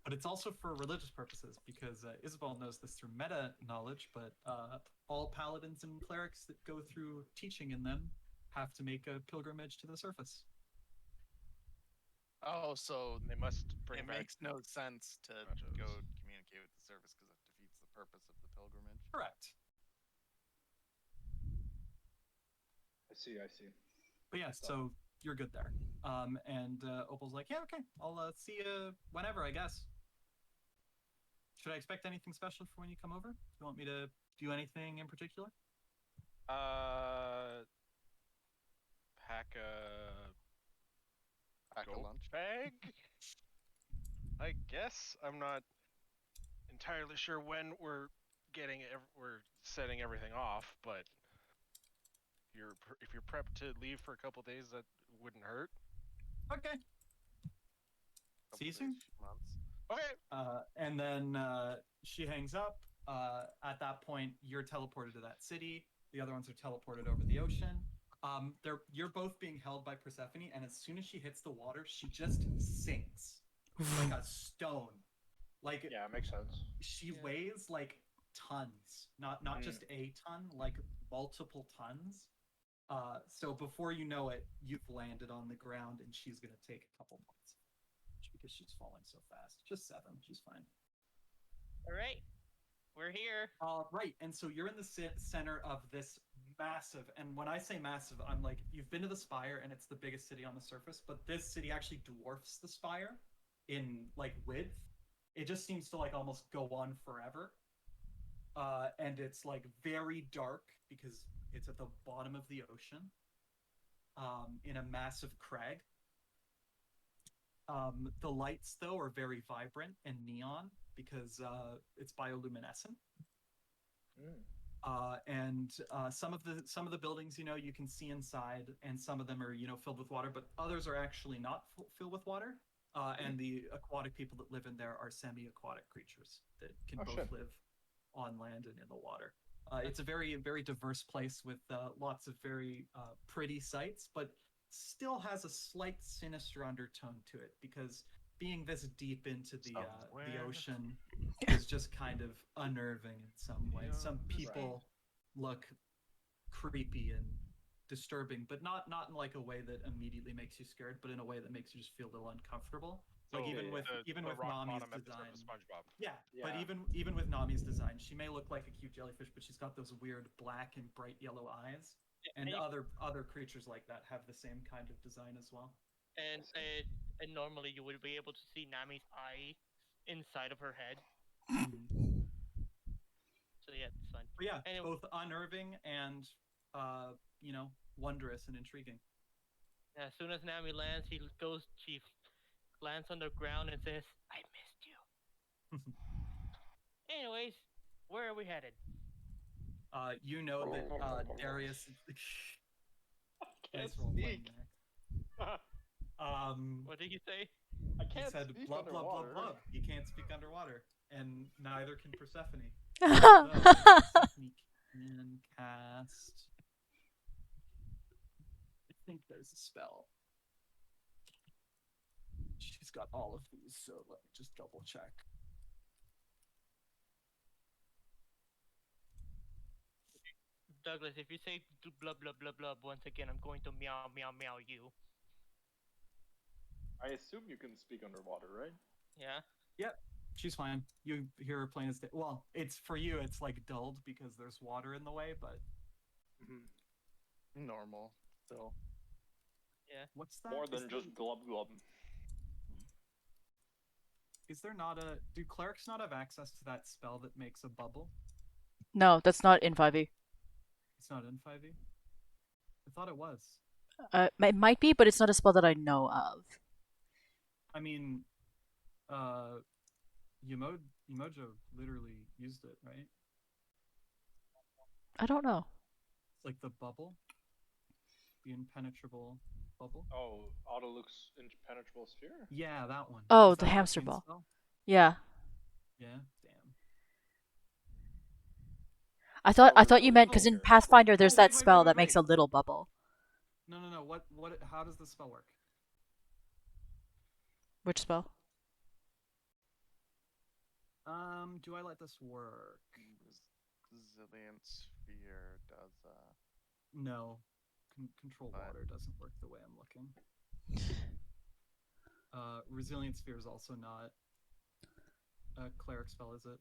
But it's also for religious purposes because Isabel knows this through meta knowledge. But all paladins and clerics that go through teaching in them have to make a pilgrimage to the surface. Oh, so They must bring it back. makes no sense to nachos. go communicate with the service because it defeats the purpose of the pilgrimage. Correct. I see. But yeah, so you're good there. And Opal's like, yeah, okay, I'll see you whenever, I guess. Should I expect anything special for when you come over? Do you want me to do anything in particular? Pack a Pack a go lunch. bag. I guess I'm not entirely sure when we're we're setting everything off, but if you're prepped to leave for a couple days, that wouldn't hurt. Okay. See you soon. Months. Okay. And then she hangs up. At that point, you're teleported to that city. The other ones are teleported over the ocean. You're both being held by Persephone, and as soon as she hits the water, she just sinks like a stone. Like Yeah, it makes sense. she weighs like tons, not just a ton, like multiple tons. So before you know it, you've landed on the ground, and she's gonna take a couple points because she's falling so fast. Just 7. She's fine. All right, we're here. Right, and so you're in the center of this massive, and when I say massive, I'm like, you've been to the Spire, and it's the biggest city on the surface, but this city actually dwarfs the Spire in, like, width. it just seems to like almost go on forever. And it's like very dark because it's at the bottom of the ocean, in a massive crag. The lights though are very vibrant and neon because it's bioluminescent. And some of the buildings, you know, you can see inside, and some of them are, you know, filled with water, but others are actually not filled with water. And the aquatic people that live in there are semi-aquatic creatures that can both shit. live on land and in the water. It's a very, very diverse place with lots of very pretty sights, but still has a slight sinister undertone to it because being this deep into the ocean is just kind of unnerving in some ways. Some people look creepy and disturbing, but not in like a way that immediately makes you scared, but in a way that makes you just feel a little uncomfortable. Like So even with rock Nami's bottom episode design, of SpongeBob. yeah, Yeah. but even with Nami's design, she may look like a cute jellyfish, but she's got those weird black and bright yellow eyes. And other creatures like that have the same kind of design as well. And normally you would be able to see Nami's eye inside of her head. So yeah, it's fun. But yeah, Anyway. both unnerving and you know, wondrous and intriguing. As soon as Nami lands, she lands on the ground and says, "I missed you." Anyways, where are we headed? You know that Darius. Nice Can't role playing speak. there. What did you say? I He can't said speak blub blub blub underwater. blub. You can't speak underwater, and neither can Persephone. Though Persephone can cast. I think there's a spell. She's got all of these, so let me just double check. Douglas, if you say blub blub blub blub once again, I'm going to meow meow meow you. I assume you can speak underwater, right? Yeah. Yep, she's fine. You hear her plain as day. Well, it's for you. It's like dulled because there's water in the way, but Normal. Still. Yeah. what's that? More than just glub glub. Is there not a? Do clerics not have access to that spell that makes a bubble? No, that's not in 5e. It's not in 5e. I thought it was. It might be, but it's not a spell that I know of. I mean, Umoja literally used it, right? I don't know. It's like the bubble, the impenetrable bubble. Oh, Autolux impenetrable sphere? Yeah, that one. Oh, Is the that hamster arcane ball. spell? Yeah. Yeah, damn. I thought you Resilience meant because in sphere. Pathfinder there's Oh, that wait, spell wait, that makes a wait. little bubble. No. What? How does the spell work? Which spell? Do I let this work? Resilient sphere does No. Control What? water doesn't work the way I'm looking. Resilient sphere is also not a cleric spell, is it?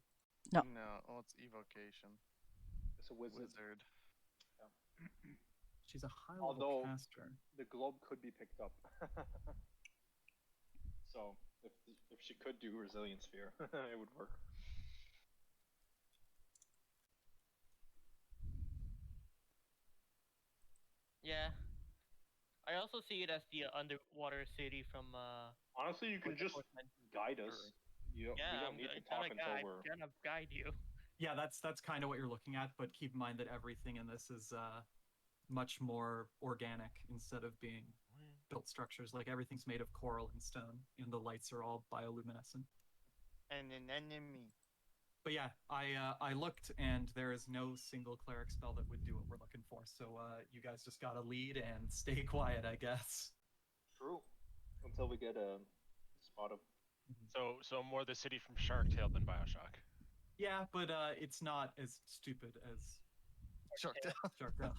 No. Oh, it's evocation. It's a wizard. She's a high level Although caster. the globe could be picked up. So if she could do resilient sphere, it would work. Yeah. I also see it as the underwater city from Honestly, you can what the just horseman- guide us. We Yeah, don't I'm need to gonna talk until we're. gonna guide you. Yeah, that's kind of what you're looking at, but keep in mind that everything in this is much more organic instead of being built structures. Like everything's made of coral and stone, and the lights are all bioluminescent. And an enemy. But yeah, I looked, and there is no single cleric spell that would do what we're looking for. So you guys just gotta lead and stay quiet, I guess. True. Until we get a spot of. So more the city from Shark Tale than Bioshock. Yeah, but it's not as stupid as Shark Tale. Shark Tale.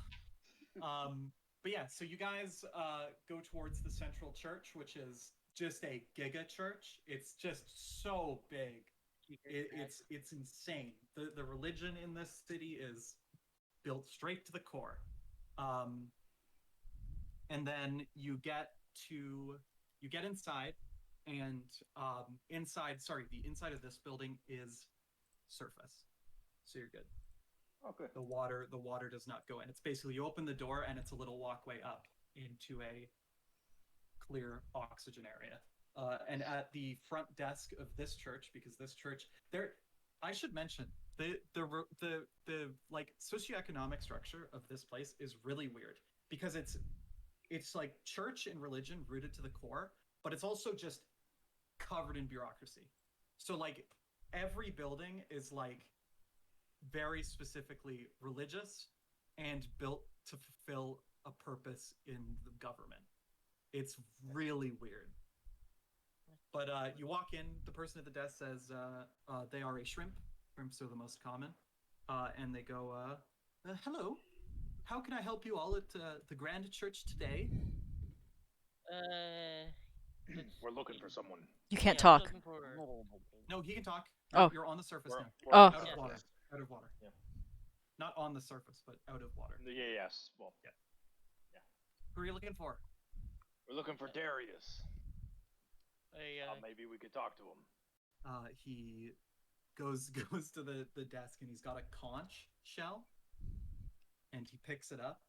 But yeah, so you guys go towards the central church, which is just a giga church. It's just so big. It's insane. The religion in this city is built straight to the core. And then you get inside, and the inside of this building is surface, so you're good. Okay. The water does not go in. It's basically you open the door and it's a little walkway up into a clear oxygen area. And at the front desk of this church, because this church there, I should mention the like socioeconomic structure of this place is really weird because it's like church and religion rooted to the core, but it's also just covered in bureaucracy. So like every building is like very specifically religious and built to fulfill a purpose in the government. It's really weird. But you walk in, the person at the desk says they are a shrimp. Shrimps are the most common. And they go, hello, how can I help you all at the Grand Church today? Let's We're looking see. for someone. You can't Yeah, we're talk. looking for. No, he can talk. Oh. You're on the surface now. We're Oh. on the Out of Yeah. water. surface. Out of water. Yeah. Not on the surface, but out of water. Yeah, yes. Well, Who are you looking for? we're looking for Darius. A, Maybe we could talk to him. He goes to the desk and he's got a conch shell, and he picks it up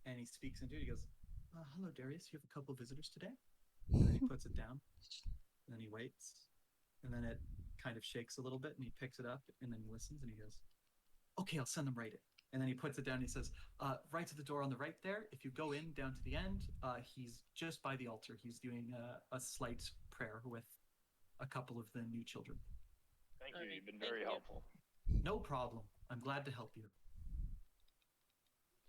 and he speaks into it. He goes, "Hello, Darius. You have a couple of visitors today." And then he puts it down, and then he waits, and then it kind of shakes a little bit, and he picks it up, and then he listens, and he goes, "Okay, I'll send them right in." And then he puts it down and he says, right to the door on the right there. If you go in down to the end, he's just by the altar. He's doing a slight prayer with a couple of the new children. Thank you. Okay, You've been thank very you. helpful. No problem. I'm glad to help you.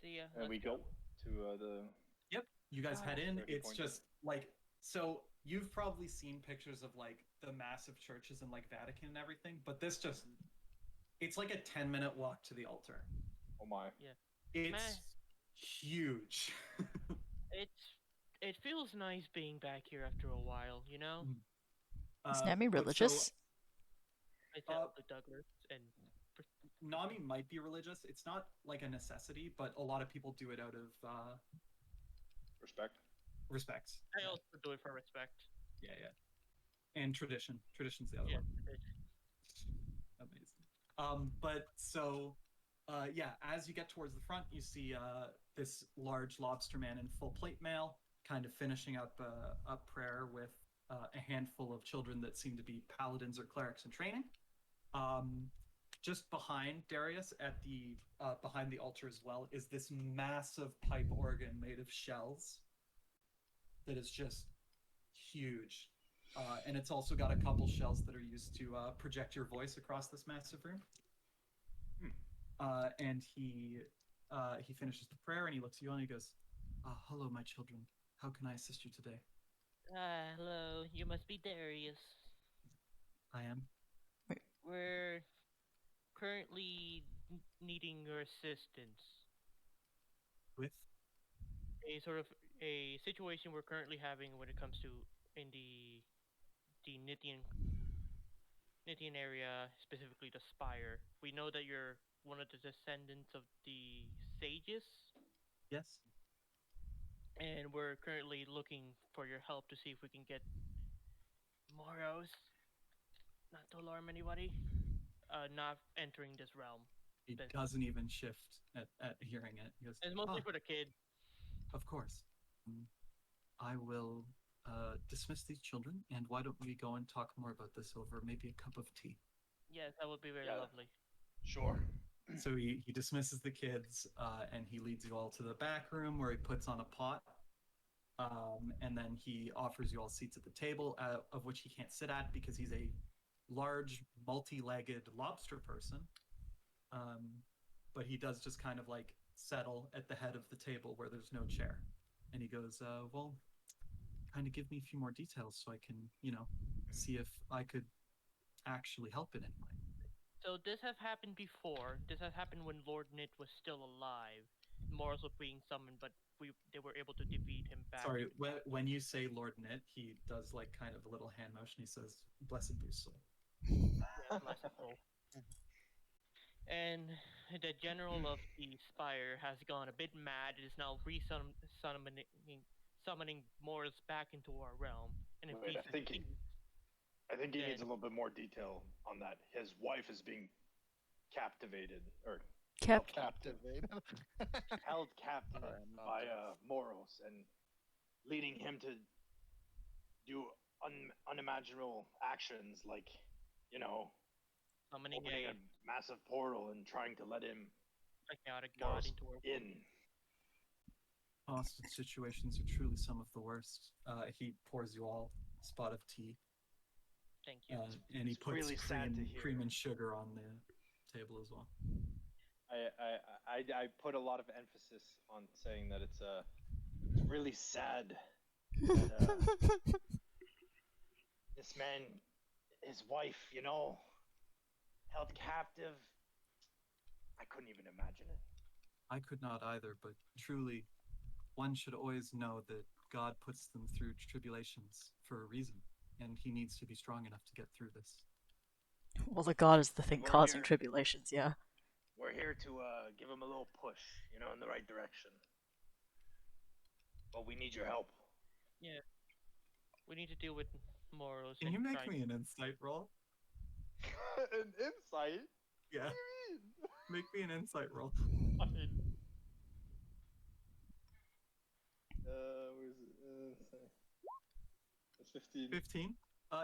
see ya. And we Let's go to the. Yep. You guys head in. Very good It's point. just like, so you've probably seen pictures of like the massive churches in like Vatican and everything, but this just, it's like a 10-minute walk to the altar. Oh my. It's huge. It feels nice being back here after a while, you know? Is Nami but religious? I tell the Douglas and Nami might be religious. It's not like a necessity, but a lot of people do it out of Respect. respect. I also do it for respect. Yeah, yeah. And tradition. Tradition's the other Yeah. one. Amazing. But so, yeah, as you get towards the front, you see this large lobster man in full plate mail, kind of finishing up a prayer with a handful of children that seem to be paladins or clerics in training. Just behind Darius, at the behind the altar as well, is this massive pipe organ made of shells that is just huge. And it's also got a couple shells that are used to project your voice across this massive room. And he finishes the prayer and he looks at you and he goes, "Hello, my children. How can I assist you today?" Hello, you must be Darius. I am. We're currently needing your assistance. With? A sort of a situation we're currently having when it comes to in the Nithian area, specifically the Spire. We know that you're one of the descendants of the sages, Yes. and we're currently looking for your help to see if we can get Moros, not to alarm anybody, not entering this realm. He But- doesn't even shift at hearing it. He goes, It's mostly "Ah, for the kid. of course. I will dismiss these children, and why don't we go and talk more about this over maybe a cup of tea?" Yes, that would be very Yeah. lovely. Sure. So he dismisses the kids, and he leads you all to the back room where he puts on a pot. And then he offers you all seats at the table, of which he can't sit at because he's a large, multi-legged lobster person. But he does just kind of like settle at the head of the table where there's no chair. And he goes, "Well, kind of give me a few more details so I can, see if I could actually help in any way." So this has happened before. This has happened when Lord Nit was still alive. Morals was being summoned, but they were able to defeat him back. Sorry, when you say Lord Nit, he does like kind of a little hand motion. He says, "Blessed be his soul." Yeah, merciful. And the general of the Spire has gone a bit mad. It is now summoning Morris back into our realm. And if Wait, he's I think he, I think he needs a Then- little bit more detail on that. His wife is being captivated or Kept. Captivated. held captive Alright, I'm not by there. Moros and leading him to do unimaginable actions like, you know, summoning opening a a massive portal and trying to let him chaotic god Moros into our world. in. Hostage situations are truly some of the worst. He pours you all a spot of tea, Thank you. and he It's puts really sad to cream hear. and sugar on the table as well. I put a lot of emphasis on saying that it's Really sad that this man, his wife, you know, held captive. I couldn't even imagine it. I could not either, but truly, one should always know that God puts them through tribulations for a reason, and he needs to be strong enough to get through this. Well, the god is the thing We're causing here. tribulations, yeah. We're here to give him a little push, you know, in the right direction. But we need your help. We need to deal with Moros. Can and you make try- me an insight roll? an insight. Yeah, What do you mean? make me an insight roll. Fine. Where is it? Sorry. That's 15. 15.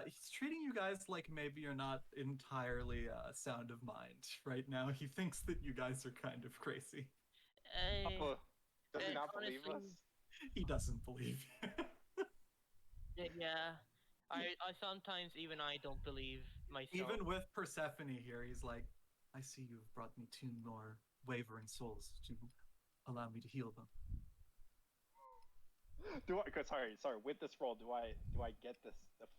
He's treating you guys like maybe you're not entirely sound of mind right now. He thinks that you guys are kind of crazy. Papa, does he and not believe us? honestly- He doesn't believe. Yeah. I sometimes even I don't believe myself. Even with Persephone here, he's like, I see you've brought me 2 more wavering souls to allow me to heal them. Do I? Sorry. With this roll, do I get the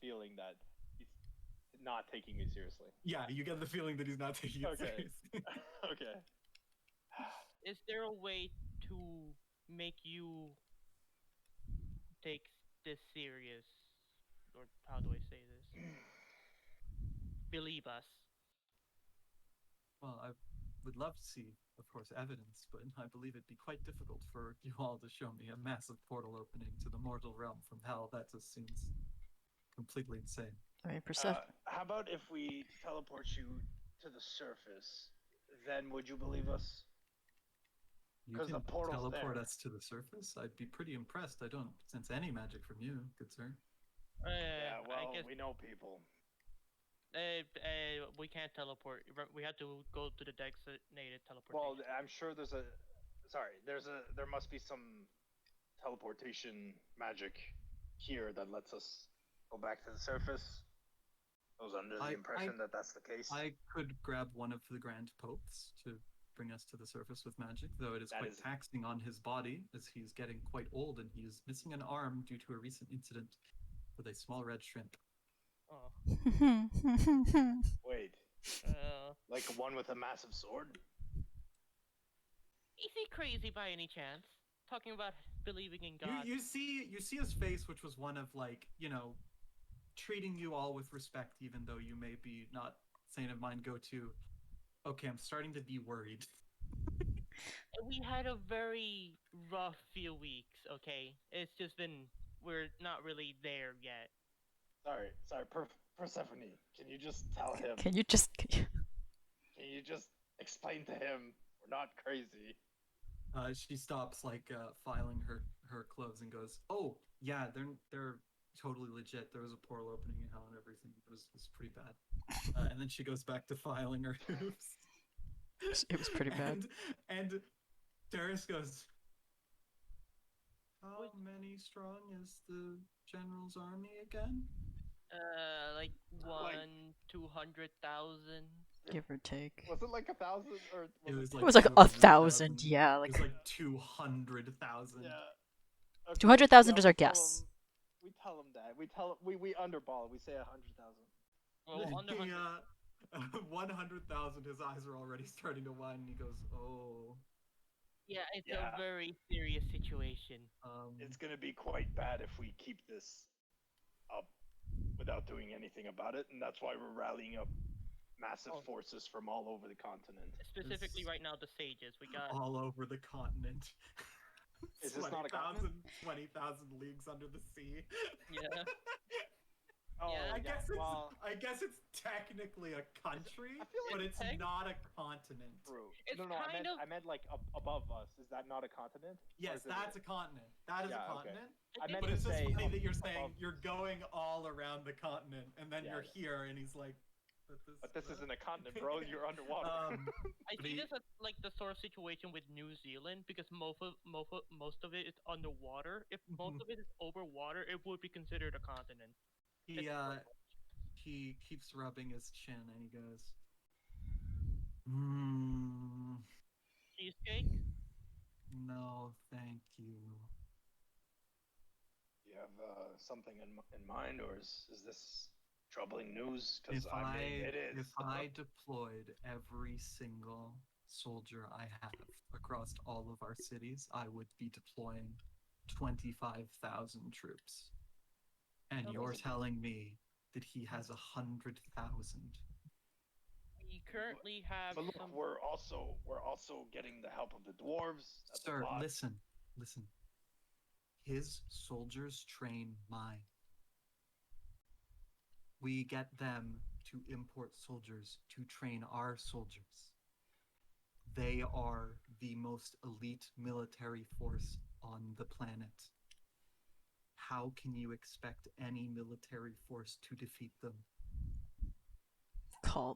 feeling that he's not taking me seriously? Yeah, you get the feeling that he's not taking it Okay. seriously. Okay. Is there a way to make you take this serious? Or how do I say this? Believe us. Well, I would love to see, of course, evidence, but I believe it'd be quite difficult for you all to show me a massive portal opening to the mortal realm from hell. That just seems completely insane. I mean, Persephone. How about if we teleport you to the surface? Then would you believe us? You 'Cause can the portal's teleport there. us to the surface? I'd be pretty impressed. I don't sense any magic from you, good sir. Yeah, well, I guess we know people. we can't teleport. We have to go to the designated teleportation. Well, I'm sure there must be some teleportation magic here that lets us go back to the surface. I was under the impression that that's the case. I could grab one of the Grand Popes to bring us to the surface with magic, though it is That quite is- taxing on his body, as he's getting quite old and he's missing an arm due to a recent incident with a small red shrimp. Oh. Wait, like one with a massive sword? Is he crazy by any chance? Talking about believing in God. You see his face, which was one of, like, you know, treating you all with respect, even though you may be not sane of mind. Go to, okay, I'm starting to be worried. We had a very rough few weeks, okay? It's just been, we're not really there yet. Sorry, Persephone. Can you just tell him? Can you just. Can you just explain to him we're not crazy? She stops, like, filing her clothes and goes, "Oh yeah, they're totally legit. There was a portal opening in hell and everything. It was pretty bad." And then she goes back to filing her hooves. It was pretty bad. And Darius goes, "How many strong is the general's army again?" Like 200,000. Give or take. Was it like 1,000 or? It was like, It was like 1,000, yeah. It Like was like 200,000. Yeah. Okay, 200,000 is our we tell guess. him- We tell him that. We underball it. We say 100,000. Well, under 100. 100,000. His eyes are already starting to widen, and he goes, "Oh." Yeah, it's Yeah. a very serious situation. It's gonna be quite bad if we keep this up without doing anything about it, and that's why we're rallying up massive Oh. forces from all over the continent. Specifically, right now, the sages. We got. all over the continent. Is this not a continent? 20,000 leagues under the sea. Yeah. Oh, Yeah, I guess it's technically a country, I feel like but it's tech- not a continent. true. It's No, kind of- I meant like above us. Is that not a continent? Or Yes, is it that's a continent. That is Yeah, a okay. continent. I meant But to it's just say funny that you're saying above- you're going all around the continent, and then Yeah, you're yeah. here, and he's like, But this isn't a continent, bro. You're underwater. I But see he- this as like the sort of situation with New Zealand because most of it is underwater. If most of it is over water, it would be considered a continent. He keeps rubbing his chin, and he goes, Cheesecake? no, thank you. You have something in mind, or is this troubling news? Because If I mean, it is. if I deployed every single soldier I have across all of our cities, I would be deploying 25,000 troops. And Oh, you're those are- telling me that he has 100,000. We currently have But look, some. we're also getting the help of the dwarves. That's a Sir, lot. listen. His soldiers train mine. We get them to import soldiers to train our soldiers. They are the most elite military force on the planet. How can you expect any military force to defeat them?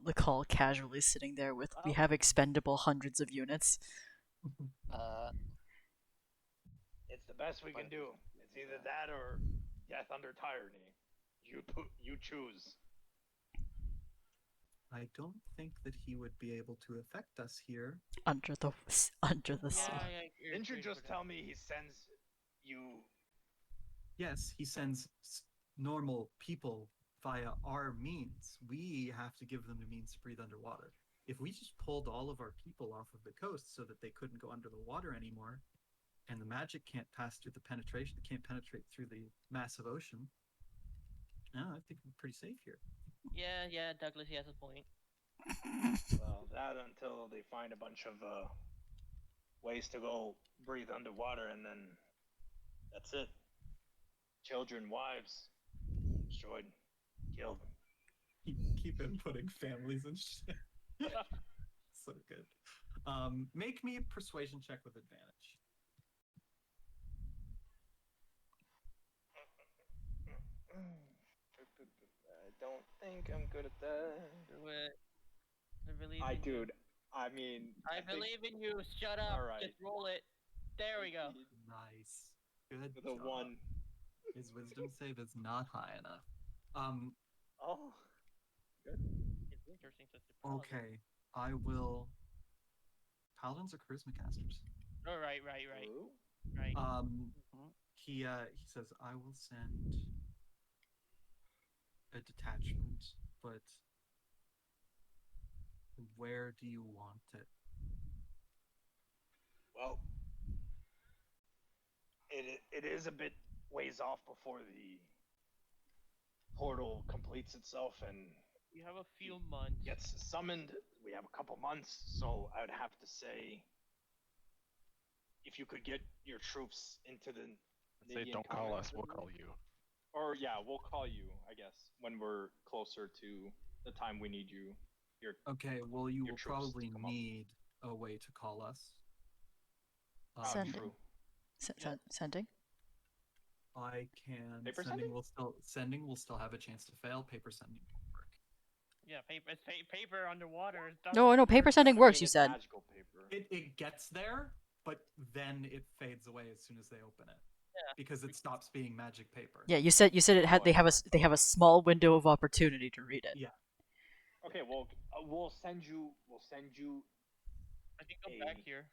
The call casually sitting there with, we Well- have expendable hundreds of units. It's the best we can do. It's either that or death under tyranny. You choose. I don't think that he would be able to affect us here. Under the sea. Didn't you just tell me he sends you? Yes, he sends normal people via our means. We have to give them the means to breathe underwater. If we just pulled all of our people off of the coast so that they couldn't go under the water anymore, and the magic can't pass through the penetration, it can't penetrate through the massive ocean, no, I think we're pretty safe here. Yeah, Douglas, he has a point. Well, that until they find a bunch of ways to go breathe underwater, and then that's it. Children, wives, destroyed, killed. Keep inputting families and shit. So good. Make me a persuasion check with advantage. I don't think I'm good at that. Do it. I believe I in you. dude. I mean. I think believe in you. Shut up. Alright. Just roll it. There we go. Nice. Good With a job. 1. His wisdom save is not high enough. Oh. It's interesting to surprise. Okay. I will. Paladins are charisma casters. Oh, right. Ooh. Right. He says, I will send a detachment, but where do you want it? Well, it is a bit ways off before the portal completes itself and We have a few months. gets summoned. We have a couple months, so I would have to say, if you could get your troops into the I'd say Maybe don't in call common. us, we'll call you. Or yeah, we'll call you, I guess, when we're closer to the time we need you. Here. Okay, well, you Your will troops to probably come up. need a way to call us. Sending. True. Sending? I can. Paper Sending will still have a chance to fail. Paper sending won't work. Yeah, paper underwater. No, paper sending works, I mean, you it's said. Magical paper. It gets there, but then it fades away as soon as they open it. Yeah. Because it stops being magic paper. Yeah, you said it had. They have a small window of opportunity to read it. Yeah. Okay, well, we'll send you. I can go back here.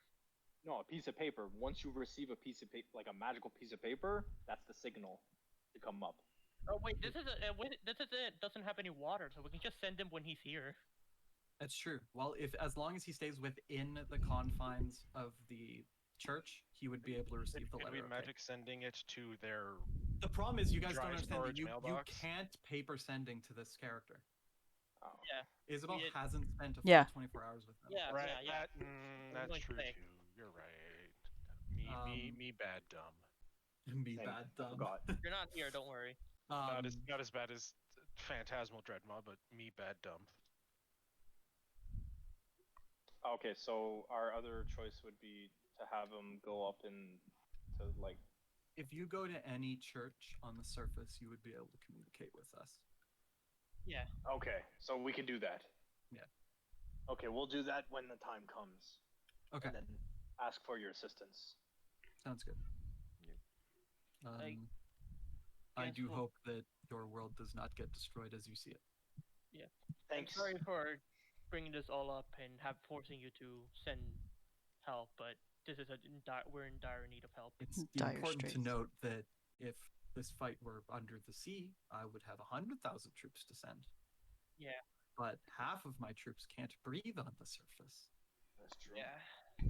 No, a piece of paper. Once you receive a piece of paper, like a magical piece of paper, that's the signal to come up. Oh wait, this is it. Doesn't have any water, so we can just send him when he's here. That's true. Well, as long as he stays within the confines of the church, he would be able to receive the Could letter. we magic sending it to their... The problem is you guys dry don't understand that storage you mailbox? can't paper sending to this character. Oh. Yeah. Isabel We- hasn't spent a full Yeah. 24 hours with them. Yeah. Right, yeah. that's Going true thick. too. You're right. Me Me bad dumb. Me Same. bad I dumb. forgot. You're not here. Don't worry. Not as bad as Phantasmal Dreadmaw, but me bad dumb. Okay, so our other choice would be to have him go up and to like. If you go to any church on the surface, you would be able to communicate with us. Yeah. Okay, so we can do that. Yeah. Okay, we'll do that when the time comes. Okay, And then ask for your assistance. sounds good. I I guess do we'll- hope that your world does not get destroyed as you see it. Thanks. I'm sorry for bringing this all up and forcing you to send help, but this is we're in dire need of help. It's Dire important to straits. note that if this fight were under the sea, I would have 100,000 troops to send. Yeah. But half of my troops can't breathe on the surface. That's true. Yeah.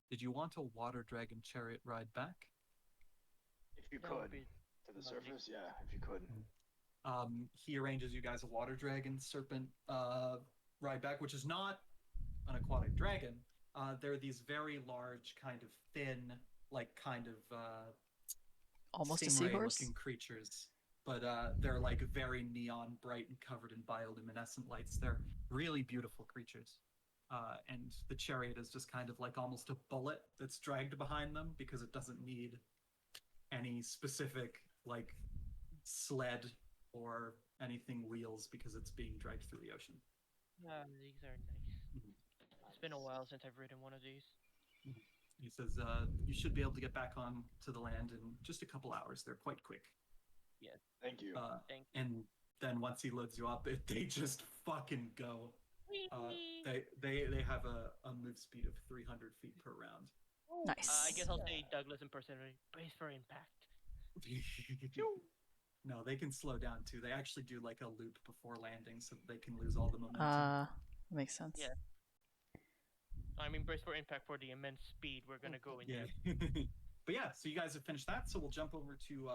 Did you want a water dragon chariot ride back? If you That would could. be To the lovely. surface, yeah, if you could. He arranges you guys a water dragon serpent ride back, which is not an aquatic dragon. They're these very large, kind of thin, like kind of Almost a stingray seahorse. looking creatures, but they're like very neon bright and covered in bioluminescent lights. They're really beautiful creatures. And the chariot is just kind of like almost a bullet that's dragged behind them because it doesn't need any specific like sled or anything wheels because it's being dragged through the ocean. These are nice. It's been a while since I've ridden one of these. He says, you should be able to get back on to the land in just a couple hours. They're quite quick. Thank you. Thank you. And then once he loads you up, they just fucking go. They have a move speed of 300 feet per round. Nice. I guess I'll say Douglas impersonating. Brace for impact. No, they can slow down too. They actually do like a loop before landing so that they can lose all the momentum. Makes sense. Yeah. I mean, brace for impact for the immense speed we're gonna go into. Yeah. But yeah, so you guys have finished that. So we'll jump over to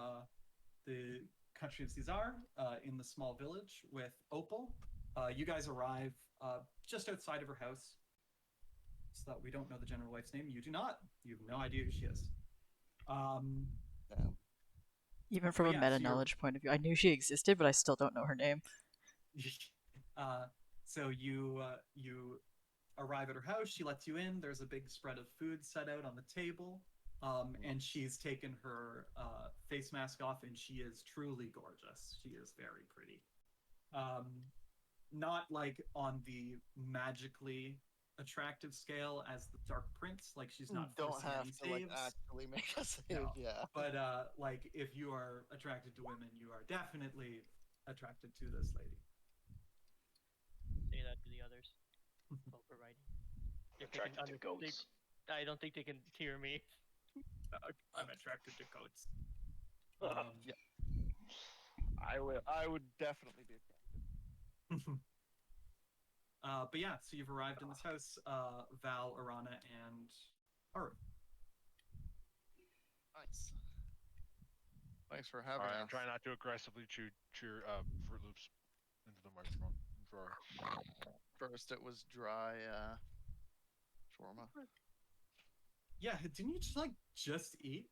the country of Caesar in the small village with Opal. You guys arrive just outside of her house. So that we don't know the general wife's name. You do not. You have no idea who she is. Even from a yeah, meta so you're- knowledge point of view, I knew she existed, but I still don't know her name. So you arrive at her house. She lets you in. There's a big spread of food set out on the table, and she's taken her face mask off, and she is truly gorgeous. She is very pretty. Not like on the magically attractive scale as the Dark Prince. Like she's not Don't forcing have any to like saves. actually make a save. No. Yeah. But like if you are attracted to women, you are definitely attracted to this lady. Say that to the others. Over writing. If they can Attracted to goats. I don't think they can hear me. I'm attracted to goats. Yeah. I would definitely be attracted. But yeah, so you've arrived in this house, Val, Arana, and Aru. Nice. Thanks for All having right, us. I'm trying not to aggressively chew Fruit Loops into the microphone. Sorry. First, it was dry shawarma. Yeah, didn't you just eat?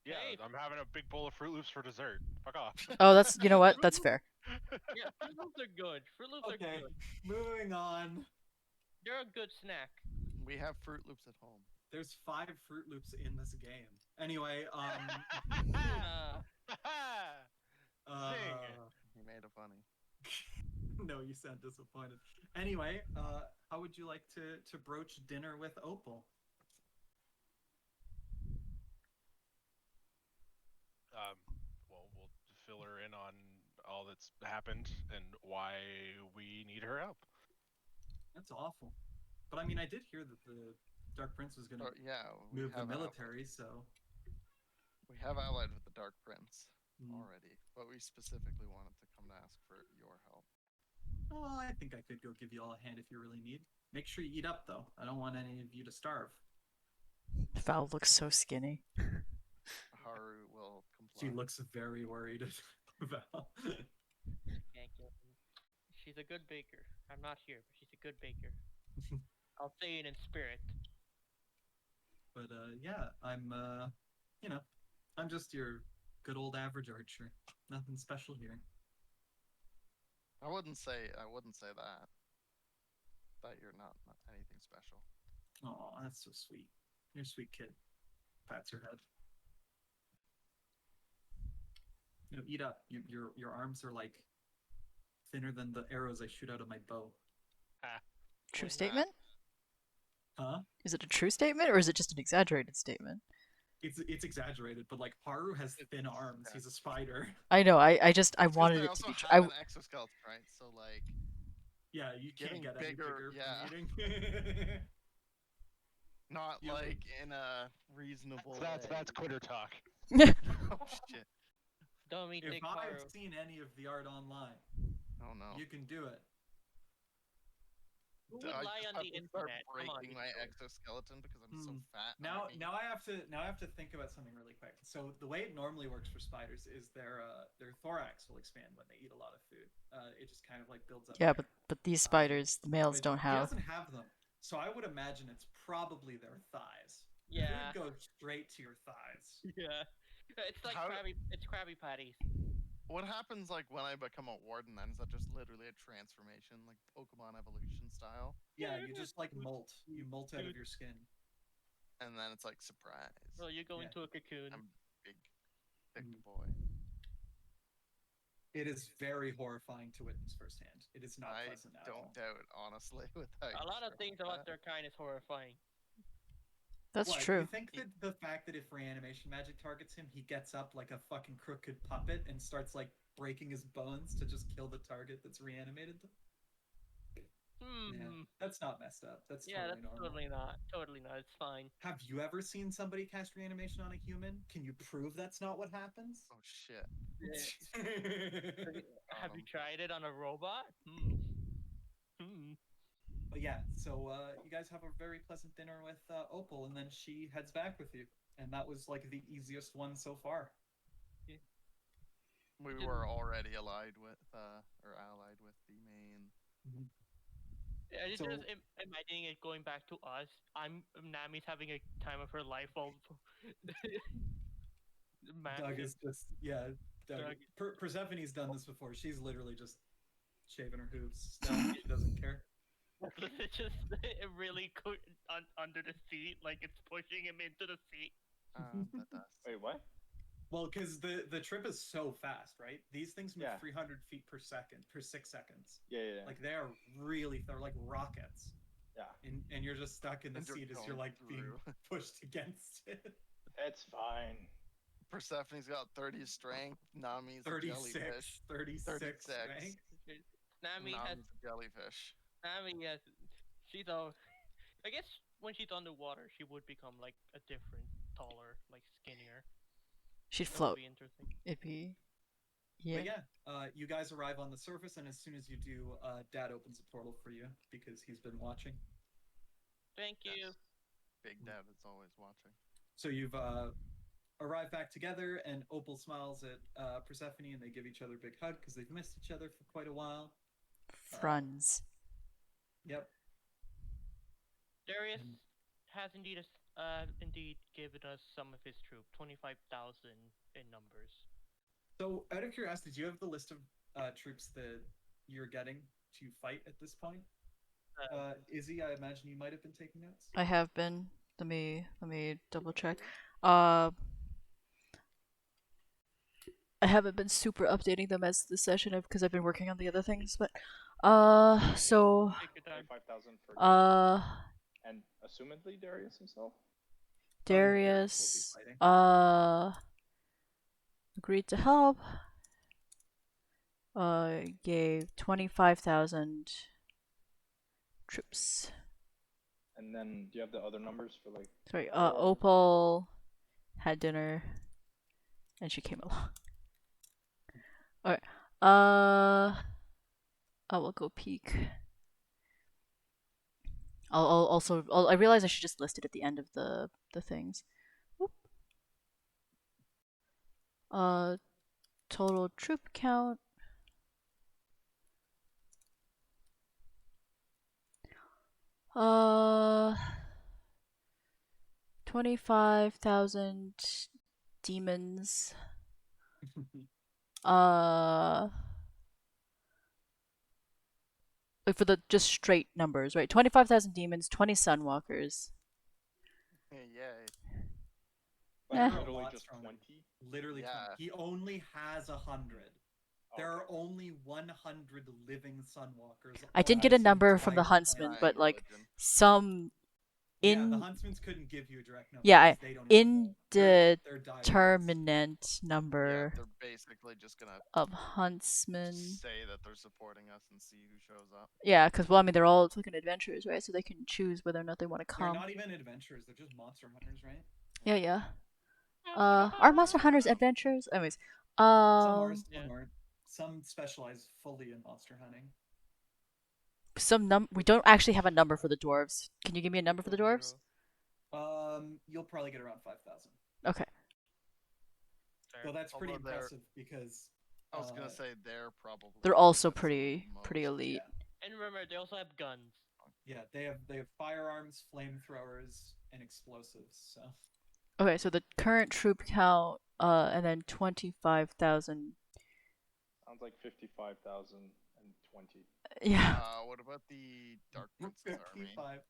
Yeah, Hey. I'm having a big bowl of Fruit Loops for dessert. Fuck off. Oh, that's you know what? That's fair. Yeah, Fruit Loops are good. Fruit Loops Okay, are good. moving on. They're a good snack. We have Fruit Loops at home. There's 5 Fruit Loops in this game. Anyway, Zing. He made it funny. no, you sound disappointed. Anyway, how would you like to broach dinner with Opal? Well, we'll fill her in on all that's happened and why we need her help. That's awful. But I mean, I did hear that the Dark Prince was going to Yeah, we move the have military, so. We have allied with the Dark Prince Mm. already, but we specifically wanted to come to ask for your help. Well, I think I could go give you all a hand if you really need. Make sure you eat up, though. I don't want any of you to starve. Val looks so skinny. Haru will comply. She looks very worried. Val. Thank you. She's a good baker. I'm not here, but she's a good baker. I'll say it in spirit. But yeah, I'm you know, I'm just your good old average archer. Nothing special here. I wouldn't say that. That you're not anything special. Oh, that's so sweet. You're a sweet kid. Pats your head. Eat up. Your arms are like thinner than the arrows I shoot out of my bow. True Wait, statement? Huh? Is it a true statement or is it just an exaggerated statement? It's exaggerated, but like Haru has thin arms. Yeah. He's a spider. I know. I It's 'cause wanted they it to also be true. have an exoskeleton, right? So like, Yeah, you can't Getting get any bigger, bigger yeah. from eating. not Yeah, but- like in a reasonable That's way. quitter talk. Oh shit! don't mean if take I've Haru. seen any of the art online, Oh no! you can do it. Who would I lie just on have the to start internet? Come on, breaking my Nico. exoskeleton because I'm so Hmm. fat. Now underneath. I have to think about something really quick. So the way it normally works for spiders is their thorax will expand when they eat a lot of food. It just kind of like builds up. Yeah, there. but these spiders, the males But don't he have. doesn't have them, so I would imagine it's probably their thighs. Yeah. Food goes straight to your thighs. Yeah. It's like How- Krabby Patties. What happens like when I become a warden? Then is that just literally a transformation, like Pokemon evolution style? Yeah, you just like molt. You molt out of your skin. And then it's like surprise. Well, you go Yeah. into a cocoon. I'm big, thick Mm. boy. It is very horrifying to witness firsthand. It is not I pleasant at all. don't doubt, honestly, without A lot of things about that. their kind is horrifying. That's What, true. You think that the fact that if reanimation magic targets him, he gets up like a fucking crooked puppet and starts like breaking his bones to just kill the target that's reanimated them? Yeah, that's not messed up. That's Yeah, totally that's normal. totally not. It's fine. Have you ever seen somebody cast reanimation on a human? Can you prove that's not what happens? Oh shit! Have you him. tried it on a robot? But yeah, so you guys have a very pleasant dinner with Opal, and then she heads back with you. And that was like the easiest one so far. We were already allied with, or allied with the main. I just So- imagining it going back to us. Nami's having a time of her life while Doug is just, yeah, Doug. Persephone's done this before. She's literally just shaving her hooves still. She doesn't care. It's just really under the seat, like it's pushing him into the seat. That does. Wait, what? Well, because the trip is so fast, right? These things move Yeah. 300 feet per second, per 6 seconds. Yeah. Like they're like rockets. Yeah. And you're just stuck in the And you're seat as you're going like being through. pushed against it. It's fine. Persephone's got 30 strength. Nami's a 36, jellyfish. 36 36. strength. Nami has Nami's a jellyfish. she's a. I guess when she's underwater, she would become like a different, taller, like skinnier. She'd That would float. be interesting. It'd be. Yeah. But yeah, you guys arrive on the surface, and as soon as you do, Dad opens a portal for you because he's been watching. Thank you. Yes. Big Dad is always watching. So you've arrived back together, and Opal smiles at Persephone, and they give each other a big hug because they've missed each other for quite a while. Friends. Yep. Darius Mm. has indeed given us some of his troop, 25,000 in numbers. So, out of curiosity, do you have the list of troops that you're getting to fight at this point? Izzy, I imagine you might have been taking notes. I have been. Let me double check. I haven't been super updating them as the session because I've been working on the other things, but so Take your time. 25,000 for and assumedly Darius himself. Darius will be fighting. agreed to help. Gave 25,000 troops. And then do you have the other numbers for like? Sorry, Or- Opal had dinner and she came along. Alright. I will go peek. I realize I should just list it at the end of the things. Whoop. Total troop count. Uh, 25,000 demons. Like for the just straight numbers, right? 25,000 demons, 20 sunwalkers. Yay. Like Eh. literally Lot just stronger. 20. Literally Yeah. 20. He only has 100. There are Okay. only 100 living sunwalkers. I didn't on get a this number from the entire huntsman, planet. but Dying like religion. some Yeah, the in huntsmans couldn't give you a direct number yeah, because they don't even know. They're diehards. indeterminate Yeah, number they're basically just gonna of huntsmen. say that they're supporting us and see who shows up. Yeah, because well, I mean, they're all fucking adventurers, right? So they can choose whether or not they want to They're come. not even adventurers. They're just monster hunters, right? Yeah, yeah. Are monster hunters adventurers? Anyways, Some are, some Yeah. aren't. Some specialize fully in monster hunting. we don't actually have a number for the dwarves. Can you give me a number for the dwarves? You'll probably get around 5,000. Okay. So that's pretty Although they're- impressive because I was gonna say they're probably. They're also that's the pretty most. elite. And remember, they also have guns. yeah, they have firearms, flamethrowers, and explosives. So Okay, so the current troop count, and then 25,000. Sounds like 55,020. Yeah. What about the Dark Princess Army? 55,000.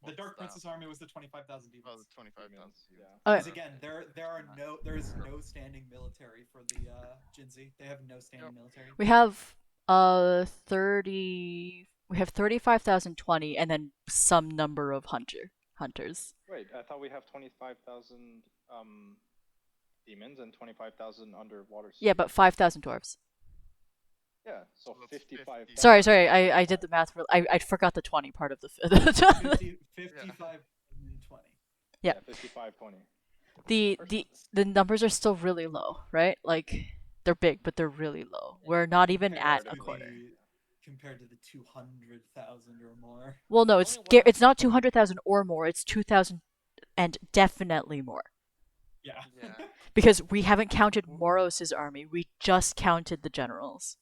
The What's Dark that? Princess Army was the 25,000 Oh, demons. the 25,000. Yeah. Okay. Because again, there is no standing military for the Jinzi. They have no standing military. We have 35,020 and then some number of hunters. Wait, I thought we have 25,000 demons and 25,000 underwater. Yeah, but 5,000 dwarves. Yeah, so So that's 55. 50. Sorry, I did the math. I forgot the 20 part of the. 55 and 20. Yeah. 5520. the numbers are still really low, right? Like they're big, but they're really low. We're not even at a quarter. Compared to the 200,000 or more. Well, no, it's Only one- it's not 200,000 or more. It's 2,000 and definitely more. Yeah. Yeah. Because we haven't counted Moros' army. We just counted the generals.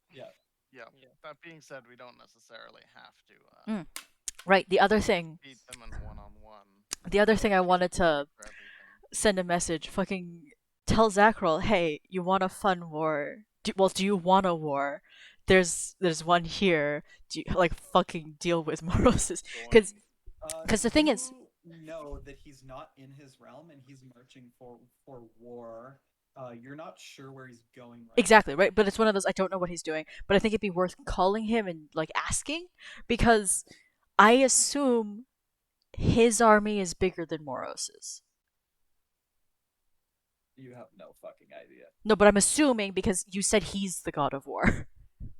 Yeah. Yeah. That being said, we don't necessarily have to Right. The other thing. beat them in one-on-one. The other thing I wanted to For everything. send a message. Fucking tell Zackrel, hey, you want a fun war? Do you want a war? There's one here. Do you, like fucking deal with Moros? Because the thing is, you know that he's not in his realm and he's marching for war. You're not sure where he's going right exactly, right? But it's one of those, I don't know what he's doing, but I think it'd be worth calling him and like asking, because I assume his army is bigger than Moros's. You have no fucking idea. No, but I'm assuming because you said he's the god of war.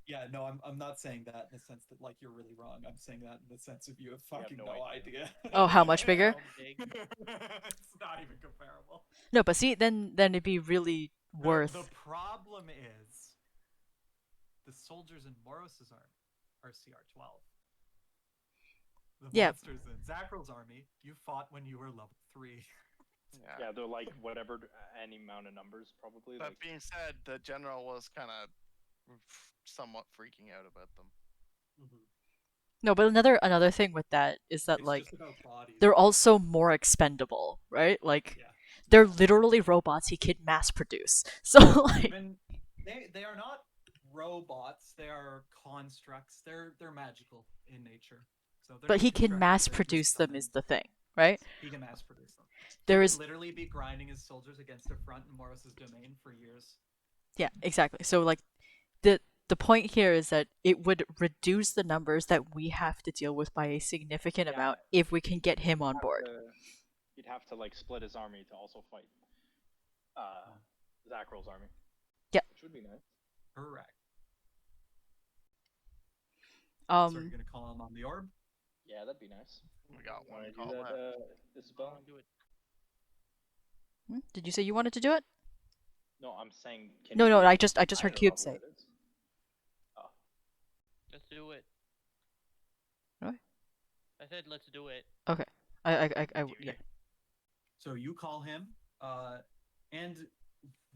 Yeah, no, I'm not saying that in the sense that like you're really wrong. I'm saying that in the sense of you have fucking no no idea. idea. Oh, how much bigger? How big? It's not even comparable. No, but see, then it'd be really worth. The problem is the soldiers in Moros's army are CR12. The Yeah. monsters in Zackrel's army, you fought when you were level 3. Yeah, they're like whatever any amount of numbers probably. That Like, being said, the general was kind of somewhat freaking out about them. No, but another thing with that is that It's like just about bodies. they're also more expendable, right? Like Yeah. they're literally robots he can mass produce. So like Even they are not robots. They are constructs. They're magical in nature. So they're but not he can constructed, mass they're just produce them is summoned. the thing, right? He can mass produce them. There He is could literally be grinding his soldiers against a front in Moros's domain for years. yeah, exactly. So like the point here is that it would reduce the numbers that we have to deal with by a significant Yeah. amount if we can get him on board. He'd have to like split his army to also fight Zackrel's army. Yep. Which would be nice. Correct. So are you Um gonna call him on the orb? Yeah, that'd be nice. We got one Wanna do call that, left. Isabel? Do it. did you say you wanted to do it? No, I'm saying. Can No, you no, do it? I just heard don't know Cube who say. it is. Let's do it. What? I said let's do it. Yeah. So you call him, and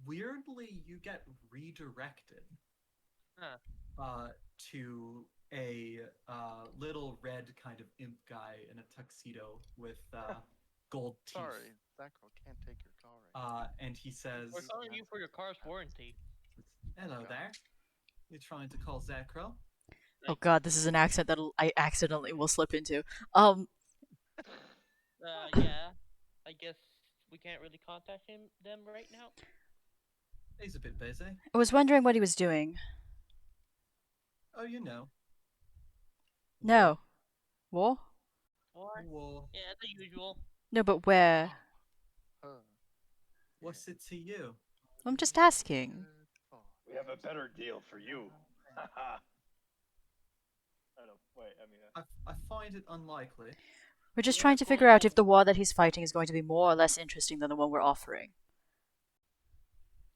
weirdly you get redirected Huh. to a little red kind of imp guy in a tuxedo with gold teeth. Sorry, Zacro can't take your car right And he says, We're calling you for your car's warranty. "Hello God. there. You're trying to call Zacro?" Oh god, this is an accent that I accidentally will slip into. Yeah. I guess we can't really contact them right now. He's a bit busy. I was wondering what he was doing. Oh, you know. No. What? Or War. yeah, the usual. No, but where? What's it to you? I'm just asking. We have a better deal for you. Haha. I don't. Wait. I mean. I find it unlikely. We're just Yeah, trying we're to going figure out home. if the war that he's fighting is going to be more or less interesting than the one we're offering.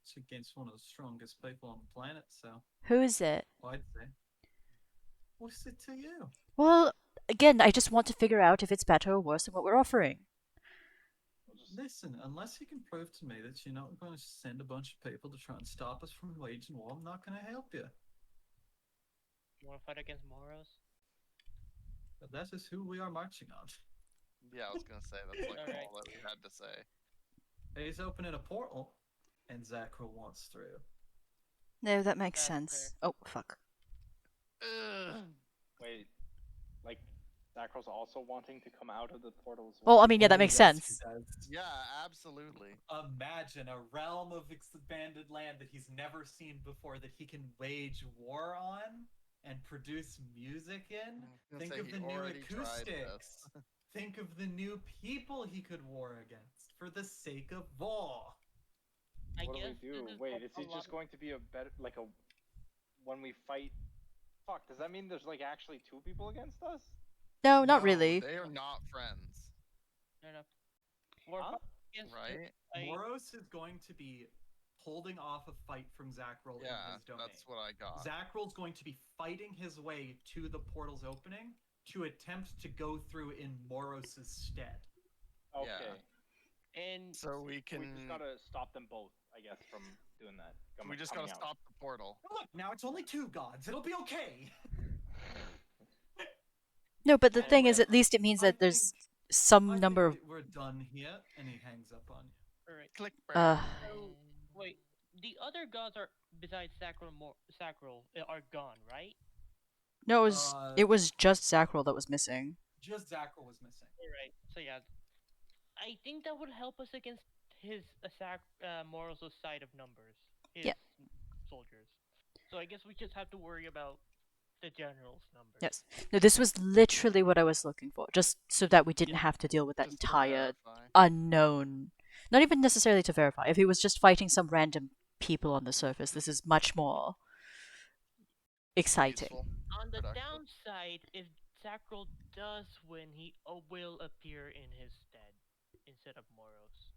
It's against one of the strongest people on the planet, so Who is it? I'd say. What's it to you? Well, again, I just want to figure out if it's better or worse than what we're offering. Listen, unless you can prove to me that you're not going to send a bunch of people to try and stop us from waging war, I'm not going to help you. You want to fight against Moros? But that is who we are marching on. Yeah, I was gonna say that's like Alright. all that we had to say. He's opening a portal, and Zacro wants through. No, that makes That's sense. Oh, fuck. Wait. Like, Zacro's also wanting to come out of the portal as Well, I mean, yeah, that Oh, makes yes, he sense. does. Yeah, absolutely. Imagine a realm of expanded land that he's never seen before that he can wage war on and produce music in. I was gonna Think say, of he the new already tried acoustics. this. Think of the new people he could war against for the sake of war. I What do guess we do? this is Wait, a is he lot just of- going to be a better, like a, when we fight? Fuck, does that mean there's like actually two people against us? No, not No, really. They are not friends, Fair enough. We're Huh? fighting against right? Moros is going to be holding off a fight from Zackrol in Yeah, his domain. that's what I got. Zackrol's going to be fighting his way to the portal's opening to attempt to go through in Moros' stead. Okay. Yeah. And So we can. We just gotta stop them both, I guess, from doing that. We just coming gotta out. stop the portal. Look, now it's only two gods. It'll be okay. No, but the thing is, Anyway, at least it means I that there's think- some I number of. think we're done here, and he hangs up on you. alright. Click. So wait, the other gods are besides Sacral are gone, right? No, it was just Zackrol that was missing. Just Zackrol was missing. Alright. So yeah, I think that would help us against his Moros' side of numbers. His Yeah. soldiers. So I guess we just have to worry about the general's numbers. Yes. No, this was literally what I was looking for, just so that we didn't have to deal with that Just to entire verify. unknown. Not even necessarily to verify. If he was just fighting some random people on the surface, this is much more exciting. Useful. On the Productive. downside, if Sacral does win, he will appear in his stead instead of Moros.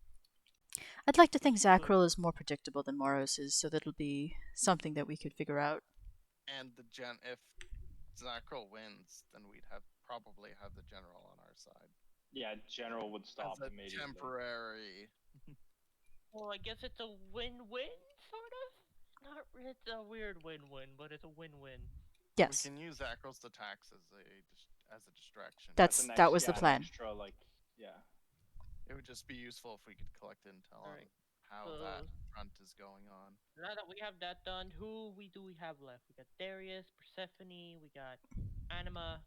I'd like to think Zackrol is more predictable than Moros is, so that'll be something that we could figure out. And if Zackrol wins, then we'd probably have the general on our side. Yeah, general would stop As a immediately. temporary. Well, I guess it's a win-win, sort of. Not. It's a weird win-win, but it's a win-win. Yes, We can use Zackrol's attacks as a distraction. That's- As an that was the an plan. Extra, like, yeah. It would just be useful if we could collect intel on Alright, how so- that front is going on. Now that we have that done, who do we have left? We got Darius, Persephone, we got Anima.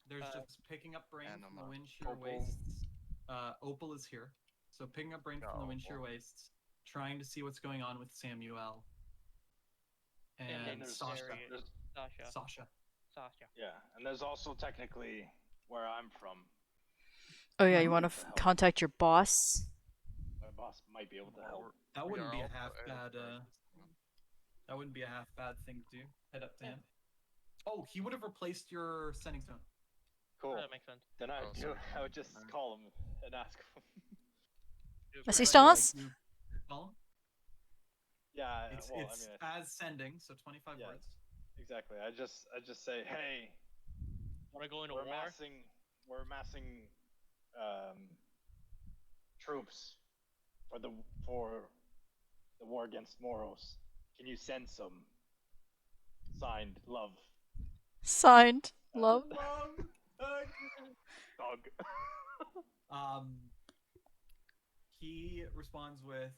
There's just picking up brain from the Anima. wind shear Opal. wastes. Opal is here. So picking up brain from the wind shear Opal. wastes, trying to see what's going on with Samuel. then And there's Sasha. Darius, Sasha. Sasha. Yeah, and there's also technically where I'm from. Oh yeah, you want to help. contact your boss? My boss might be able to help. That We wouldn't are be a also half able bad. to- That wouldn't be a half bad thing to do. Head up to him. Oh, he would have replaced your sending stone. Cool. That makes sense. Then Oh, sorry. I would just Alright. call him and ask him. Assistance? Call him? Yeah, It's well, it's I mean, as sending, so 25 Yeah. words. exactly. I just say, hey, Wanna go into we're war? amassing troops for the war against Moros. Can you send some? Signed, Love. Signed, love. Love. Dog. He responds with,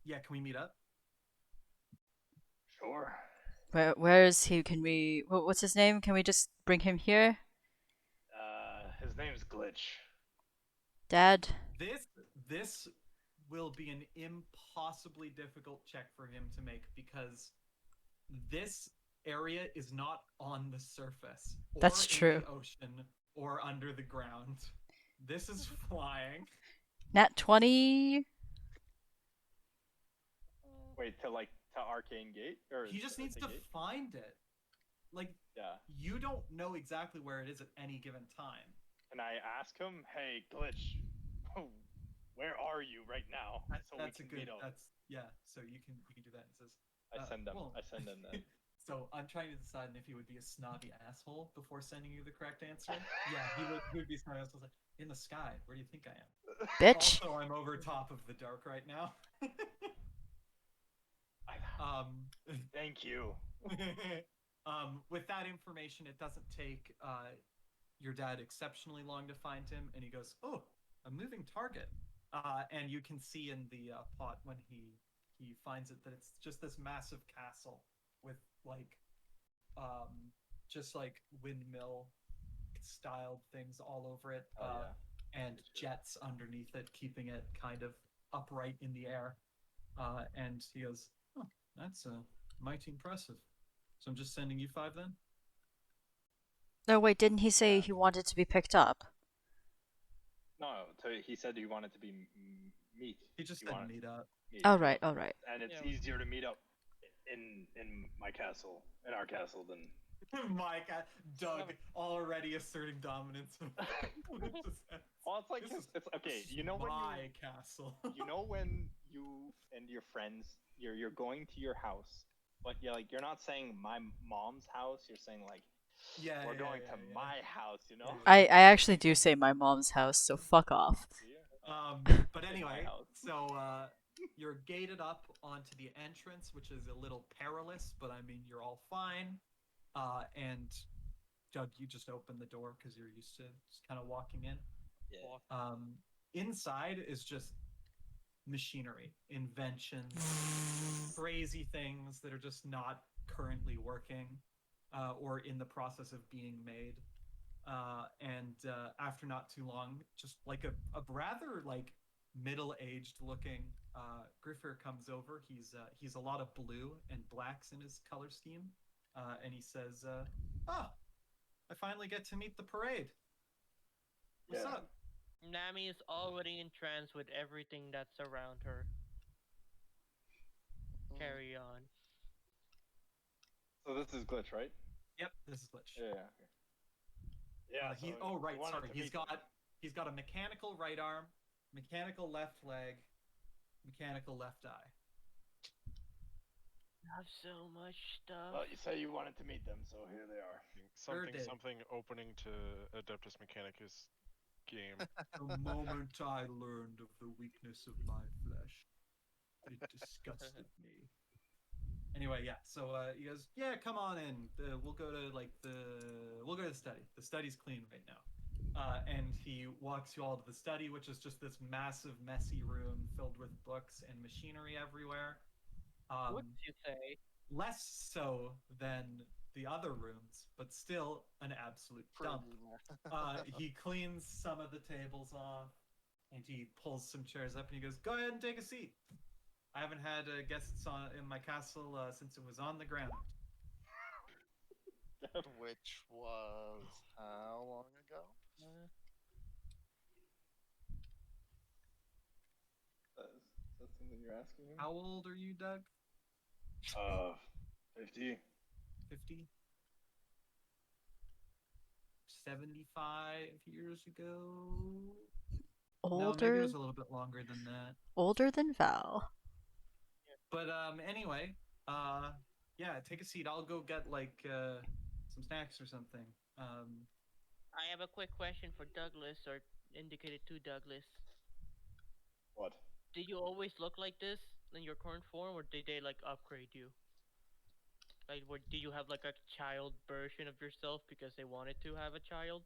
yeah, can we meet up? Sure. Where is he? Can we? What's his name? Can we just bring him here, His name's Glitch. Dad? This will be an impossibly difficult check for him to make because this area is not on the surface or That's in true. the ocean or under the ground. This is flying. Nat 20. Wait, to Arcane Gate? Or He just needs to gate? find it. Like, Yeah. you don't know exactly where it is at any given time. Can I ask him, hey, Glitch, where are you right now? So That's we a can good. meet up. That's yeah. So you can do that. It says. I send them. Well, I send them that. So I'm trying to decide if he would be a snobby asshole before sending you the correct answer. Yeah, he would be a snobby asshole. Like, in the sky, where do you think I am? Bitch. Also, I'm over top of the dark right now. Thank you. With that information, it doesn't take your dad exceptionally long to find him, and he goes, "Oh, a moving target." And you can see in the plot when he finds it that it's just this massive castle with just like windmill styled things all over it, and jets underneath it, keeping it kind of upright in the air. And he goes, "Oh, that's mighty impressive. So I'm just sending you 5 then." No, wait. Didn't he say he wanted to be picked up? No, he said he wanted to be meet. He just said meet up. Oh right. Oh right. And it's Yeah. easier to meet up in my castle, in our castle, than My God, Doug already asserting dominance. well, it's like it's okay. You know when my castle. you know when you and your friends you're going to your house, but you're not saying my mom's house. You're saying like we're going to my house. You know. I actually do say my mom's house, so fuck off. But anyway, so you're gated up onto the entrance, which is a little perilous, but I mean you're all fine. And Doug, you just open the door because you're used to just kind of walking in. Yeah. Inside is just machinery, inventions, crazy things that are just not currently working or in the process of being made. And after not too long, just like a rather like middle-aged looking griffer comes over. He's a lot of blue and blacks in his color scheme, and he says, "Ah, I finally get to meet the parade. What's up?" Nami is already entranced with everything that's around her. Carry on. So this is Glitch, right? Yep, this is Glitch. Yeah. Okay. Yeah. Sorry. He's got a mechanical right arm, mechanical left leg, mechanical left eye. I have so much stuff. Well, you say you wanted to meet them, so here they are. Something opening to Adeptus Mechanicus game. The moment I learned of the weakness of my flesh, it disgusted me. Anyway, yeah. So he goes, "Yeah, come on in. We'll go to the study. The study's clean right now." And he walks you all to the study, which is just this massive, messy room filled with books and machinery everywhere. What did you say? Less so than the other rooms, but still an absolute dump. He cleans some of the tables off, and he pulls some chairs up, and he goes, "Go ahead and take a seat. I haven't had guests in my castle since it was on the ground." Which was how long ago? Is that something you're asking him? How old are you, Doug? 50. 50? 75 years ago? No, maybe it Older, was a little bit longer than that. older than Val. But anyway, yeah, take a seat. I'll go get like some snacks or something. I have a quick question for Douglas, or indicated to Douglas. What? Did you always look like this in your current form, or did they like upgrade you? Like, do you have like a child version of yourself because they wanted to have a child?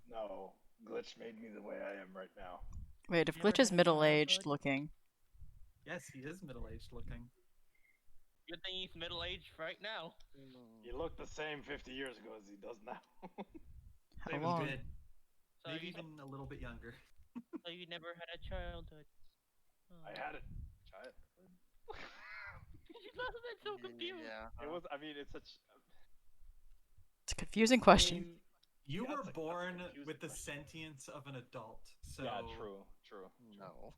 No, Glitch made me the way I am right now. Wait, if Never Glitch is had a middle-aged childhood? looking, Yes, he is middle-aged looking. Good thing he's middle aged right now. He looked the same 50 years ago as he does now. how Same long? bit. So Maybe you, even a little bit younger. so you never had a childhood. I had it. Child. You must have been so confused. Yeah. It was. I mean, it's such. It's a confusing question. I mean, you Yeah, were that's a born confusing with the question. sentience of an adult, so Yeah, true. No.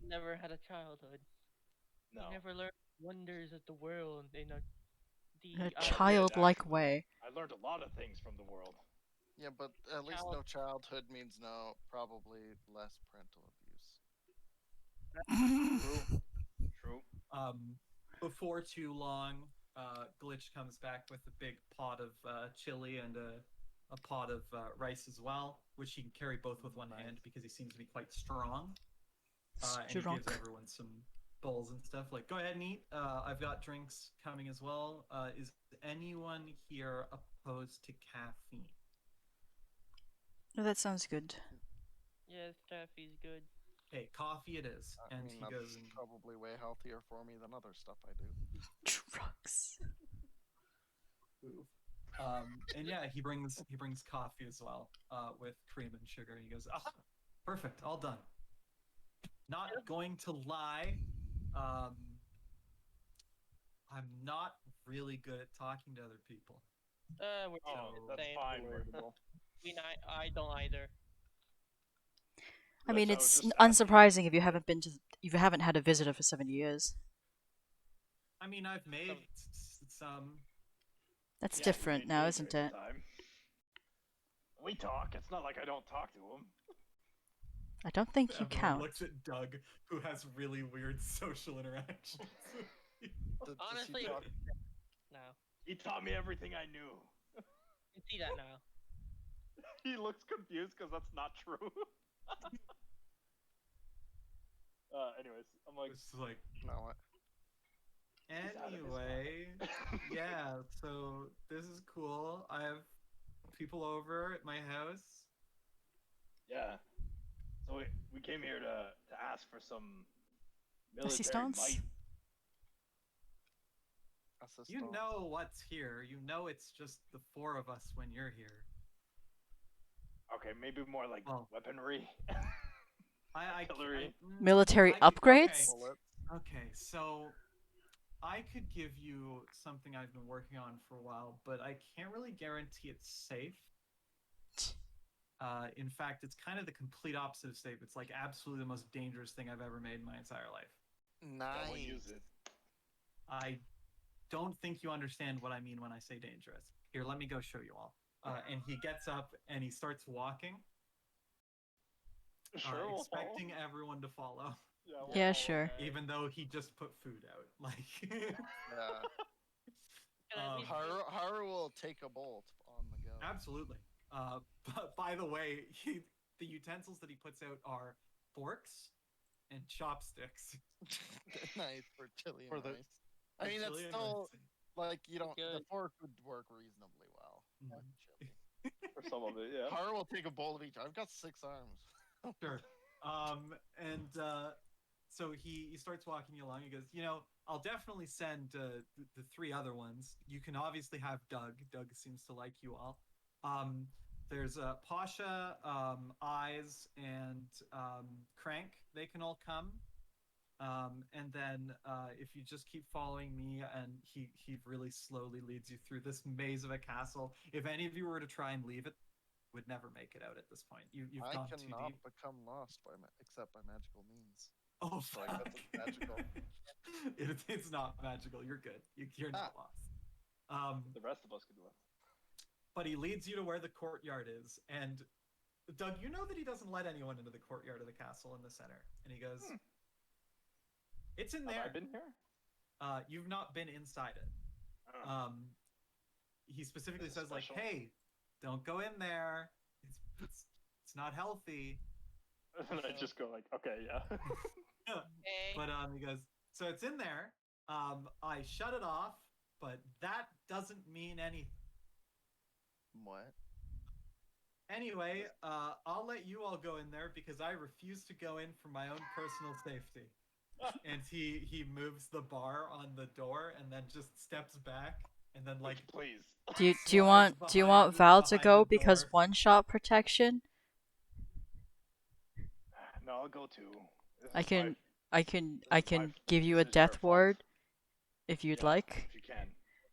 Never had a childhood. No. You never learned wonders of the world in a In a the I did, childlike actually. way. I learned a lot of things from the world. Yeah, but at least no childhood means no, probably less parental abuse. True. Before too long, Glitch comes back with a big pot of chili and a pot of rice as well, which he can carry both with one hand because he seems to be quite strong. And he gives everyone some bowls and stuff. Like, go ahead and eat. I've got drinks coming as well. Is anyone here opposed to caffeine? Oh, that sounds good. Yes, coffee's good. Okay, coffee it is. I And mean, he that's goes and probably way healthier for me than other stuff I do. Drugs. and yeah, he brings coffee as well, with cream and sugar. He goes, ah, perfect, all done. Not going to lie, I'm not really good at talking to other people. We're Oh, the that's same. fine. I don't either. I mean, Glitch, I was it's just asking. unsurprising if you haven't had a visitor for 7 years. I mean, I've made some. That's Yeah, different you now, did isn't during it? the time. We talk. It's not like I don't talk to him. I don't think you Everyone count. looks at Doug, who has really weird social interactions. Honestly, no. He taught me everything I knew. You can see that now. He looks confused because that's not true. Anyways, I'm like, It's like, No, what? He's out of his anyway, mind. yeah, so this is cool. I have people over at my house. yeah. So we came here to ask for some military Assistance? might. You know what's here. You know it's just the four of us when you're here. Okay, maybe more like Well, weaponry. Artillery. Military I could- upgrades? Okay, so I could give you something I've been working on for a while, but I can't really guarantee it's safe. In fact, it's kind of the complete opposite of safe. It's like absolutely the most dangerous thing I've ever made in my entire life. I won't use it. I don't think you understand what I mean when I say dangerous. Here, let me go show you all. And he gets up and he starts walking, Sure, we'll expecting everyone to follow. follow. Yeah, sure. Even though he just put food out. Like, Yeah. Can I Haru will take a bolt on the go. absolutely. But by the way, the utensils that he puts out are forks and chopsticks. Nice for chili For and the- rice. I mean, that's Chili and still rice. like you don't. The Good. fork would work reasonably well. Mhm. Chili. For some of it, yeah. Haru will take a bowl of each. I've got 6 arms. Sure. And so he starts walking along. He goes, I'll definitely send the three other ones. You can obviously have Doug. Doug seems to like you all. There's Pasha, Eyes, and Crank. They can all come. And then if you just keep following me, and he really slowly leads you through this maze of a castle. If any of you were to try and leave it, would never make it out at this point. You've I gone too cannot deep. become lost except by magical means. Oh, Like, fuck. that's magical. It's not magical. You're good. You're not lost. The rest of us could do it. But he leads you to where the courtyard is, and Doug, you know that he doesn't let anyone into the courtyard of the castle in the center. And he goes, "It's in there." Have I been here? You've not been inside it. Oh. He specifically Is it says, like, special? "Hey, don't go in there. It's not healthy." And I just go like, okay, yeah. Hey. But he goes, so it's in there. I shut it off, but that doesn't mean anything. What? Anyway, I'll let you all go in there because I refuse to go in for my own personal safety. And he moves the bar on the door and then just steps back and then like Please. Do you slides want behind- Val to behind go the because door. one shot protection? No, I'll go too. This I is can my, I can this I is my can f- give you this a is your death fault. ward if you'd Yeah, like. if you can.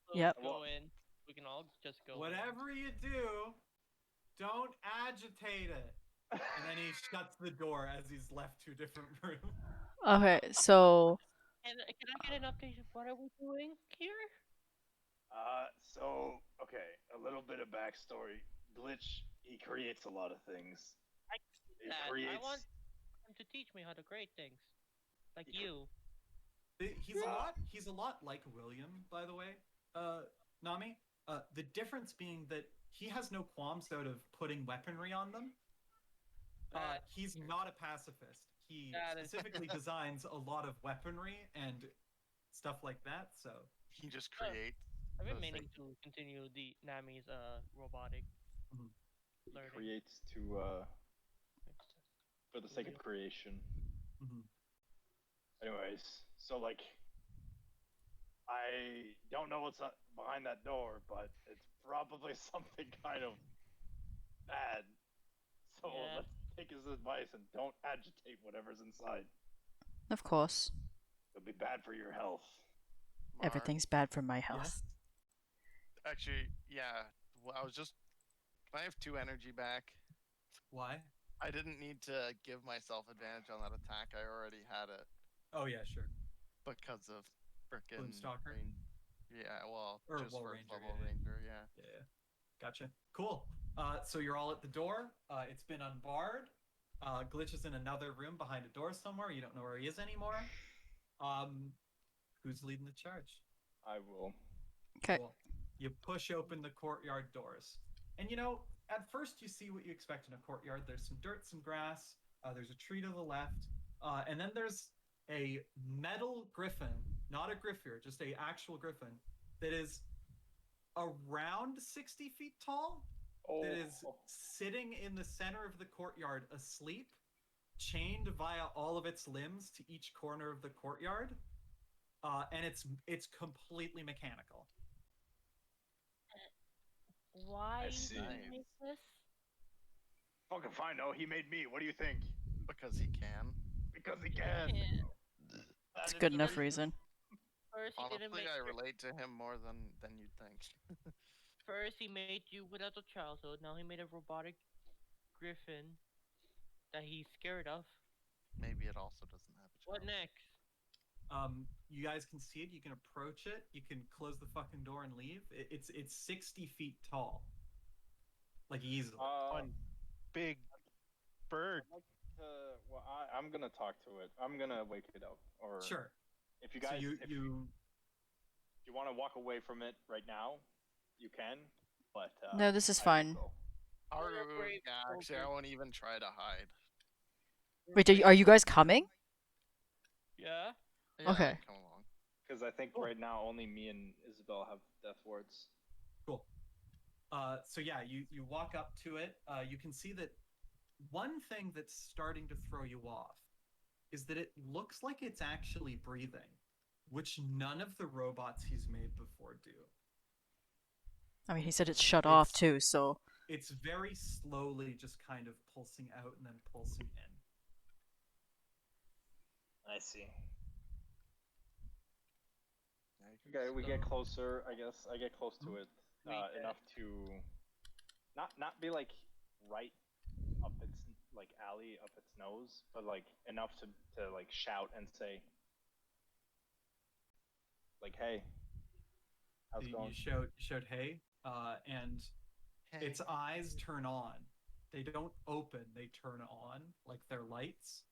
So Yep. go in. We can all just go. Whatever you do, don't agitate it. And then he shuts the door as he's left to a different room. Okay, so And can I get an update of what are we doing here? So okay, a little bit of backstory. Glitch, he creates a lot of things. I He that. creates. I want him to teach me how to create things, like He you. He's a lot like William, by the way. Nami. The difference being that he has no qualms out of putting weaponry on them. He's not a pacifist. He specifically designs a lot of weaponry and stuff like that. So He just creates. I've been for the meaning sake- to continue the Nami's robotic Mhm. He learning. creates to for the sake of creation. Mhm. Anyways, so like, I don't know what's behind that door, but it's probably something kind of bad. So Yeah. let's take his advice and don't agitate whatever's inside. of course, It'll be bad for your health. Mar. everything's bad for my health. Actually, yeah. Well, I was just. Can I have 2 energy back? Why? I didn't need to give myself advantage on that attack. I already had it Oh yeah, sure. because of frickin' Gloomstalker? Yeah, well, Or, just well, for Ranger, level yeah. ranger, yeah. Yeah. Gotcha. Cool. So you're all at the door. It's been unbarred. Glitch is in another room behind a door somewhere. You don't know where he is anymore. Who's leading the charge? I will. Okay. Cool. You push open the courtyard doors. And at first you see what you expect in a courtyard. There's some dirt, some grass. There's a tree to the left. And then there's a metal griffin, not a griffier, just a actual griffin that is around 60 feet tall. That is sitting in the center of the courtyard, asleep, chained via all of its limbs to each corner of the courtyard. And it's completely mechanical. Why I did see. you make this? Fucking fine. No, he made me. What do you think? Because he can. Because he can. Yeah. It's a good enough reason. First he didn't Honestly, make I relate to him more than you'd think. First he made you without a childhood. Now he made a robotic griffin that he's scared of. Maybe it also doesn't have a What child. next? You guys can see it. You can approach it. You can close the fucking door and leave. It's 60 feet tall, like easily. One big bird. I'd like to, well, I'm gonna talk to it. I'm gonna wake it up. Or Sure. If you So guys, you if you want to walk away from it right now, you can. But No, this is I will fine. go. Yeah, actually, I won't even try to hide. Wait, are you guys coming? Yeah. Yeah, Okay. Come along. Because I think Cool. right now only me and Isabel have death wards. Cool. So yeah, you walk up to it. You can see that one thing that's starting to throw you off is that it looks like it's actually breathing, which none of the robots he's made before do. I mean, he said it's shut off too, so It's very slowly just kind of pulsing out and then pulsing in. I see. Okay, we get closer. I guess I get close to it enough to not be like right up its like alley up its nose, but like enough to like shout and say like, "Hey, how's it You going?" shout hey, and Hey. its eyes turn on. They don't open, they turn on like they're lights.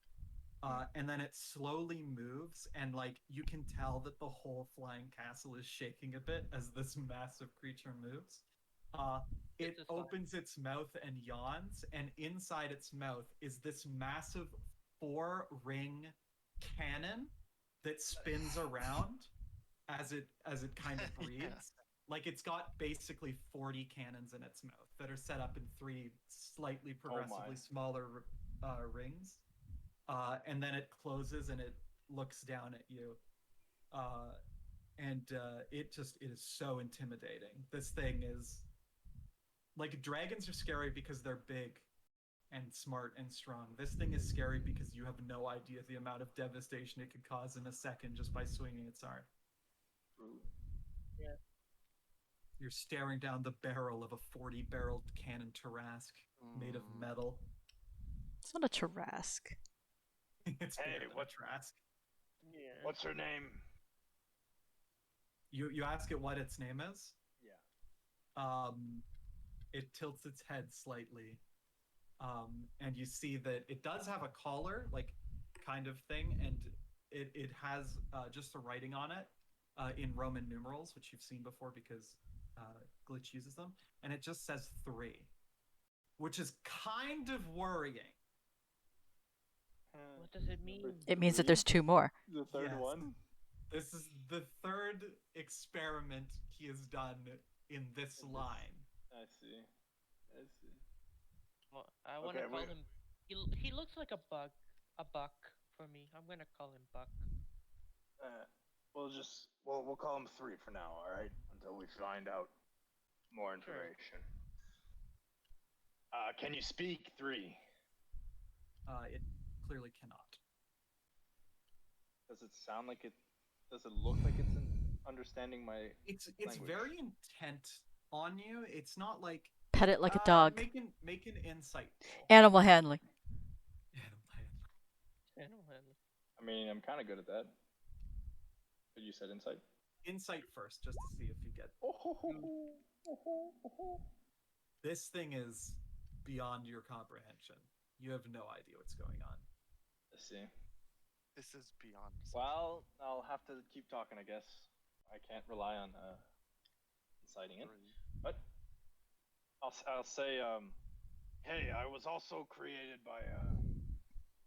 And then it slowly moves, and like you can tell that the whole flying castle is shaking a bit as this massive creature moves. It This is fine. opens its mouth and yawns, and inside its mouth is this massive 4-ring cannon that spins around, as it kind of breathes. Like it's got basically 40 cannons in its mouth that are set up in 3 slightly progressively smaller rings. And then it closes and it looks down at you. And it is so intimidating. This thing is like, dragons are scary because they're big and smart and strong. This thing is scary because you have no idea the amount of devastation it could cause in a second just by swinging its arm. Yeah. You're staring down the barrel of a 40-barreled cannon Tarask made of metal. It's not a Tarask. It's bigger than a Tarask. Yeah. What's her name? You ask it what its name is? Yeah. It tilts its head slightly. And you see that it does have a collar, like, kind of thing, and it has just the writing on it in Roman numerals, which you've seen before because Glitch uses them, and it just says 3, which is kind of worrying. What does it mean? It means that there's 2 more. The third one? This is the 3rd experiment he has done in this line. I see. Well, I want to call him. He looks like a buck for me. I'm gonna call him Buck. We'll call him 3 for now, all right? Until we find out more information. Sure. Can you speak 3? It clearly cannot. Does it sound like it? Does it look like it's understanding my? It's very intent on you. It's not like pet it like a dog. Make an insight roll. Animal handling. Animal handling. I mean, I'm kind of good at that. But you said insight. Insight first, just to see if you get. This thing is beyond your comprehension. You have no idea what's going on. I see. This is beyond. Well, I'll have to keep talking, I guess. I can't rely on inciting it. But I'll say, hey, I was also created by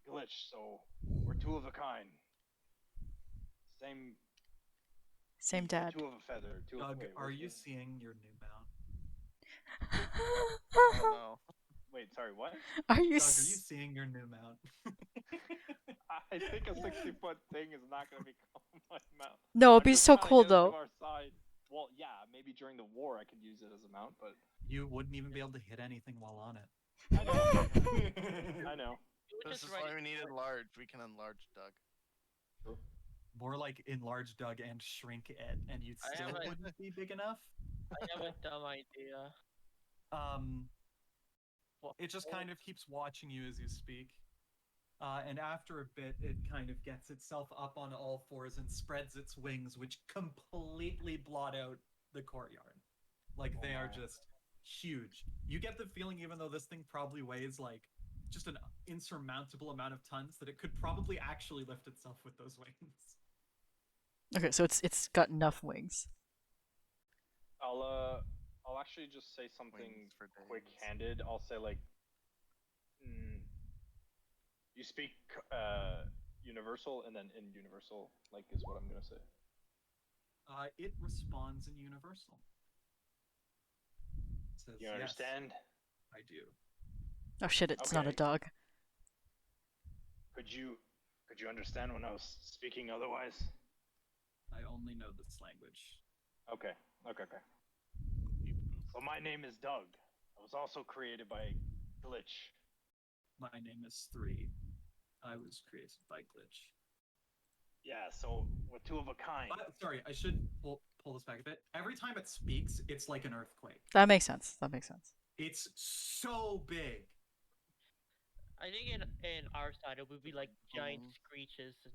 Glitch, so we're 2 of a kind. Same dad. 2 of a feather. Doug, are you seeing your new mount? Oh, no. Wait, sorry, what? Are you Doug, are you seeing your new mount? I think a 60-foot thing is not going to become my mount. No, it'd be so cool though. Our side. Well, yeah, maybe during the war I could use it as a mount, but you wouldn't even be able to hit anything while on it. I know. I know. This is why we needed large. We can enlarge Doug. True. More like enlarge Doug and shrink it, and you still wouldn't be big enough. I have a dumb idea. It just kind of keeps watching you as you speak. And after a bit, it kind of gets itself up on all 4s and spreads its wings, which completely blot out the courtyard. Like, they are just huge. You get the feeling, even though this thing probably weighs, like, just an insurmountable amount of tons, that it could probably actually lift itself with those wings. Okay, so it's got enough wings. I'll actually just say something quick-handed. I'll say, like, you speak universal, and then in universal, like, is what I'm gonna say. It responds in universal. It says, You understand? Yes, I do. Oh shit, it's not a dog. Could you understand when I was speaking otherwise? I only know this language. Okay. So my name is Doug. I was also created by Glitch. My name is 3. I was created by Glitch. Yeah, so we're 2 of a kind. Sorry, I should pull this back a bit. Every time it speaks, it's like an earthquake. That makes sense. It's so big. I think in our side it would be like giant screeches and.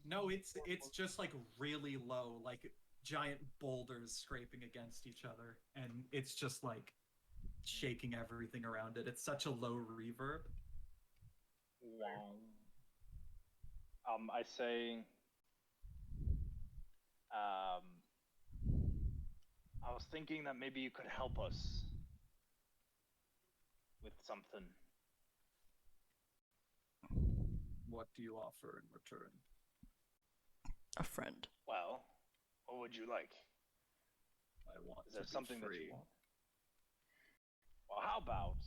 No, it's just like really low, like giant boulders scraping against each other, and it's just like shaking everything around it. It's such a low reverb. Wow. I say, I was thinking that maybe you could help us with something. What do you offer in return? A friend. Well, What would you like? I want Is there to be something that free. you want? Well, how about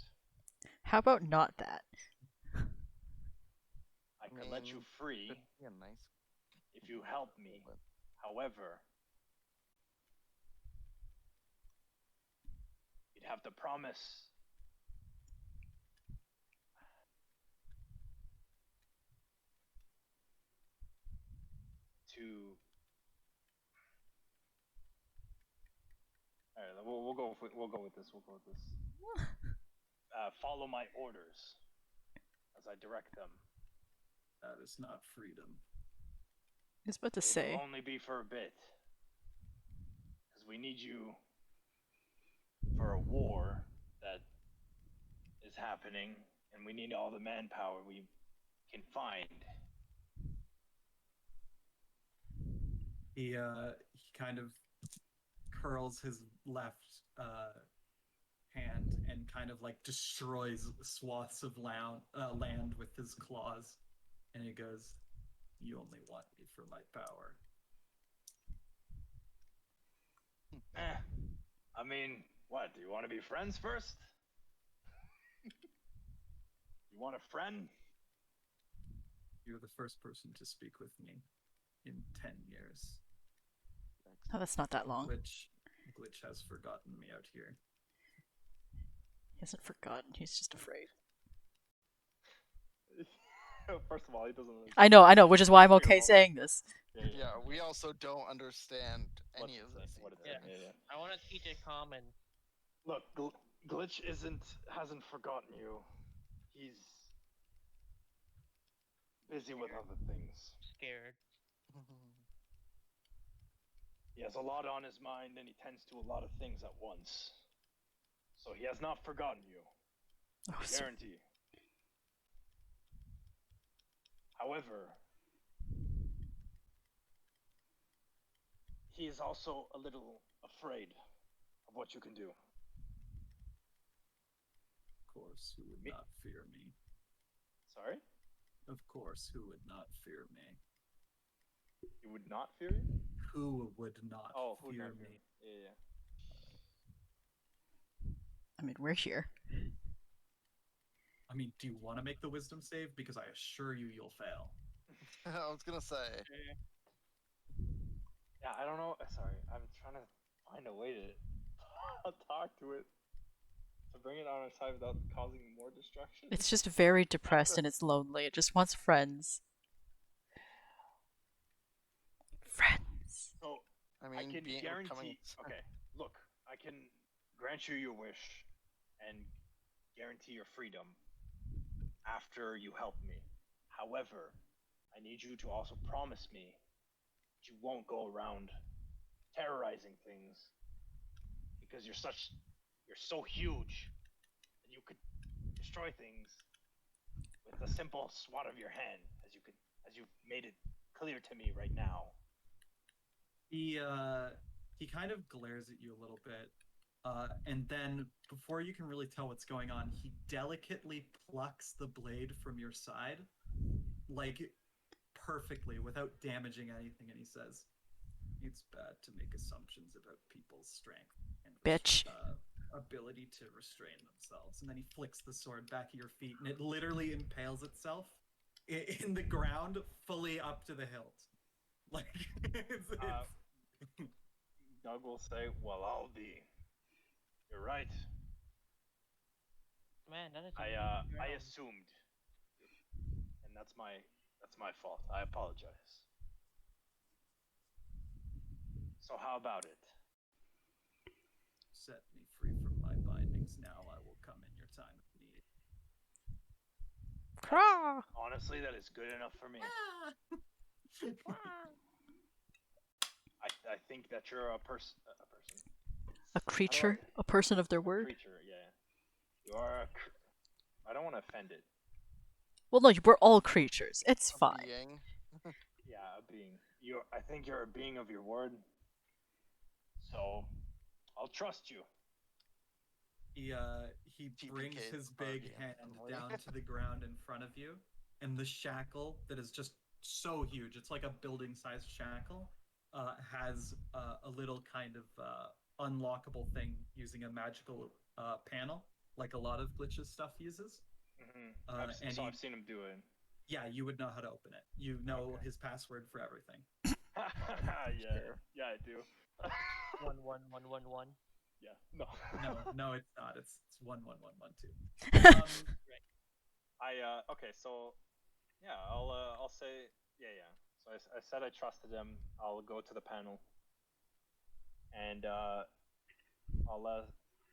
How about not that? I could let you free Could be a nice. if you help me. But However, you'd have to promise to. All right, we'll go with this. We'll go with this. Follow my orders as I direct them. That is not freedom. I was about to It say. will only be for a bit, because we need you for a war that is happening, and we need all the manpower we can find. He kind of curls his left hand and kind of like destroys swaths of land with his claws, and he goes, "You only want me for my power." I mean, what? Do you want to be friends first? You want a friend? You're the first person to speak with me in 10 years. Oh, that's not that long. Glitch has forgotten me out here. He hasn't forgotten. He's just afraid. First of all, he doesn't. I know, which is why I'm okay saying this. yeah, we also don't understand any of this. What it's Yeah. saying. Yeah. I want to keep it calm and Look, Glitch hasn't forgotten you. He's busy with other things. scared. He has a lot on his mind, and he tends to a lot of things at once. So he has not forgotten you. Oh, so Guarantee. However, he is also a little afraid of what you can do. Of course, who would Me- not fear me? Sorry? Of course, who would not fear me? He would not fear you? Who would not Oh, who would fear not fear me? you? Yeah. I mean, we're here. I mean, do you want to make the wisdom save? Because I assure you, you'll fail. I was gonna say. Yeah, I don't know. Sorry, I'm trying to find a way to talk to it. To bring it on our side without causing more destruction. It's just very depressed and it's lonely. It just wants friends. Friends. So, I mean, I can being guarantee. coming. Okay, look, I can grant you your wish and guarantee your freedom after you help me. However, I need you to also promise me that you won't go around terrorizing things because you're so huge that you could destroy things with a simple swat of your hand, as you've made it clear to me right now. He kind of glares at you a little bit, and then before you can really tell what's going on, he delicately plucks the blade from your side, like perfectly, without damaging anything, and he says, "It's bad to make assumptions about people's strength and Bitch. ability to restrain themselves." And then he flicks the sword back at your feet, and it literally impales itself in the ground, fully up to the hilt. Like it's Doug will say, "Well, I'll be." You're right. Man, that is. I assumed, and that's my fault. I apologize. So how about it? set me free from my bindings now. I will come in your time of need. Craw! Honestly, that is good enough for me. I think that you're a person. A creature? A person of their word? Creature, yeah. You are I don't want to offend it. Well, no, we're all creatures. It's fine. Being. Yeah, a being. I think you're a being of your word. So, I'll trust you. He TPK brings his the big party, hand definitely. down to the ground in front of you, and the shackle that is just so huge, it's like a building-sized shackle, has a little kind of unlockable thing using a magical panel, like a lot of glitches stuff uses. And So I've seen him do it. Yeah, you would know how to open it. You know his password for everything. Yeah, I do. 11111. Yeah, no, No, it's not. It's 11112. Okay, so yeah, I'll say yeah. So I said I trusted him. I'll go to the panel, and I'll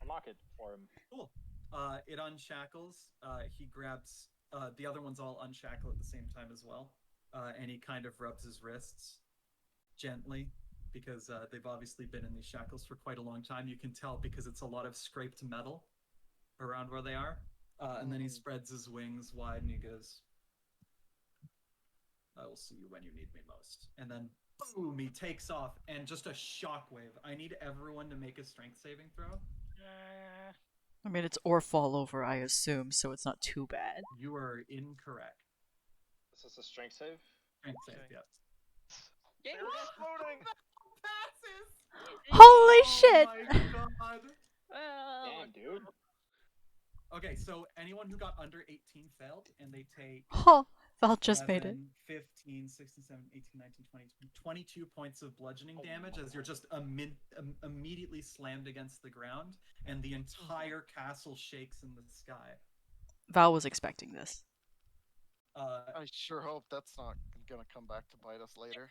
unlock it for him. Cool. It unshackles. He grabs. The other ones all unshackle at the same time as well, and he kind of rubs his wrists gently because they've obviously been in these shackles for quite a long time. You can tell because it's a lot of scraped metal around where they are. And then he spreads his wings wide and he goes, "I will see you when you need me most." And then boom, he takes off, and just a shockwave. I need everyone to make a strength saving throw. I mean, it's or fall over, I assume, so it's not too bad. You are incorrect. This is a strength save. Strength save, yes. Yeah, Exploding. Holy Oh shit! my god. well, Damn, dude. Okay, so anyone who got under 18 failed, and they take Oh, Val just made it. 15, 16, 17, 18, 19, 20, 22 points of bludgeoning damage as you're just immediately slammed against the ground, and the entire castle shakes in the sky. Val was expecting this. I sure hope that's not gonna come back to bite us later.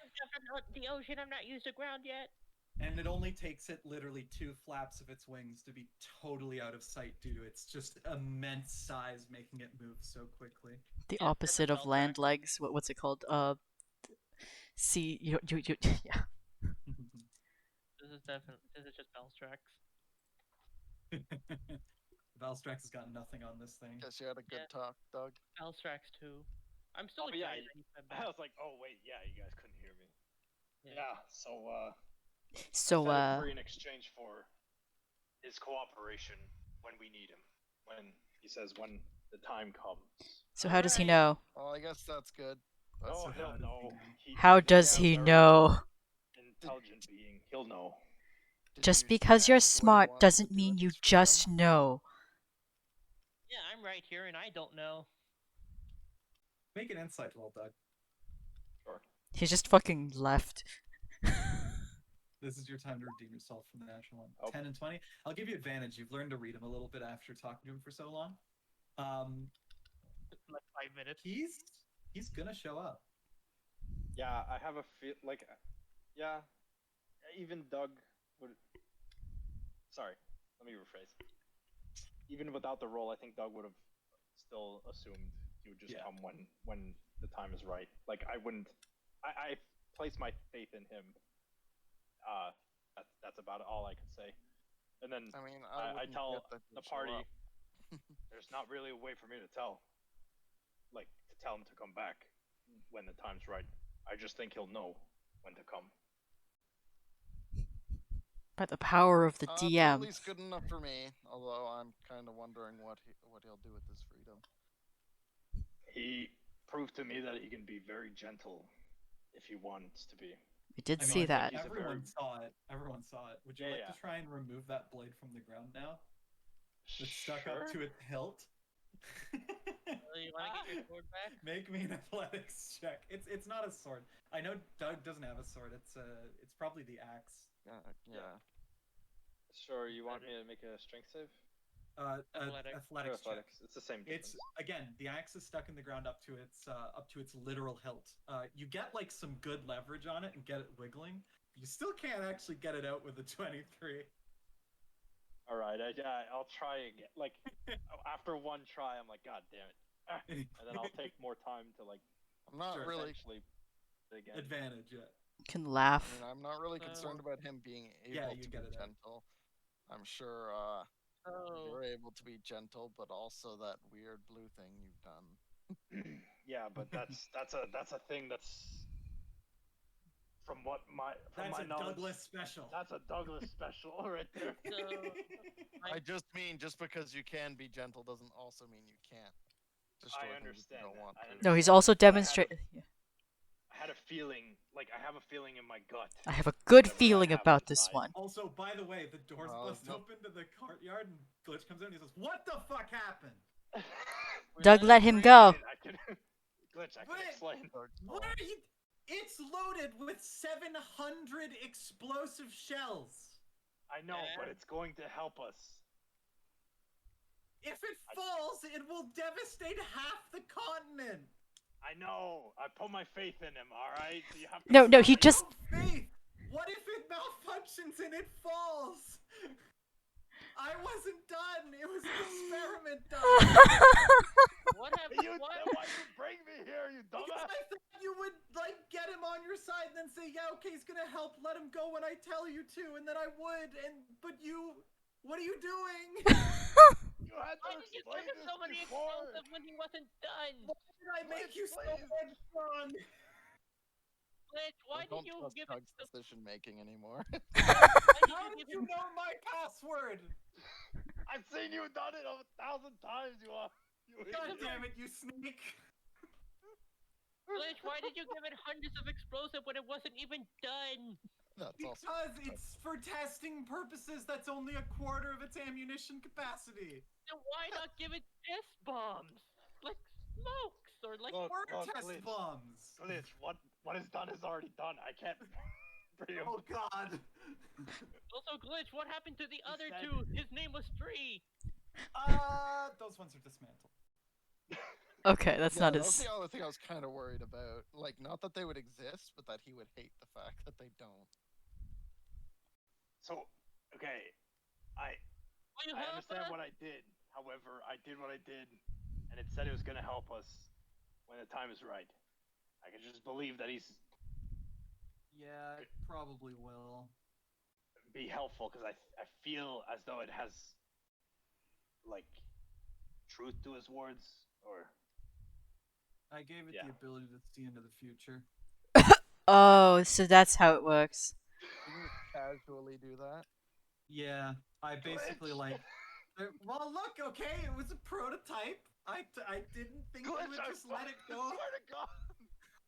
the ocean, I'm not used to ground yet. And it only takes it literally 2 flaps of its wings to be totally out of sight due to its just immense size making it move so quickly. The Yeah, opposite that's of a land legs. What's it called? Sea. Yeah. This is just Belstrax. Valstrax has got nothing on this thing. Guess you had a good Yeah. talk, Doug. Belstrax 2. I'm still Oh, yeah, excited that he said I that. was like, oh wait, yeah, you guys couldn't hear me. Yeah. So So, I said agree in exchange for his cooperation when we need him. When he says when the time comes. so how does he Alright. know? Well, I guess that's good. But Oh, So how he'll does he know. know? How He's does a he very know? Intelligent being. He'll know. did Just you because you're ask what he smart wants doesn't to do mean with you his just freedom? know. Yeah, I'm right here and I don't know. Make an insight roll, Doug. Sure. He just fucking left. This is your time to redeem yourself from the natural one. Oh. 10 and 20. I'll give you advantage. You've learned to read him a little bit after talking to him for so long. Like 5 minutes. He's gonna show up. Yeah, I have a feel like, yeah, even Doug would. Sorry, let me rephrase. Even without the roll, I think Doug would have still assumed he would just Yeah. come when the time is right. Like I wouldn't. I place my faith in him. That's about all I could say. And then I mean, I wouldn't tell get that the he'd show party. up. There's not really a way for me to tell. Like to tell him to come back when the time's right. I just think he'll know when to come. By the power of the It's DM. at least good enough for me. Although I'm kind of wondering what he'll do with his freedom. He proved to me that he can be very gentle if he wants to be. We did I mean, see I think that. he's a Everyone very- saw it. Everyone saw it. Would you like Yeah. to try and remove that blade from the ground now? It's stuck up to its hilt. You want to get your sword back? Make me an athletics check. It's not a sword. I know Doug doesn't have a sword. It's probably the axe. Yeah. Sure, you want me to make a strength save? Athletics. Athletics check. Athletics. It's the same difference. It's again, the axe is stuck in the ground up to its literal hilt. You get like some good leverage on it and get it wiggling. You still can't actually get it out with a 23. All right, I'll try again. Like after one try, I'm like, God damn it, and then I'll take more time to like. I'm not Sure. really. Essentially again. Advantage, yeah. You can I laugh. mean, I'm not really concerned about him being able you to get be it out. gentle. I'm sure Oh. you're able to be gentle, but also that weird blue thing you've done. Yeah, but that's a thing that's from That's my a knowledge. Douglas special. That's a Douglas special right there. So, I just mean just because you can be gentle doesn't also mean you can't destroy I things if you understand don't that. want I to. No, he's understand also that, but I had a- demonstrating. I had a feeling, like I have a feeling in my gut. I have a good whenever I feeling have about to this decide. one. Also, by the way, the doors bust no. open to the courtyard, and Glitch comes in and he says, "What the fuck happened? Doug, let him go. I can Glitch, I can Wait. explain. What are you? It's loaded with 700 explosive shells. I know, but it's going to help us. If it falls, it will devastate half the continent. I know. I put my faith in him. All right. So you have to No, he believe. just. Faith. What if it malfunctions and it falls? I wasn't done. It was an experiment done. What Hey, happened? you, What? then why'd you bring me here, you Because dumbass? I thought you would like get him on your side and then say, "Yeah, okay, he's gonna help. Let him go when I tell you to," and then I would. But you, what are you doing? You had to Why did you explain give him this so many before. explosives when he wasn't done? Why did I make you so Please. headstrong? Glitch, why I don't did you trust give Doug's it so... decision making anymore. How did you know my password? I've seen you done it 1,000 times. You are. You God idiot. damn it, you snake! Glitch, why did you give it hundreds of explosive when it wasn't even done? That's also Because it's for testing purposes. That's only a quarter of its ammunition capacity. Then why not give it test bombs? Like smokes or like... Look, Or look, test Glitch. bombs. Glitch, what is done is already done. I can't bring him. Oh God. Also, Glitch, what happened to the other said- two? His name was Tree. Those ones are dismantled. Okay, that's not that was as. the other thing I was kind of worried about. Like, not that they would exist, but that he would hate the fact that they don't. So, okay, I Will you I help understand us? what I did. However, I did what I did, and it said it was gonna help us when the time is right. I can just believe that he's Yeah, it probably will. be helpful because I feel as though it has like truth to his words, or I gave it Yeah. the ability to see into the future. Oh, so that's how it works. You can just casually do that. Yeah, I basically Glitch. Well, look, okay, it was a prototype. I didn't think you Glitch, would I just let it go. swear to God.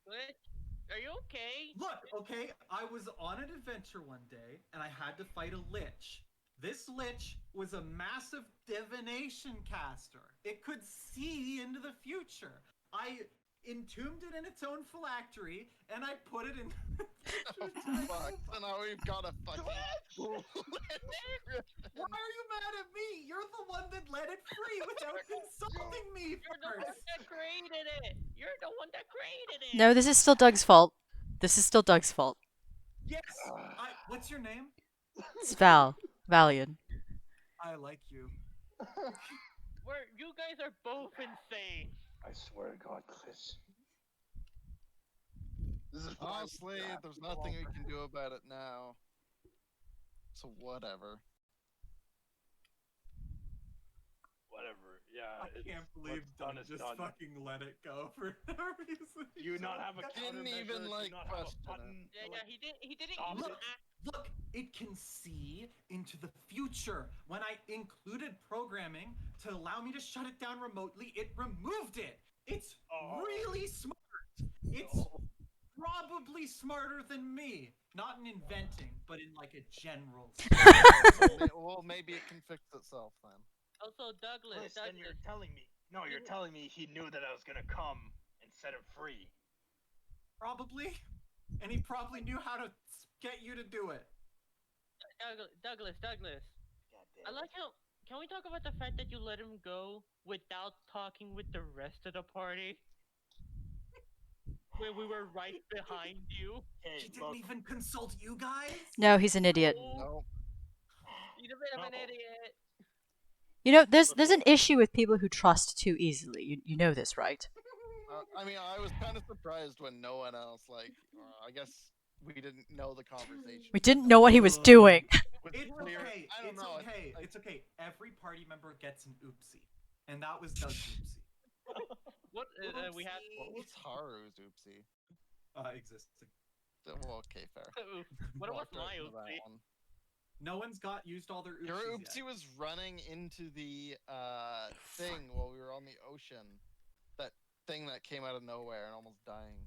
Glitch, are you okay? Look, okay, I was on an adventure one day, and I had to fight a lich. This lich was a massive divination caster. It could see into the future. I entombed it in its own phylactery, and I put it in. Oh, fuck. So now we've got a fucking. Why are you mad at me? You're the one that let it free without consulting me You're the one first. that created it. You're the one that created it. No, this is still Doug's fault. This is still Doug's fault. Yes. What's your name? It's Valiant. I like you. You guys are both insane. I swear to God, Chris. This is what I would Honestly, have there's to go nothing we over. can do about it now. So whatever. Whatever. Yeah. I can't believe what's done Doug is just done. fucking let it go for no reason. Do you not have a Didn't countermeasure? even, Do like, you not have a question it. button? Yeah, to, yeah, like, he didn't stop even it? ask. Look, it can see into the future. When I included programming to allow me to shut it down remotely, it removed it. It's Oh. really smart. It's No. probably smarter than me. Not in inventing, but in like a general. Well, maybe it can fix itself then. Also, Douglas, Chris, then you're telling me. No, you're telling me he knew that I was gonna come and set him free. Probably. And he probably knew how to get you to do it. Douglas. God damn I like how. Can we talk about the fact that you let him go without talking with the rest of the party? When we were right behind you. Hey, He didn't look. even consult you guys? No, he's an idiot. No. He's a bit of an No. idiot. You know, there's an issue with people who trust too easily. You know this, right? I mean, I was kind of surprised when no one else, like, I guess we didn't know the conversation. We didn't know what he was doing. Was It's clear. okay. I don't It's know. okay. Like, It's okay. Every party member gets an oopsie. And that was Doug's oopsie. What we had? what was Haru's oopsie? Existing. Well, okay, fair. What was Walked right my into that oopsie? one. No one's used all their oopsies Your yet. oopsie was running into the thing while we were on the ocean. That thing that came out of nowhere and almost dying.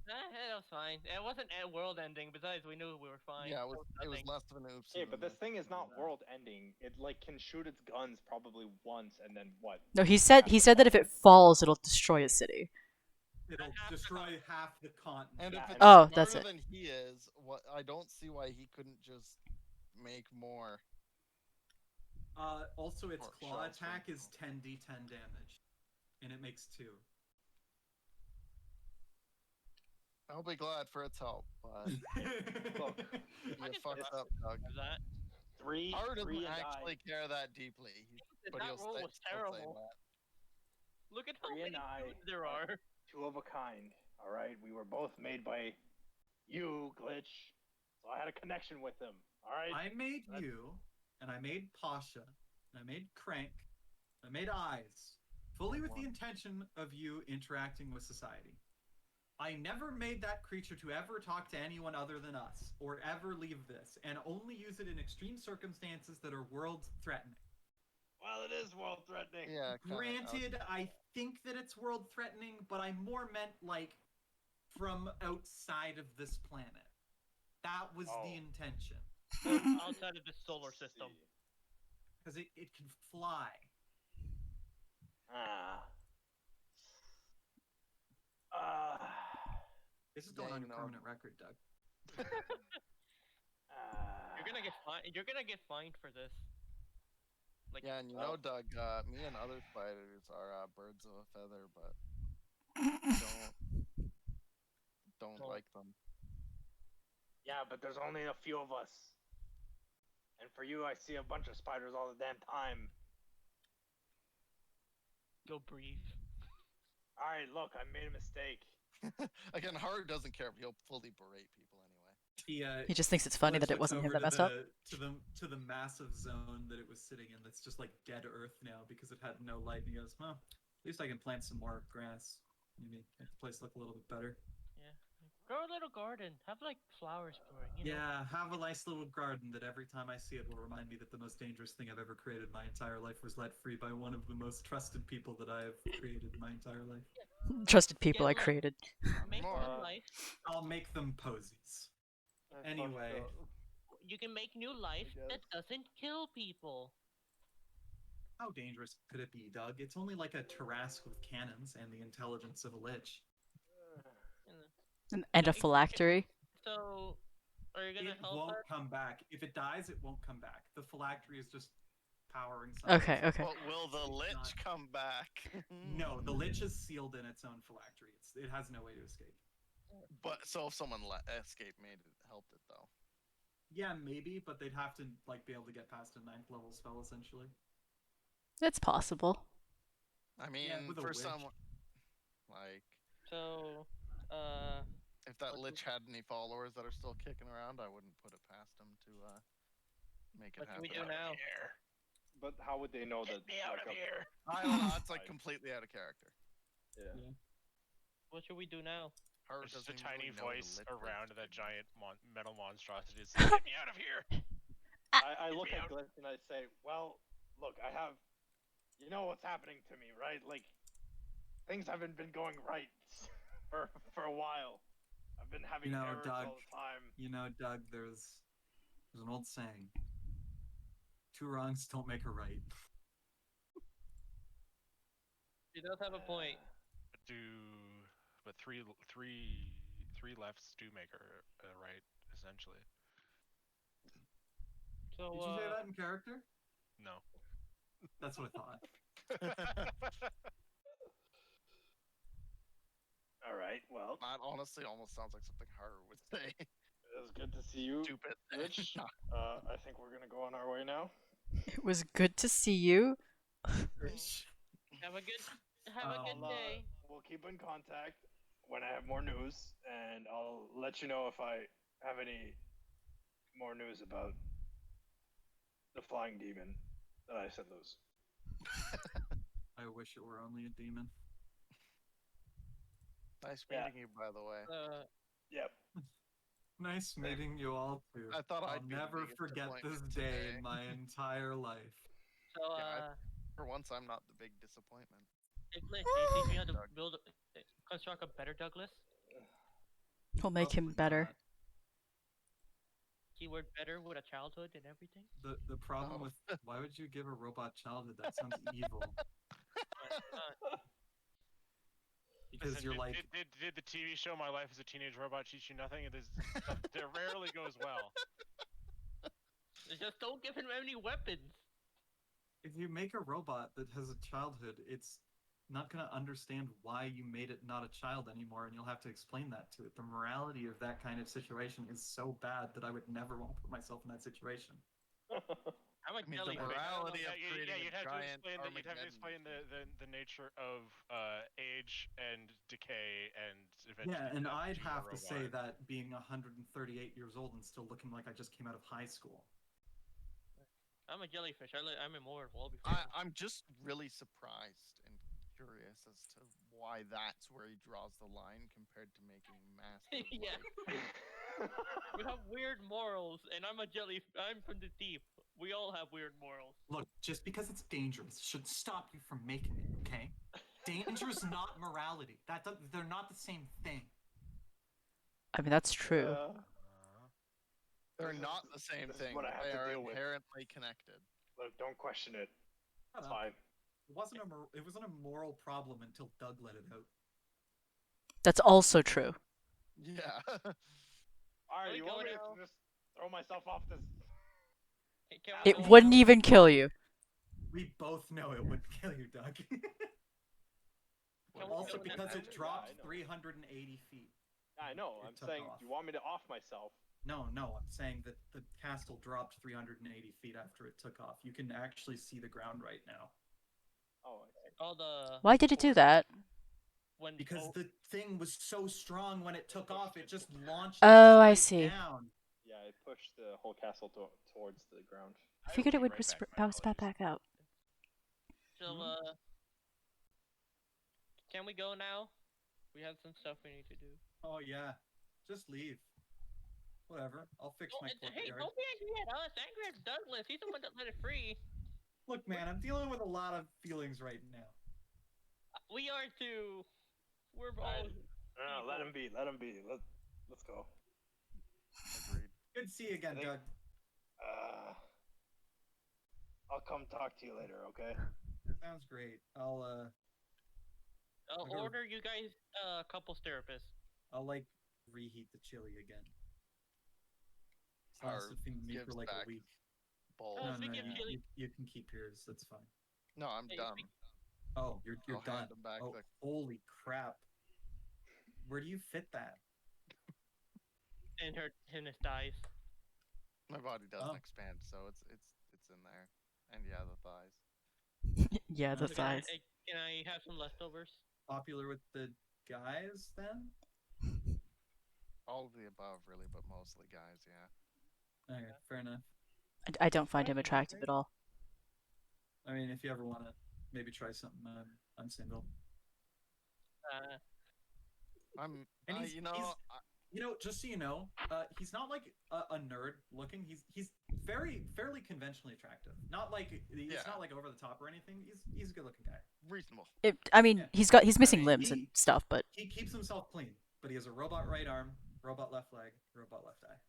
It was fine. It wasn't a world ending. Besides, we knew we were fine. Yeah, There it was nothing. less of an oops. Okay, but this thing is not world ending. It like can shoot its guns probably once and then what? No, he said that if it falls, it'll destroy a city. It'll half the destroy half the continent. And if Yeah, it's Oh, that's smarter it. than he is, what I don't see why he couldn't just make more. Also, its Or claw shells from attack is people. 10d10 damage, and it makes 2. I'll be glad for its help, but Look, you I can fucked it's- up, Doug. Do that. Haru doesn't three and actually care that deeply, but That he'll roll was still say terrible. that. Look at how Three many and I dudes there are- are. 2 of a kind. All right, we were both made by you, Glitch. So I had a connection with them. All right. I made you, and I made Pasha, and I made Crank, and I made Eyes, fully with the intention of you interacting with society. I never made that creature to ever talk to anyone other than us, or ever leave this, and only use it in extreme circumstances that are world-threatening. Well, it is world threatening. Yeah, Granted, I think that it's world-threatening, but I more meant, like, from outside of this planet. That was Oh. the intention. Outside of the solar system. Because it can fly. This is going Yeah, on you your know. permanent record, Doug. You're gonna get fined. You're gonna get fined for this. Like, Yeah, and you know, Doug, me and other spiders are birds of a feather, but don't No. like them. Yeah, but there's only a few of us. And for you, I see a bunch of spiders all the damn time. go breathe. All right, look, I made a mistake. Again, Haru doesn't care, but he'll fully berate people anyway. He just thinks it's funny that it Glitch looks wasn't him over that to messed up. to the massive zone that it was sitting in that's just like dead earth now because it had no light. And he goes, "Well, at least I can plant some more grass. Maybe make the place look a little bit better." Yeah. Grow a little garden. Have like flowers growing. You know? Yeah, have a nice little garden that every time I see it will remind me that the most dangerous thing I've ever created my entire life was let free by one of the most trusted people that I have created my entire life. Trusted people I Get, like, created. Make More. new life. I'll make them posies. Anyway. You can make new life that doesn't kill people. How dangerous could it be, Doug? It's only like a Tarrasque with cannons and the intelligence of a lich. You know. And a phylactery. So, are you gonna It help won't us? come back. If it dies, it won't come back. The phylactery is just powering something. Okay, okay. But will the It's lich not- come back? No, the lich is sealed in its own phylactery. It has no way to escape. But so if someone escape made it helped it though. Yeah, maybe, but they'd have to like be able to get past a 9th level spell essentially. It's possible. I mean, with a for witch. someone like So, if that What lich had any followers that are still kicking around, I wouldn't put it past them to make it what do we happen. do now? But how would they know that? Get me out of here! I don't know. It's like Fine. completely out of character. Yeah. What should we do now? Haru There's just a doesn't tiny really know the voice lich around is. that giant metal monstrosity. It's like, get me out of here! I look me at out. Glitch and I say, well, look, I have. You know what's happening to me, right? Like, things haven't been going right for a while. I've been having You know, errors Doug. all the time. You know, Doug, there's an old saying. 2 wrongs don't make a right. He does have a point. But three lefts do make a right, essentially. So, Did you say that in character? No. That's what I thought. All right, well, That honestly almost sounds like something Haru would say. it was good to see you, Stupid. Glitch. I think we're gonna go on our way now. It was good to see you. have a good I'll, day. We'll keep in contact when I have more news, and I'll let you know if I have any more news about the flying demon that I set loose. I wish it were only a demon. Nice Yeah. meeting you, by the way. Yep. Nice meeting you all too. I thought I'll I'd be the never biggest forget this disappointment day today. in my entire life. So, Yeah, For once, I'm not the big disappointment. hey, Glitch, can you teach me how to Doug. construct a better Douglas? We'll make him Probably better. not. Keyword better with a childhood and everything. The problem Oh. with why would you give a robot childhood? That sounds evil. Because Listen, you're like, did the TV show My Life as a Teenage Robot teach you nothing? It rarely goes well. Just don't give him any weapons. if you make a robot that has a childhood, it's not gonna understand why you made it not a child anymore, and you'll have to explain that to it. The morality of that kind of situation is so bad that I would never want to put myself in that situation. I'm a I mean, the jellyfish. morality of Yeah, creating you'd a have to giant explain Armageddon the nature of age and decay and eventually. Yeah, and death I'd to a have to say robot. that being 138 years old and still looking like I just came out of high school. I'm a jellyfish. I'm immortal before. I'm just really surprised and curious as to why that's where he draws the line compared to making massive. Yeah. We have weird morals, and I'm a jelly. I'm from the deep. We all have weird morals. Look, just because it's dangerous shouldn't stop you from making it, okay? Danger is not morality. They're not the same thing. I mean, that's true. They're This is- not the same this is thing. what I have They to are deal with. inherently connected. Look, don't question it. Shut It's up. fine. It wasn't a moral problem until Doug let it out. That's also true. Yeah. Alright, we you go want me now? to just throw myself off this? Hey, can we It go wouldn't now? even kill you. We both know it would kill you, Doug. Can we Also go because now? it dropped Yeah, I know. 380 feet. I know. It I'm took saying, off. do you want me to off myself? No, I'm saying that the castle dropped 380 feet after it took off. You can actually see the ground right now. Oh, I see. All the. Why did it do that? When Because the thing was so strong when it took off, it just launched Oh, I straight see. down. Yeah, it pushed the whole castle towards the ground. I I figured it will be would right back, my bounce apologies. back out. So can we go now? We have some stuff we need to do. Oh yeah, just leave. Whatever, I'll fix my Hey, courtyard. don't be angry at us. Angry at Douglas. He's the one that let it free. Look, man, I'm dealing with a lot of feelings right now. We are too. We're all. Alright. No, let him be. Let him be. Let's go. Agreed. Good to see you again, I think- Doug. I'll come talk to you later, okay? Sounds great. I'll I'll go- order you guys couples therapist. like reheat the chili again. It's Or lasted me for gives like a back week. Bowl. Oh, No, speaking of chili- you can keep yours. That's fine. No, I'm Hey, dumb. Oh, you're I'll done. hand him back Oh, the- holy crap! Where do you fit that? And his thighs. My body doesn't Oh. expand, so it's in there. And yeah, the thighs. Yeah, the Okay. thighs. Can I have some leftovers? Popular with the guys then? All of the above, really, but mostly guys. Yeah. Okay, fair enough. I don't find him attractive at all. I mean, if you ever want to maybe try something, I'm single. I'm. And You know, just so you know, he's not like a nerd looking. He's fairly conventionally attractive. Not like he's Yeah. not like over the top or anything. He's a good looking guy. reasonable. I mean, Yeah. he's missing mean, limbs he- and stuff, but He keeps himself clean, but he has a robot right arm, robot left leg, robot left eye.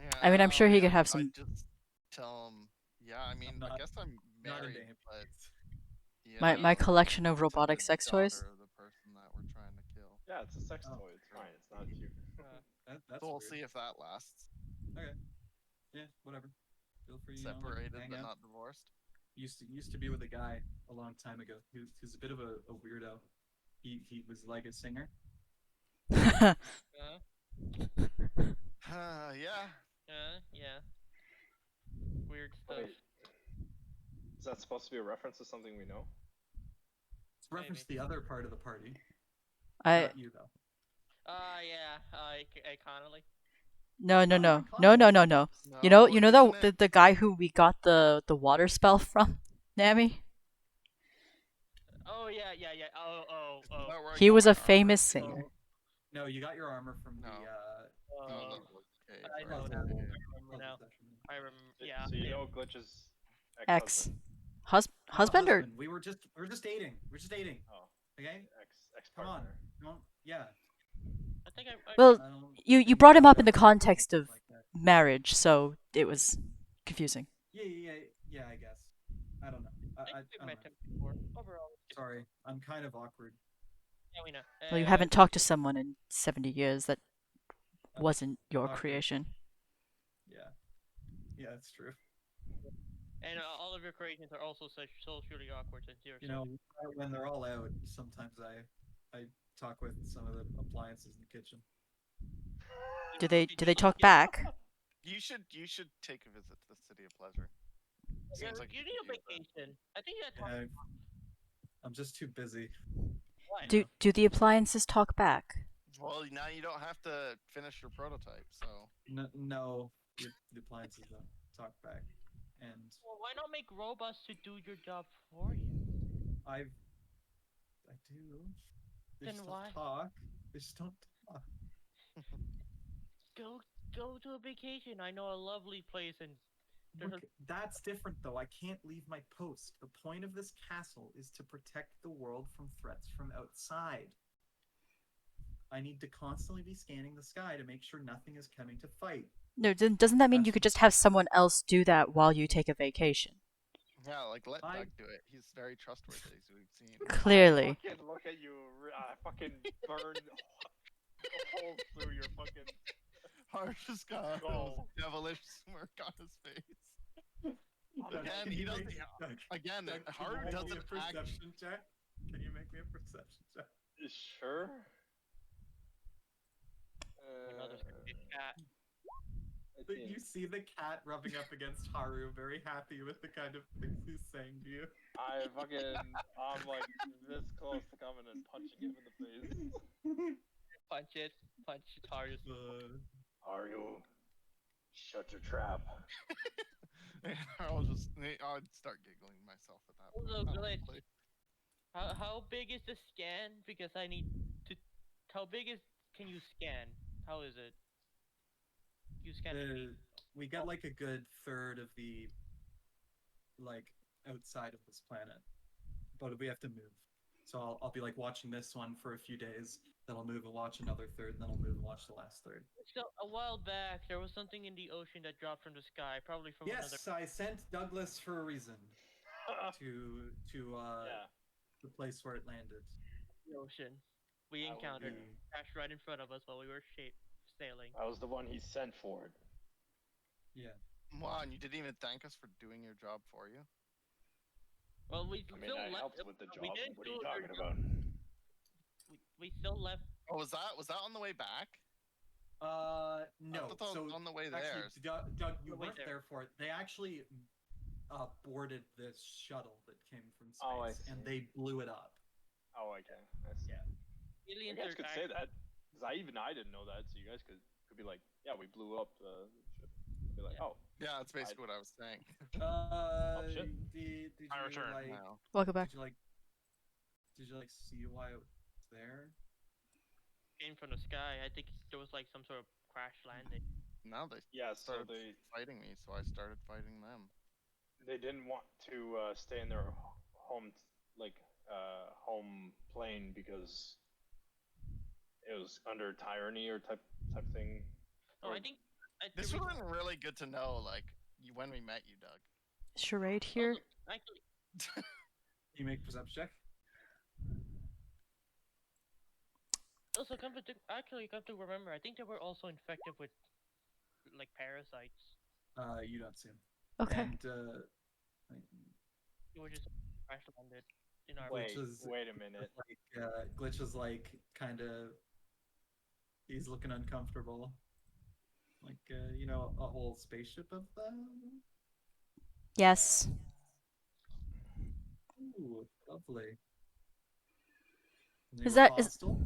Yeah, I mean, I'm sure he could have I some. just tell him. Yeah, I mean, I not- guess I'm Not married, into but amputees. you My know, collection of to robotic the sex toys. daughter of the person that we're trying to kill. Yeah, it's a sex Oh. toy. It's fine. It's not cute. That's So we'll weird. see if that lasts. Yeah, whatever. Feel free. Separated hang but out. not divorced. Used to be with a guy a long time ago. He was a bit of a weirdo. He was like a singer. Uh, Yeah. yeah. Weird stuff. Wait. Is that supposed to be a reference to something we know? It's reference to the other part of the party. I Not you though. Yeah. Connolly. no. Oh, No. No, You know isn't it? the guy who we got the water spell from, Nami. Oh yeah. Oh. Isn't that where I He got was my a famous armor? singer. No, you got your armor from No. Oh. No, the cave, I right? know puzzle- now. I remember puzzle now. session. I remember. So- Yeah. So you him. know Glitch's Ex. ex-husband. Not Husband or husband. We're just dating. We're just dating. Oh, Okay. ex Come on. partner. Don't. Yeah. think I Well, I don't. you think brought him I've up in the ever context done of like that. marriage, so it was confusing. Yeah. I guess. I don't know. think I we don't met know. him before. Overall, it's Sorry, I'm kind of awkward. yeah, we know. Well, you haven't talked to someone in 70 years that Uh, wasn't your awkward. creation. Yeah. Yeah, that's true. And all of your creations are also socially awkward since you're You know, when they're all out, sometimes I talk with some of the appliances in the kitchen. Do they talk back? You should take a visit to the City of Pleasure. Seems like you you need a could use that. vacation. I think you had Yeah, I'm just too busy. why? Do the appliances talk back? Well, now you don't have to finish your prototype, so No, the appliances don't talk back, and Well, why not make robots to do your job for you? I do. They Then just why? don't talk. They just don't talk. Go go to a vacation. I know a lovely place and there's Look, that's different though. I can't leave my post. The point of this castle is to protect the world from threats from outside. I need to constantly be scanning the sky to make sure nothing is coming to fight. No, doesn't that mean you That's- could just have someone else do that while you take a vacation? yeah, like let I- Doug do it. He's very trustworthy, as we've seen. Clearly. I fucking look at you. I fucking burn holes through your fucking. Harsh just got a Go. devilish smirk on his face. Doug, Again, can he you doesn't. make- Doug, Again, Doug, can you Haru make me doesn't a act. perception check? Can you make me a perception check? Sure. another big cat. But you see the cat rubbing up against Haru, very happy with the kind of things he's saying to you. I'm like this close to coming and punching him in the face. Punch it. Punch it hard. Are you? Shut your trap. I'd start giggling myself at that point. Hello, glitch. probably. How big is the scan? Because I need to. How big is? Can you scan? How is it? You scan it. We get like a good third of the outside of this planet, but we have to move. So I'll be like watching this one for a few days, then I'll move and watch another third, and then I'll move and watch the last third. So a while back, there was something in the ocean that dropped from the sky, probably from another. Yes, I sent Douglas for a reason to Yeah. the place where it landed. The ocean. We That would encountered be- crashed right in front of us while we were sailing. I was the one he sent for it. Yeah. Wow, and you didn't even thank us for doing your job for you. Well, we I mean, still I left. helped with the We job. didn't What are you do your talking job. about? We still left. Oh, was that on the way back? No. I thought that So was on the way there. actually, Doug, you the way weren't there. there for it. They actually boarded this shuttle that came from space, Oh, I and see. they blew it up. Oh, okay. I see. Yeah. You Aliens guys are could say that, because I didn't know that. So you guys could be like, yeah, we blew up the ship. I'd be like, Yeah. oh, Yeah, that's basically what I was saying. Did you I return like? Wow. Welcome back. Did you see why it was there? came from the sky. I think there was like some sort of crash landing. Now they yeah. So started fighting me, so I started fighting them. they didn't want to stay in their home home plane because it was under tyranny or type thing. Oh, Or- I think. This would have been really good to know, like when we met you, Doug. Charade here. Actually, You make perception check. also come to remember, I think they were also infected with like parasites. You don't see him. Okay. And They were just crash landed in our. Wait, Glitches- wait a minute. Glitch is like kind of. He's looking uncomfortable. Like a whole spaceship of them. Yes. Ooh, lovely. And Is they were that- is- hostile?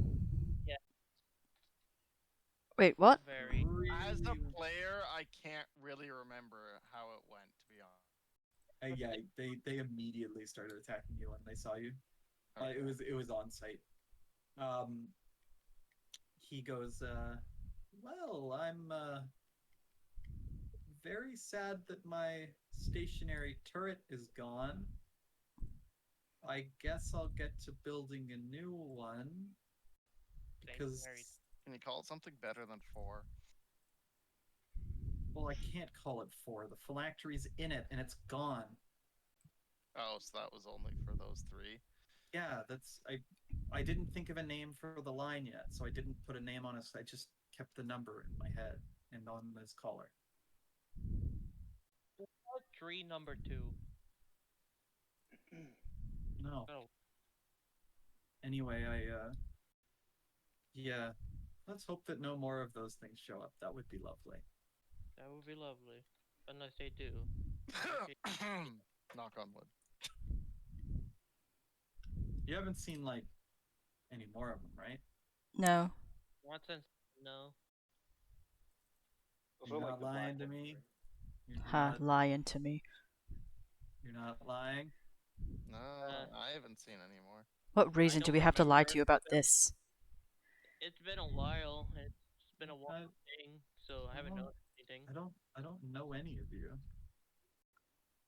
Wait, what? Very. As a Really- player, I can't really remember how it went, to be honest. yeah, they immediately started attacking you when they saw you. It was on site. He goes, well, I'm very sad that my stationary turret is gone. I guess I'll get to building a new one because Stationary. Can you call it something better than 4? Well, I can't call it 4. The phylactery's in it, and it's gone. Oh, so that was only for those 3. Yeah, that's I didn't think of a name for the line yet, so I didn't put a name on it. I just kept the number in my head and on his collar. Tree number 2. No. Oh, Anyway, yeah. Let's hope that no more of those things show up. That would be lovely. that would be lovely. Unless they do. Knock on wood. You haven't seen like any more of them, right? No. Not since no. Those You're are not like the black lying to ones, me. right? Ha, lying to me. You're not lying. No, I haven't seen any more. What reason do don't we have to lie to remember. you about this? It's been a while. It's been a while I- thing, so I haven't don't- noticed anything. I don't know any of you.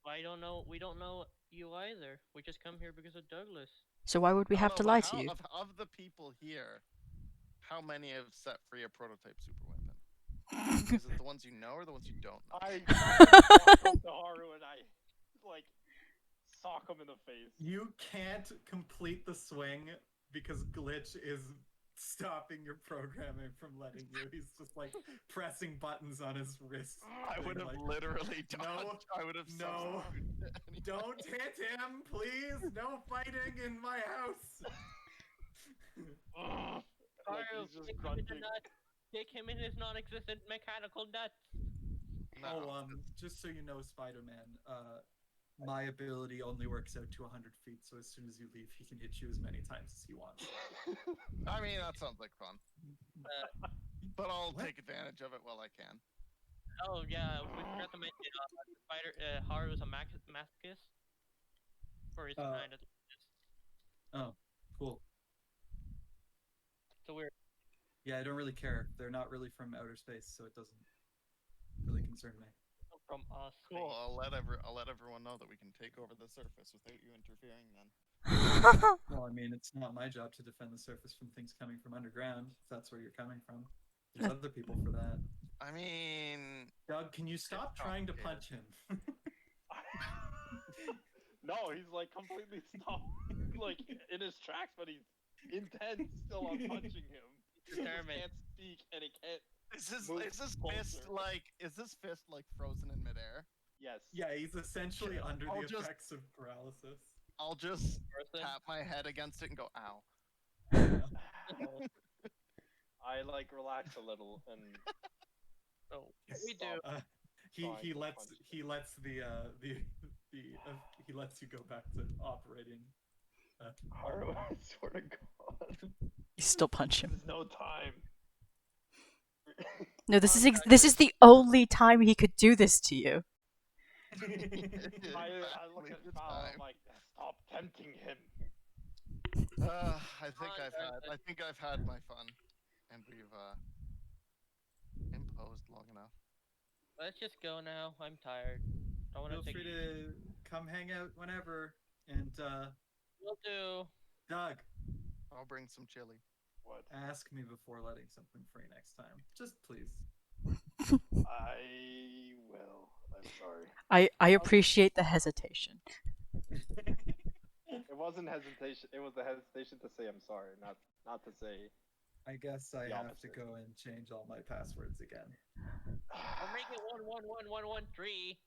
I don't know. We don't know you either. We just come here because of Douglas. So why would we I have don't to know, lie but to you? Of the people here, how many have set free a prototype super weapon? Is it the ones you know or the ones you don't know? I walk up to Haru and I like sock him in the face. You can't complete the swing because Glitch is stopping your programming from letting you. He's just like pressing buttons on his wrist. I would have like, literally dodged. No, I would have no, substituted anyway. don't hit him, please. No fighting in my house. Like, Haru, he's just kick him in the grunting. nuts. Kick him in his non-existent mechanical nuts. No, Just so you know, Spider-Man, my ability only works out to 100 feet, so as soon as you leave, he can hit you as many times as he wants. I mean that sounds like fun, but I'll What? take advantage of it while I can. Oh yeah, we forgot to mention Haru's a masochist for his kind. Oh, cool. So we're Yeah, I don't really care. They're not really from outer space, so it doesn't really concern me. from us. Cool. I'll let everyone know that we can take over the surface without you interfering. Then. Well, I mean, it's not my job to defend the surface from things coming from underground, if that's where you're coming from. There's other people for that. I mean, Doug, can you stop trying to punch him? No, he's like completely stopped, like in his tracks, but he's intent still on punching him. He just Determined. can't speak and he can't. is this Move fist closer. like frozen in midair? Yes. Yeah, he's essentially under I'll the just- effects of paralysis. I'll just Person. tap my head against it and go, "Ow." I like relax a little and Oh, we do. He Trying to lets punch he lets he lets you go back to operating. Haru, I swear to God, You still punch him. there's no time. No, this is the only time he could do this to you. I look Exactly at the Val, time. I'm like, stop tempting him. I think I've had my fun, and we've imposed long enough. Let's just go now. I'm tired. I want Feel to take. free to come hang out whenever. And Will do. Doug, I'll bring some chili. What? ask me before letting something free next time. Just please. I will. I'm sorry. I appreciate the hesitation. It wasn't hesitation. It was the hesitation to say I'm sorry, not to say. I guess I The have to opposite. go and change all my passwords again. I'll make it 1111113.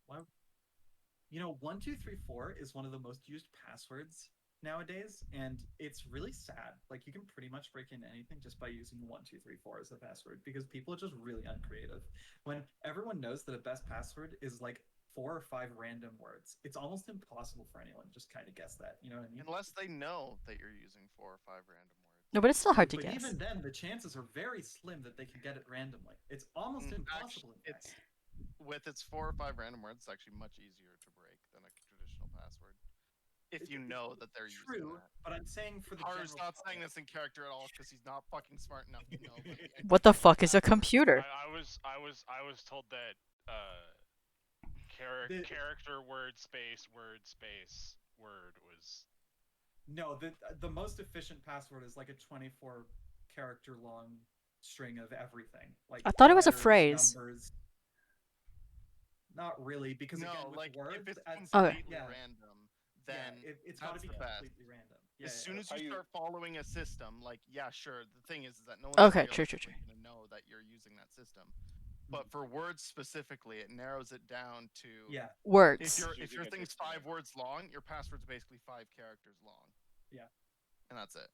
Why? You know, 1234 is one of the most used passwords nowadays, and it's really sad. Like, you can pretty much break into anything just by using 1234 as a password because people are just really uncreative. When everyone knows that a best password is like 4 or 5 random words, it's almost impossible for anyone to just kind of guess that. You know what I mean? Unless they know that you're using 4 or 5 random words. No, but it's still hard to But guess. even then, the chances are very slim that they can get it randomly. It's almost impossible. In fact. With its 4 or 5 random words, it's actually much easier to break than a traditional password. If you know that they're using True, that. but I'm saying for the Haru's general not saying public- this in character at all because he's not fucking smart enough to know. What the fuck is a computer? I was told that The- character word space word was No, the most efficient password is like a 24 character long string of everything. Like I thought it was a letters, phrase. numbers. Not really, because No, again, with like words, if it's as- completely yeah, random, yeah, then it's got to that's be the best. completely random. Yeah, As soon yeah. as How you you- start following a system, like yeah, sure. The thing is that no one's Okay, true. realistically going to know that you're using that system. But for words specifically, it narrows it down to Yeah, if Words. your if Using your a thing's dictionary. 5 words long, your password's basically 5 characters long. Yeah. And that's it.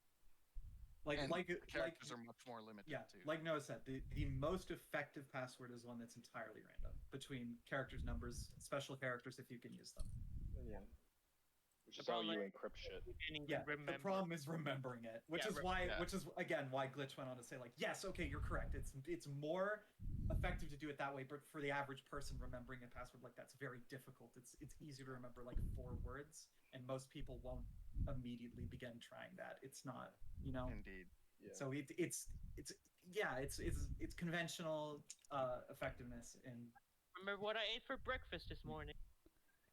like And like the like characters are much more limited yeah, too. like Noah said, the most effective password is one that's entirely random between characters, numbers, special characters if you can use them. Yeah. Which The is how problem you is- encrypt shit. Yeah, Remember. the problem is remembering it, which Yeah, is why, yeah. which is again why Glitch went on to say like, yes, okay, you're correct. It's more effective to do it that way, but for the average person, remembering a password like that's very difficult. It's easy to remember like 4 words, and most people won't immediately begin trying that. It's not, Indeed. Yeah. So it's conventional effectiveness. And Remember what I ate for breakfast this morning?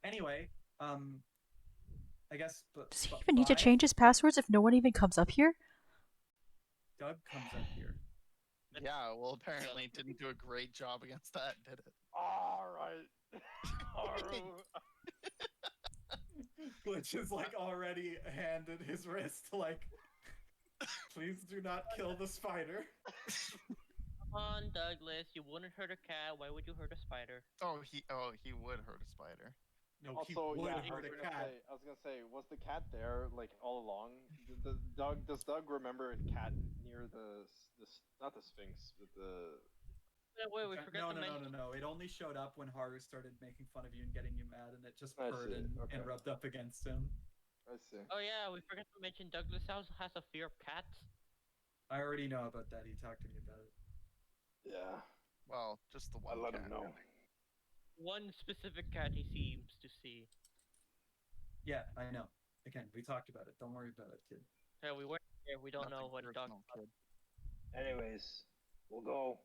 anyway, I guess. Does he even need to change his passwords if no one even comes up here? Doug comes up here. Yeah, well, apparently it didn't do a great job against that, did it? All right. Glitch is like already handed his wrist, like, please do not kill the spider. Come on, Douglas. You wouldn't hurt a cat. Why would you hurt a spider? Oh, he would hurt a spider. No, Also, he would yeah, hurt a cat. I was gonna say, was the cat there like all along? Does Doug remember a cat near the not the Sphinx, but the? Wait, we forgot No, to mention. no. It only showed up when Haru started making fun of you and getting you mad, and it just I purred see, and okay. rubbed up against him. I see. Oh yeah, we forgot to mention Douglas House has a fear of cats. I already know about that. He talked to me about it. Yeah. Well, just the I one let cat. him know. One specific cat he seems to see. Yeah, I know. Again, we talked about it. Don't worry about it, kid. Yeah, we weren't there. We don't know Nothing what he talked personal, about. kid. Anyways, we'll go.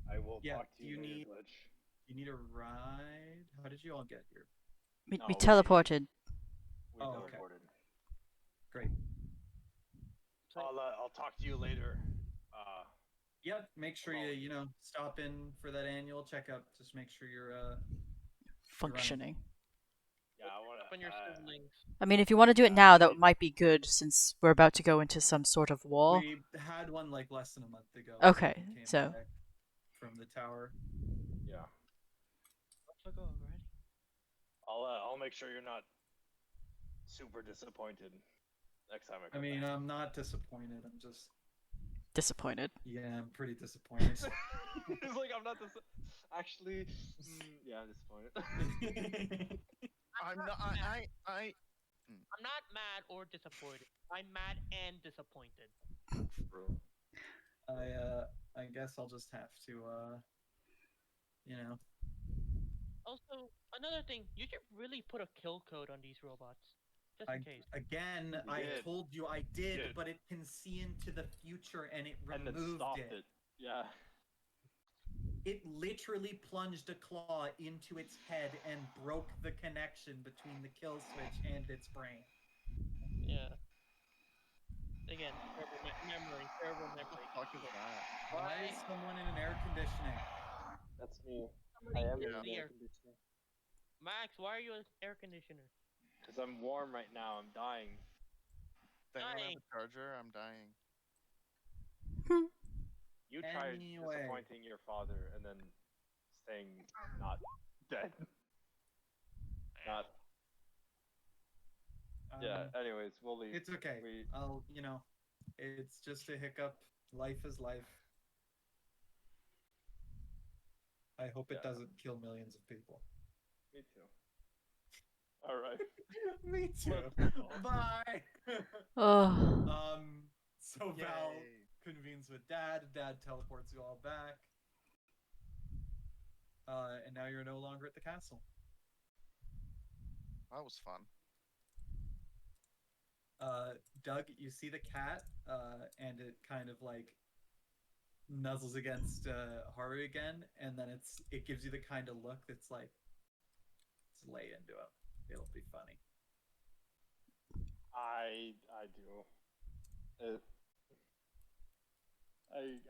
I will Yeah, talk to you do you later, need- Glitch. You need a ride? How did you all get here? We No, teleported. We Oh, okay. teleported. Great. I'll talk to you later. Yeah, make sure you stop in for that annual checkup. Just make sure you're Functioning. Yeah, I wanna. Open your siblings. I mean, if you want to do it now, that might be good since we're about to go into some sort of wall. We had one like less than a month ago. Okay, when we came so- back from the tower. Yeah. Let's go already. I'll make sure you're not super disappointed next time I I come mean, back. I'm not disappointed. I'm just Disappointed. I'm pretty disappointed. He's like, I'm not actually. Yeah, I'm disappointed. I'm not. I'm not mad or disappointed. I'm mad and disappointed. Bro. I guess I'll just have to Also, another thing, you should really put a kill code on these robots, just in case. Again, You I did. told you I did, did. but it can see into the future and it And then removed stopped it. it. Yeah. It literally plunged a claw into its head and broke the connection between the kill switch and its brain. Yeah. Again, memory. What the fuck is that? Why is someone in an air conditioning? That's me. Somebody I am in in the the air air. conditioner. Max, why are you an air conditioner? Because I'm warm right now. I'm dying. They don't have Dying. a charger. I'm dying. You tried Anyway. disappointing your father and then staying not dead. Not. Yeah. Anyways, we'll leave. It's okay. I'll, it's just a hiccup. Life is life. I hope it Yeah. doesn't kill millions of people. Me too. All right. Me too. Bye. Oh. So Val Yay. convenes with Dad. Dad teleports you all back. And now you're no longer at the castle. That was fun. Doug, you see the cat, and it kind of like nuzzles against Haru again, and then it gives you the kind of look that's like, let's lay into him. It'll be funny. I do.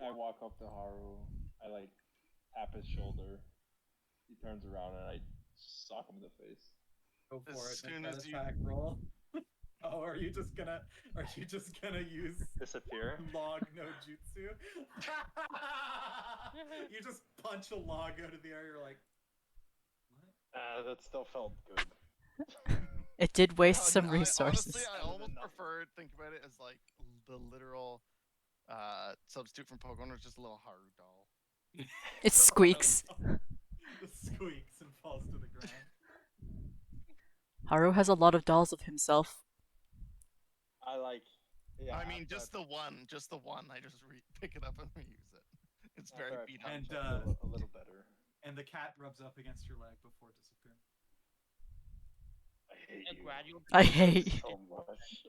I walk up to Haru. I like tap his shoulder. He turns around and I sock him in the face. Go for As it. Make soon that as you- attack roll. Oh, are you just gonna use Disappear. log no jutsu? You just punch a log out of the air. You're like, what? That still felt good. It did waste some I, resources. honestly, I Better than almost nothing. prefer think about it as like the literal substitute from Pokemon, was just a little Haru doll. It squeaks. It squeaks and falls to the ground. Haru has a lot of dolls of himself. I like. Yeah. I mean, after just the one. I just pick it up and reuse it. It's very after I beat punch, up. And, I feel a little better. And the cat rubs up against your leg before disappearing. I hate A you gradual. I hate you. so much.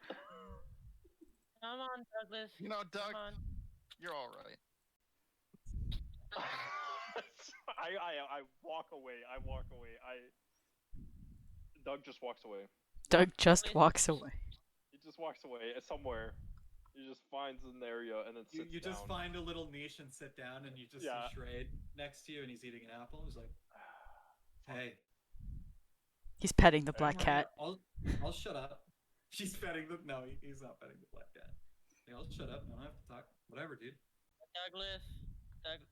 Come on, Douglas. You know, Doug, Come on. you're all right. I walk away. Doug just walks away. Doug just walks away. He just walks away somewhere. He just finds an area and then sits You just down. find a little niche and sit down, and you just Yeah. see Shrade next to you, and he's eating an apple. He's like, "Hey, He's petting the Hey, black cat. I'll shut up." She's petting the. No, he's not petting the black cat. Hey, I'll shut up. I don't have to talk. Whatever, dude. Douglas.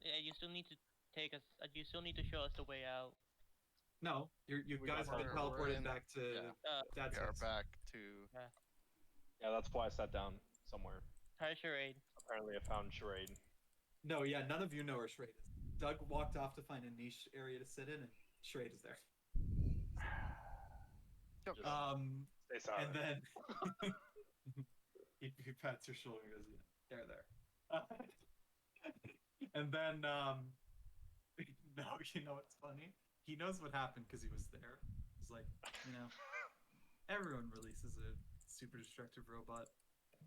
Yeah, you still need to take us. You still need to show us the way out. No, you We guys got have been we're teleported in- back to yeah. Dad's We are house. back to. Yeah, that's why I sat down somewhere. Try charade. Apparently, I found Charade. No, yeah, none of you know where Shrade is. Doug walked off to find a niche area to sit in, and Shrade is there. Just stay And silent. then he pats your shoulder and goes, "Yeah, there." And then, no, you know what's funny? He knows what happened because he was there. He's like, everyone releases a super destructive robot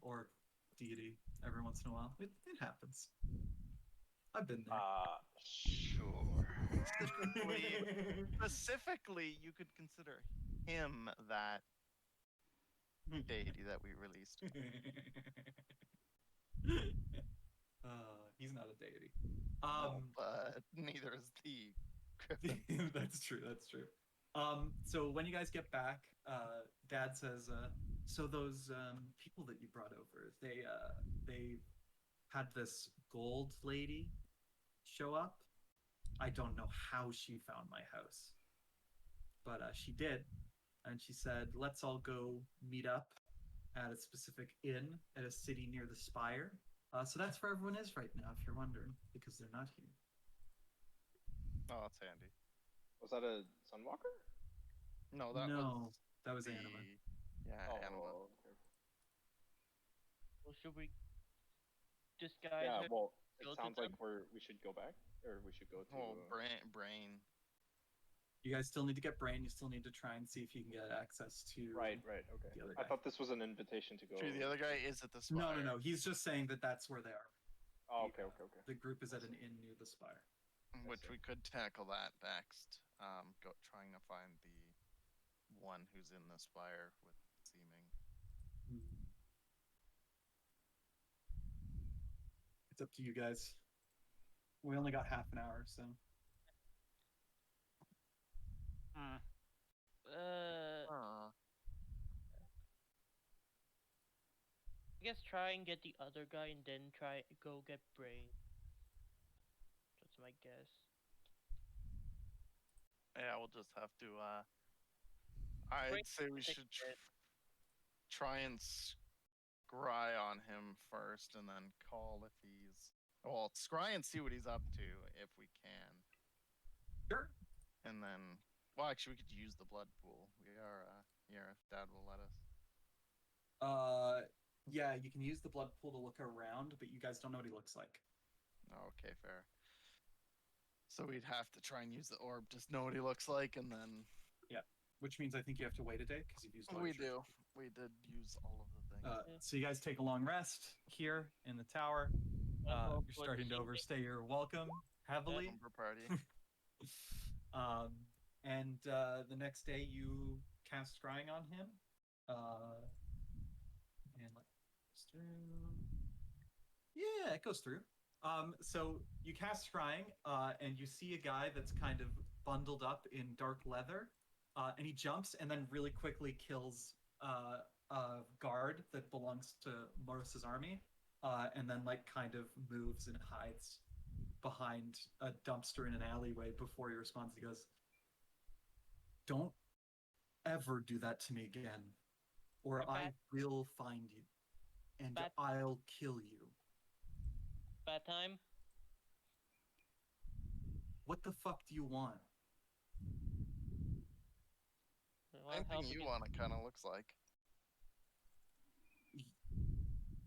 or deity every once in a while. It happens. I've been there. Sure. Specifically, you could consider him that deity that we released. He's not a deity. No, but neither is the Griffin. That's true. So when you guys get back, Dad says, so those people that you brought over, they had this gold lady show up. I don't know how she found my house, but she did, and she said, let's all go meet up at a specific inn at a city near the Spire. So that's where everyone is right now, if you're wondering, because they're not here. Oh, that's handy. Was that a Sunwalker? No, that was Anima. Yeah, Anima. Okay. Well, should we disguise Yeah, her? well, it go to sounds like them? we should go back, or we should go to. Oh, brain. You guys still need to get brain. You still need to try and see if you can get access to. Right. Okay. The other I guy. thought this was an invitation to go. True, the other guy is at the spire. No. He's just saying that that's where they are. Oh, okay. The group is at an inn near the Spire. Which we could tackle that next. Trying to find the one who's in the spire with seeming. It's up to you guys. We only got half an hour, so. I guess try and get the other guy and then go get Brain. That's my guess. Yeah, we'll just have to. I'd Brain say we take should it. try and scry on him first, and then call if he's. Well, scry and see what he's up to if we can. Sure. And then, well, actually, we could use the blood pool. We are here if Dad will let us. Yeah, you can use the blood pool to look around, but you guys don't know what he looks like. Okay, fair. So we'd have to try and use the orb, just know what he looks like, and then. Which means I think you have to wait a day because you've used. all We your do. We did use all of the things. So you guys take a long rest here in the tower. You're starting to overstay your welcome heavily. Number party. And the next day you cast scrying on him. And let it goes through. Yeah, it goes through. So you cast scrying, and you see a guy that's kind of bundled up in dark leather, and he jumps and then really quickly kills a guard that belongs to Morris's army, and then like kind of moves and hides behind a dumpster in an alleyway before he responds. He goes, "Don't ever do that to me again, or I will find you, and Bad- I'll kill you." Bad time. What the fuck do you want? We want Anything help you against- want, it kind of looks like.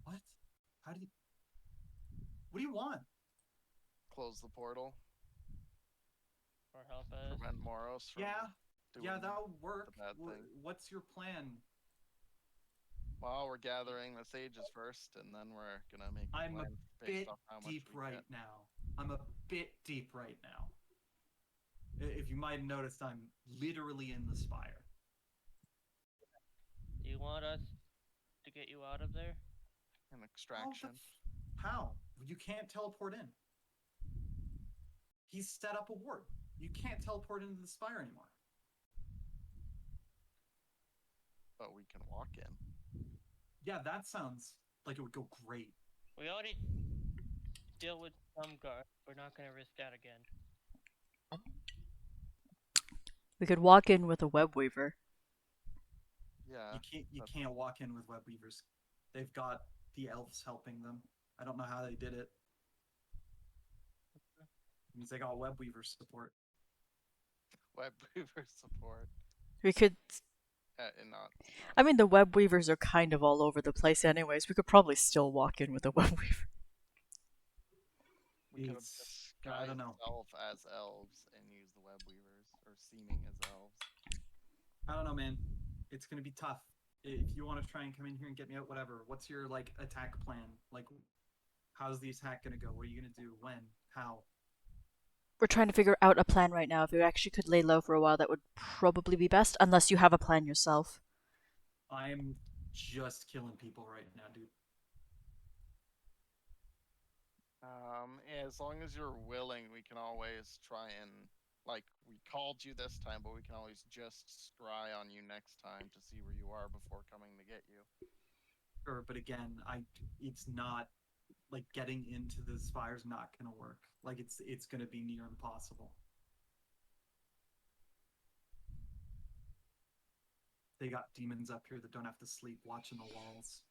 What? How do you? What do you want? Close the portal. or help us. Prevent Moros from Yeah, doing yeah, that'll work. bad thing. What's your plan? Well, we're gathering the sages first, and then we're gonna make a I'm a plan bit based off how much deep we right get. now. I'm a bit deep right now. If you might have noticed, I'm literally in the spire. Do you want us to get you out of there? An Oh, extraction. how? You can't teleport in. He's set up a ward. You can't teleport into the spire anymore. But we can walk in. Yeah, that sounds like it would go great. We already deal with some guard. We're not gonna risk that again. We could walk in with a web weaver. Yeah. You that's- can't walk in with web weavers. They've got the elves helping them. I don't know how they did it. It means they got web weaver support. Web weaver support. We could. And not. I mean, the web weavers are kind of all over the place, anyways. We could probably still walk in with a web weaver. We could have It's- disguised I don't know. ourselves as elves and use the web weavers, or seeming as elves. I don't know, man. It's gonna be tough. If you want to try and come in here and get me out, whatever. What's your like attack plan? Like, how's the attack gonna go? What are you gonna do? When? How? We're trying to figure out a plan right now. If we actually could lay low for a while, that would probably be best, unless you have a plan yourself. I'm just killing people right now, dude. As long as you're willing, we can always try and like we called you this time, but we can always just scry on you next time to see where you are before coming to get you. Sure, but again, it's not like getting into the spire's not gonna work. Like it's gonna be near impossible. They got demons up here that don't have to sleep watching the walls.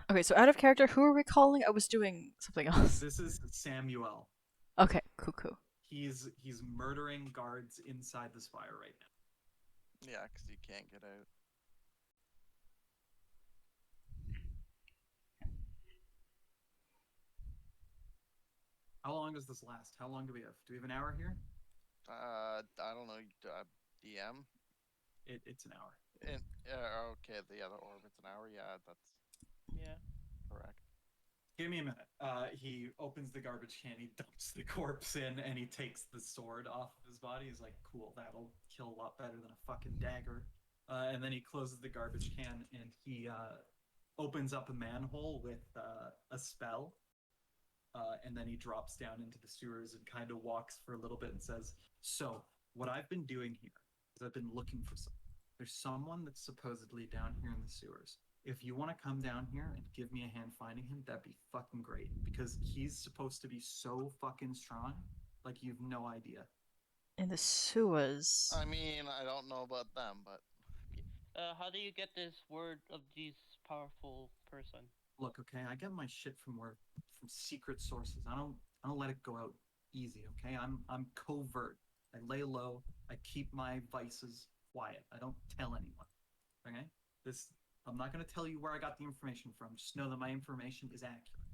Okay, so out of character, who are we calling? I was doing something else. This is Samuel. Okay, cool. He's murdering guards inside the spire right now. Yeah, because you can't get out. How long does this last? How long do we have? Do we have an hour here? I don't know. DM. It's an hour. Okay, the other orbit's an hour. Yeah, that's Yeah. correct. Give me a minute. He opens the garbage can, he dumps the corpse in, and he takes the sword off of his body. He's like, cool, that'll kill a lot better than a fucking dagger. And then he closes the garbage can, and he opens up a manhole with a spell. And then he drops down into the sewers and kind of walks for a little bit and says, so, what I've been doing here is I've been looking for someone. There's someone that's supposedly down here in the sewers. If you want to come down here and give me a hand finding him, that'd be fucking great. Because he's supposed to be so fucking strong, like you've no idea. In the sewers. I mean, I don't know about them, but How do you get this word of this powerful person? Look, okay, I get my shit from secret sources. I don't let it go out easy, okay? I'm covert. I lay low. I keep my vices quiet. I don't tell anyone. Okay? I'm not gonna tell you where I got the information from. Just know that my information is accurate.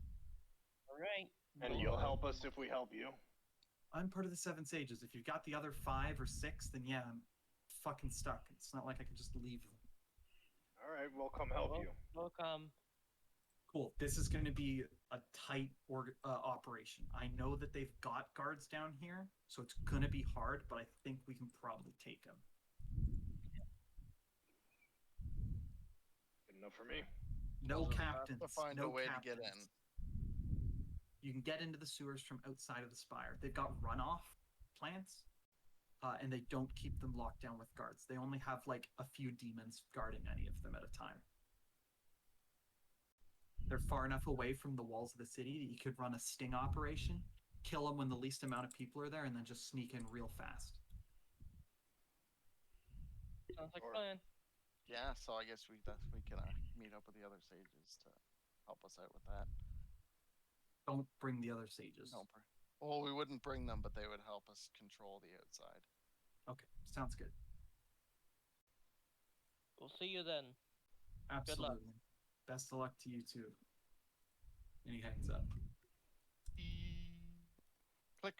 Alright. And you'll help us if we help you. I'm part of the Seven Sages. If you've got the other 5 or 6, then yeah, I'm fucking stuck. It's not like I can just leave them. Alright, we'll come help you. Welcome. Cool. This is going to be a tight operation. I know that they've got guards down here, so it's going to be hard, but I think we can probably take them. Good enough for me. No we'll have captains. to find no a way captains. to get in. You can get into the sewers from outside of the spire. They've got runoff plants, and they don't keep them locked down with guards. They only have like a few demons guarding any of them at a time. They're far enough away from the walls of the city that you could run a sting operation, kill them when the least amount of people are there, and then just sneak in real fast. Sounds like Or- a plan. Yeah, so I guess we can meet up with the other sages to help us out with that. Don't bring the other sages. No, well, we wouldn't bring them, but they would help us control the outside. Okay, sounds good. We'll see you then. Absolutely. luck. Best of luck to you too. And he hangs up. Click.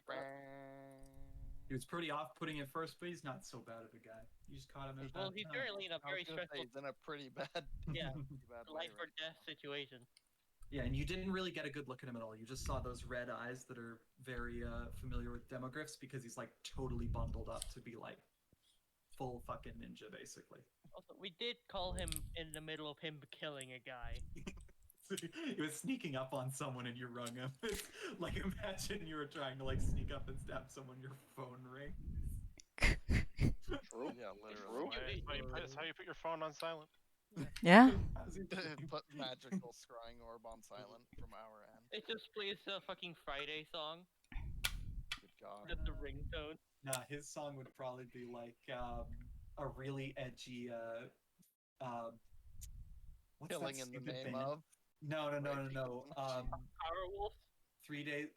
He was pretty off-putting at first, but he's not so bad of a guy. You just caught him at a Well, bad he's time. currently in a I very was gonna say stressful he's in a pretty bad, Yeah. pretty bad way life or right death situation. Yeah, and you didn't really get a good look at him at all. You just saw those red eyes that are very familiar with demogryphs because he's like totally bundled up to be like full fucking ninja, basically. Also, we did call him in the middle of him killing a guy. He was sneaking up on someone and you rung him. Like imagine you were trying to like sneak up and stab someone, your phone rings. True. Yeah, True. literally. That's how you put your phone on silent. Yeah. How's he doing? Put magical scrying orb on silent from our end. It just plays a fucking Friday song. Good God. Just the ringtone. Nah, his song would probably be like a really edgy what's Killing that in the stupid name band? of No. Raging Powerwolf. 3 days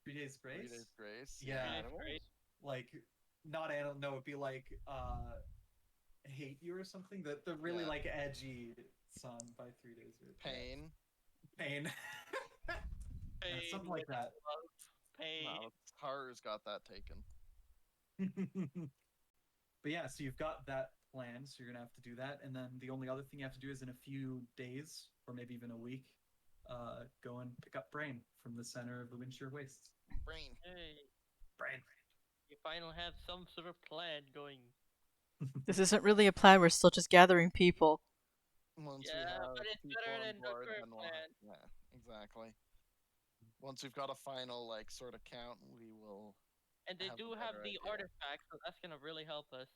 3 days 3 grace? Days Grace. Yeah. Days Grace. Like not animal, no, it'd be like hate you or something. The really Yeah. like edgy song by 3 days grace. Pain. Pain. Yeah, Pain something like with that. love. Pain. No, Haru's got that taken. But yeah, so you've got that plan, so you're gonna have to do that, and then the only other thing you have to do is in a few days, or maybe even a week, go and pick up Brain from the center of the Windshear Wastes. Brain. Hey, Brain. you finally have some sort of plan going. This isn't really a plan. We're still just gathering people. Once Yeah, we have but it's people better on than the board, current then we'll plan. yeah, exactly. Once we've got a final like sort of count, we will. And they have a do have better the idea. artifact, so that's gonna really help us.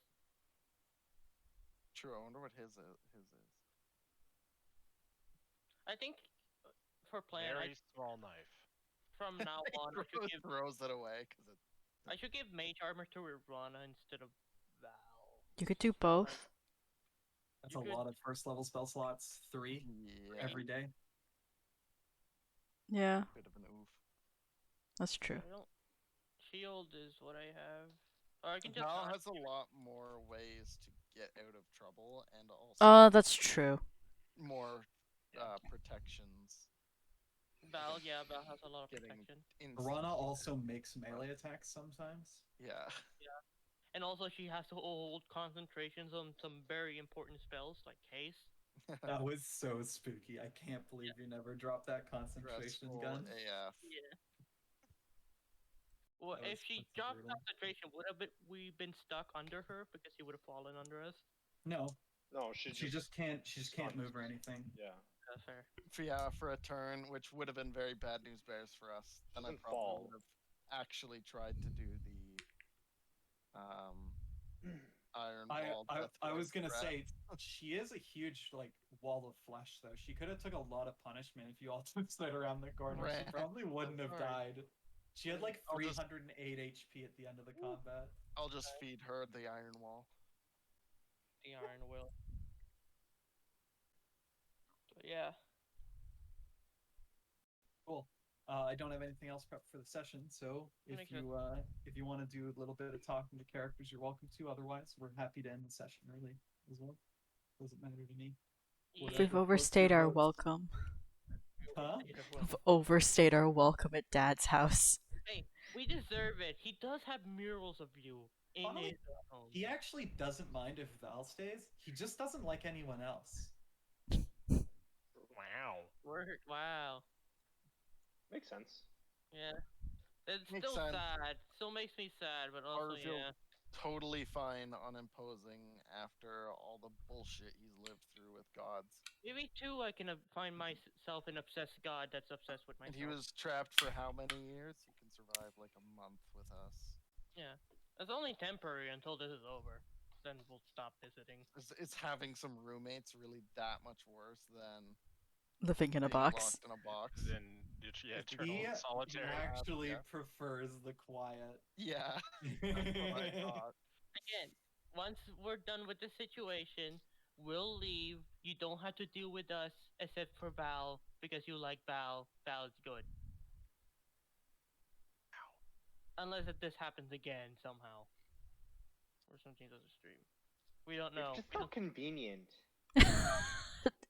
True. I wonder what his is. I think for plan, Very small knife. from now on, Throws it away because it. I should give mage armor to Rana instead of Val. You could do both. That's You a could- lot of first level spell slots. 3 Yeah. every day. Yeah, Bit of an oof. that's true. I don't. Shield is what I have. Or I can just. Val has a lot more ways to get out of trouble, and also That's true. more protections. Val, yeah, Val has a lot of Getting protection. Rana also makes melee attacks sometimes. Yeah. And also, she has to hold concentrations on some very important spells like haste. That was so spooky. I can't believe you never dropped that concentration Stressful gun. AF. Yeah. Well, That if was she fucking dropped brutal. concentration, would have we been stuck under her because he would have fallen under us? No, No, she just can't. She just can't move or anything. Yeah. That's fair. For a turn, which would have been very bad news bears for us. Then I Doesn't probably fall. would have actually tried to do the iron wall. I was gonna say she is a huge like wall of flesh though. She could have took a lot of punishment if you all just stood around the corner. She Right. probably wouldn't have Sorry. died. She had like I'll just- 308 HP at the end of the combat. I'll just feed her the iron wall. The iron will. But yeah. Cool. I don't have anything else prepped for the session, so if Makes sense. you want to do a little bit of talking to characters, you're welcome to. Otherwise, we're happy to end the session early as well. Doesn't matter to me. Yeah. We've overstayed our welcome. Huh? We've overstayed our welcome at Dad's house. Hey, we deserve it. He does have murals of you in Funnily, his home. He actually doesn't mind if Val stays. He just doesn't like anyone else. Wow. Word. Wow. Makes sense. Yeah. It's Makes still sense. sad. Still makes me sad, but also Or feel- yeah. totally fine on imposing after all the bullshit he's lived through with gods. Maybe too, I can find myself an obsessed god that's obsessed with myself. And he was trapped for how many years? He can survive like a month with us. Yeah, it's only temporary until this is over. Then we'll stop visiting. Is having some roommates really that much worse than Living in a being box. locked in a box? Then yeah, eternal He solitary. actually yeah. prefers the quiet. Yeah, that's what I thought. Again, once we're done with the situation, we'll leave. You don't have to deal with us except for Val because you like Val. Val's good. Unless if this happens again somehow. Or something does a stream. We don't know. It's just so convenient.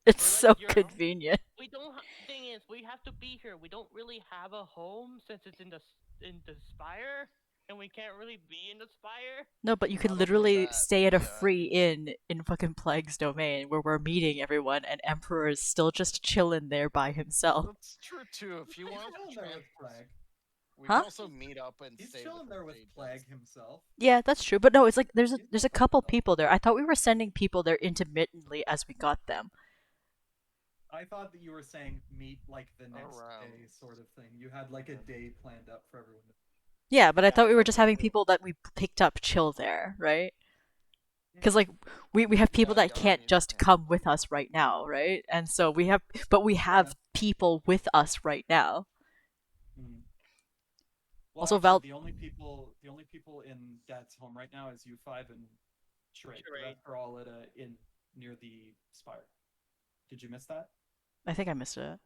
It's Or, like, so convenient. We don't. Thing is, we have to be here. We don't really have a home since it's in the spire, and we can't really be in the spire. No, but you could Not only literally that, stay at a yeah. free inn in fucking Plague's domain where we're meeting everyone, and Emperor is still just chilling there by himself. That's true too. If you He's want chilling to there with Plague. we Huh? can also meet up and He's stay chilling with there the with sages. Plague himself. Yeah, that's true. But no, it's like there's a He's not couple by himself. people there. I thought we were sending people there intermittently as we got them. I thought that you were saying meet like the next Around. day sort of thing. You had like a day planned up for everyone. Yeah, but I Yeah, thought we were that's just having true. people that we picked up chill there, right? Because like we have people Yeah, that yeah, I can't mean, just yeah. come with us right now, right? And so we have people with us right now. Mm. Well, Also, actually, Val- the only people in Dad's home right now is you five and Charade. The Charade. rest are all at a inn near the spire. Did you miss that? I think I missed it.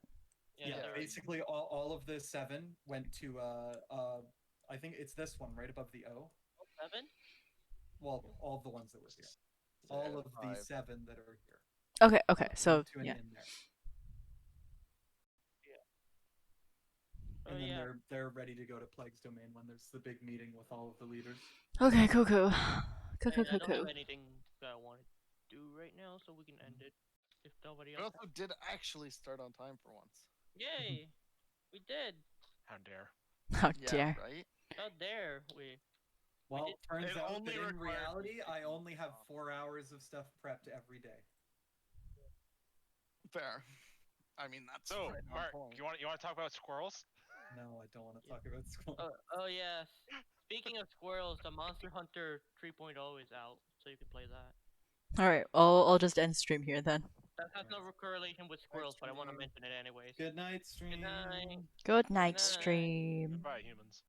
Yeah, they're- basically all of the 7 went to I think it's this one right above the O. 7? Well, all of the ones that were here. Yeah, All of the 5. 7 that are here. Okay. So went to an yeah. inn there. Oh, And then yeah. they're ready to go to Plague's domain when there's the big meeting with all of the leaders. Okay, cool. And I don't have anything that I want to do right now, so we can end it if nobody We else. also did actually start on time for once. Yay! We did. How dare. How Yeah, dare. right? How dare we? Well, did- turns It out only that in required reality, me I taking only have off. 4 hours of stuff prepped every day. Fair. I mean, that's So, right on Mark, point. you want to talk about squirrels? No, I don't want to talk about school. Oh yes. Speaking of squirrels, the Monster Hunter 3.0 is out, so you can play that. All right, I'll just end stream here then. That has no correlation with squirrels, but I want to stream. mention it anyways. Good night, stream. Good night. Good night, night. stream. Goodbye, humans.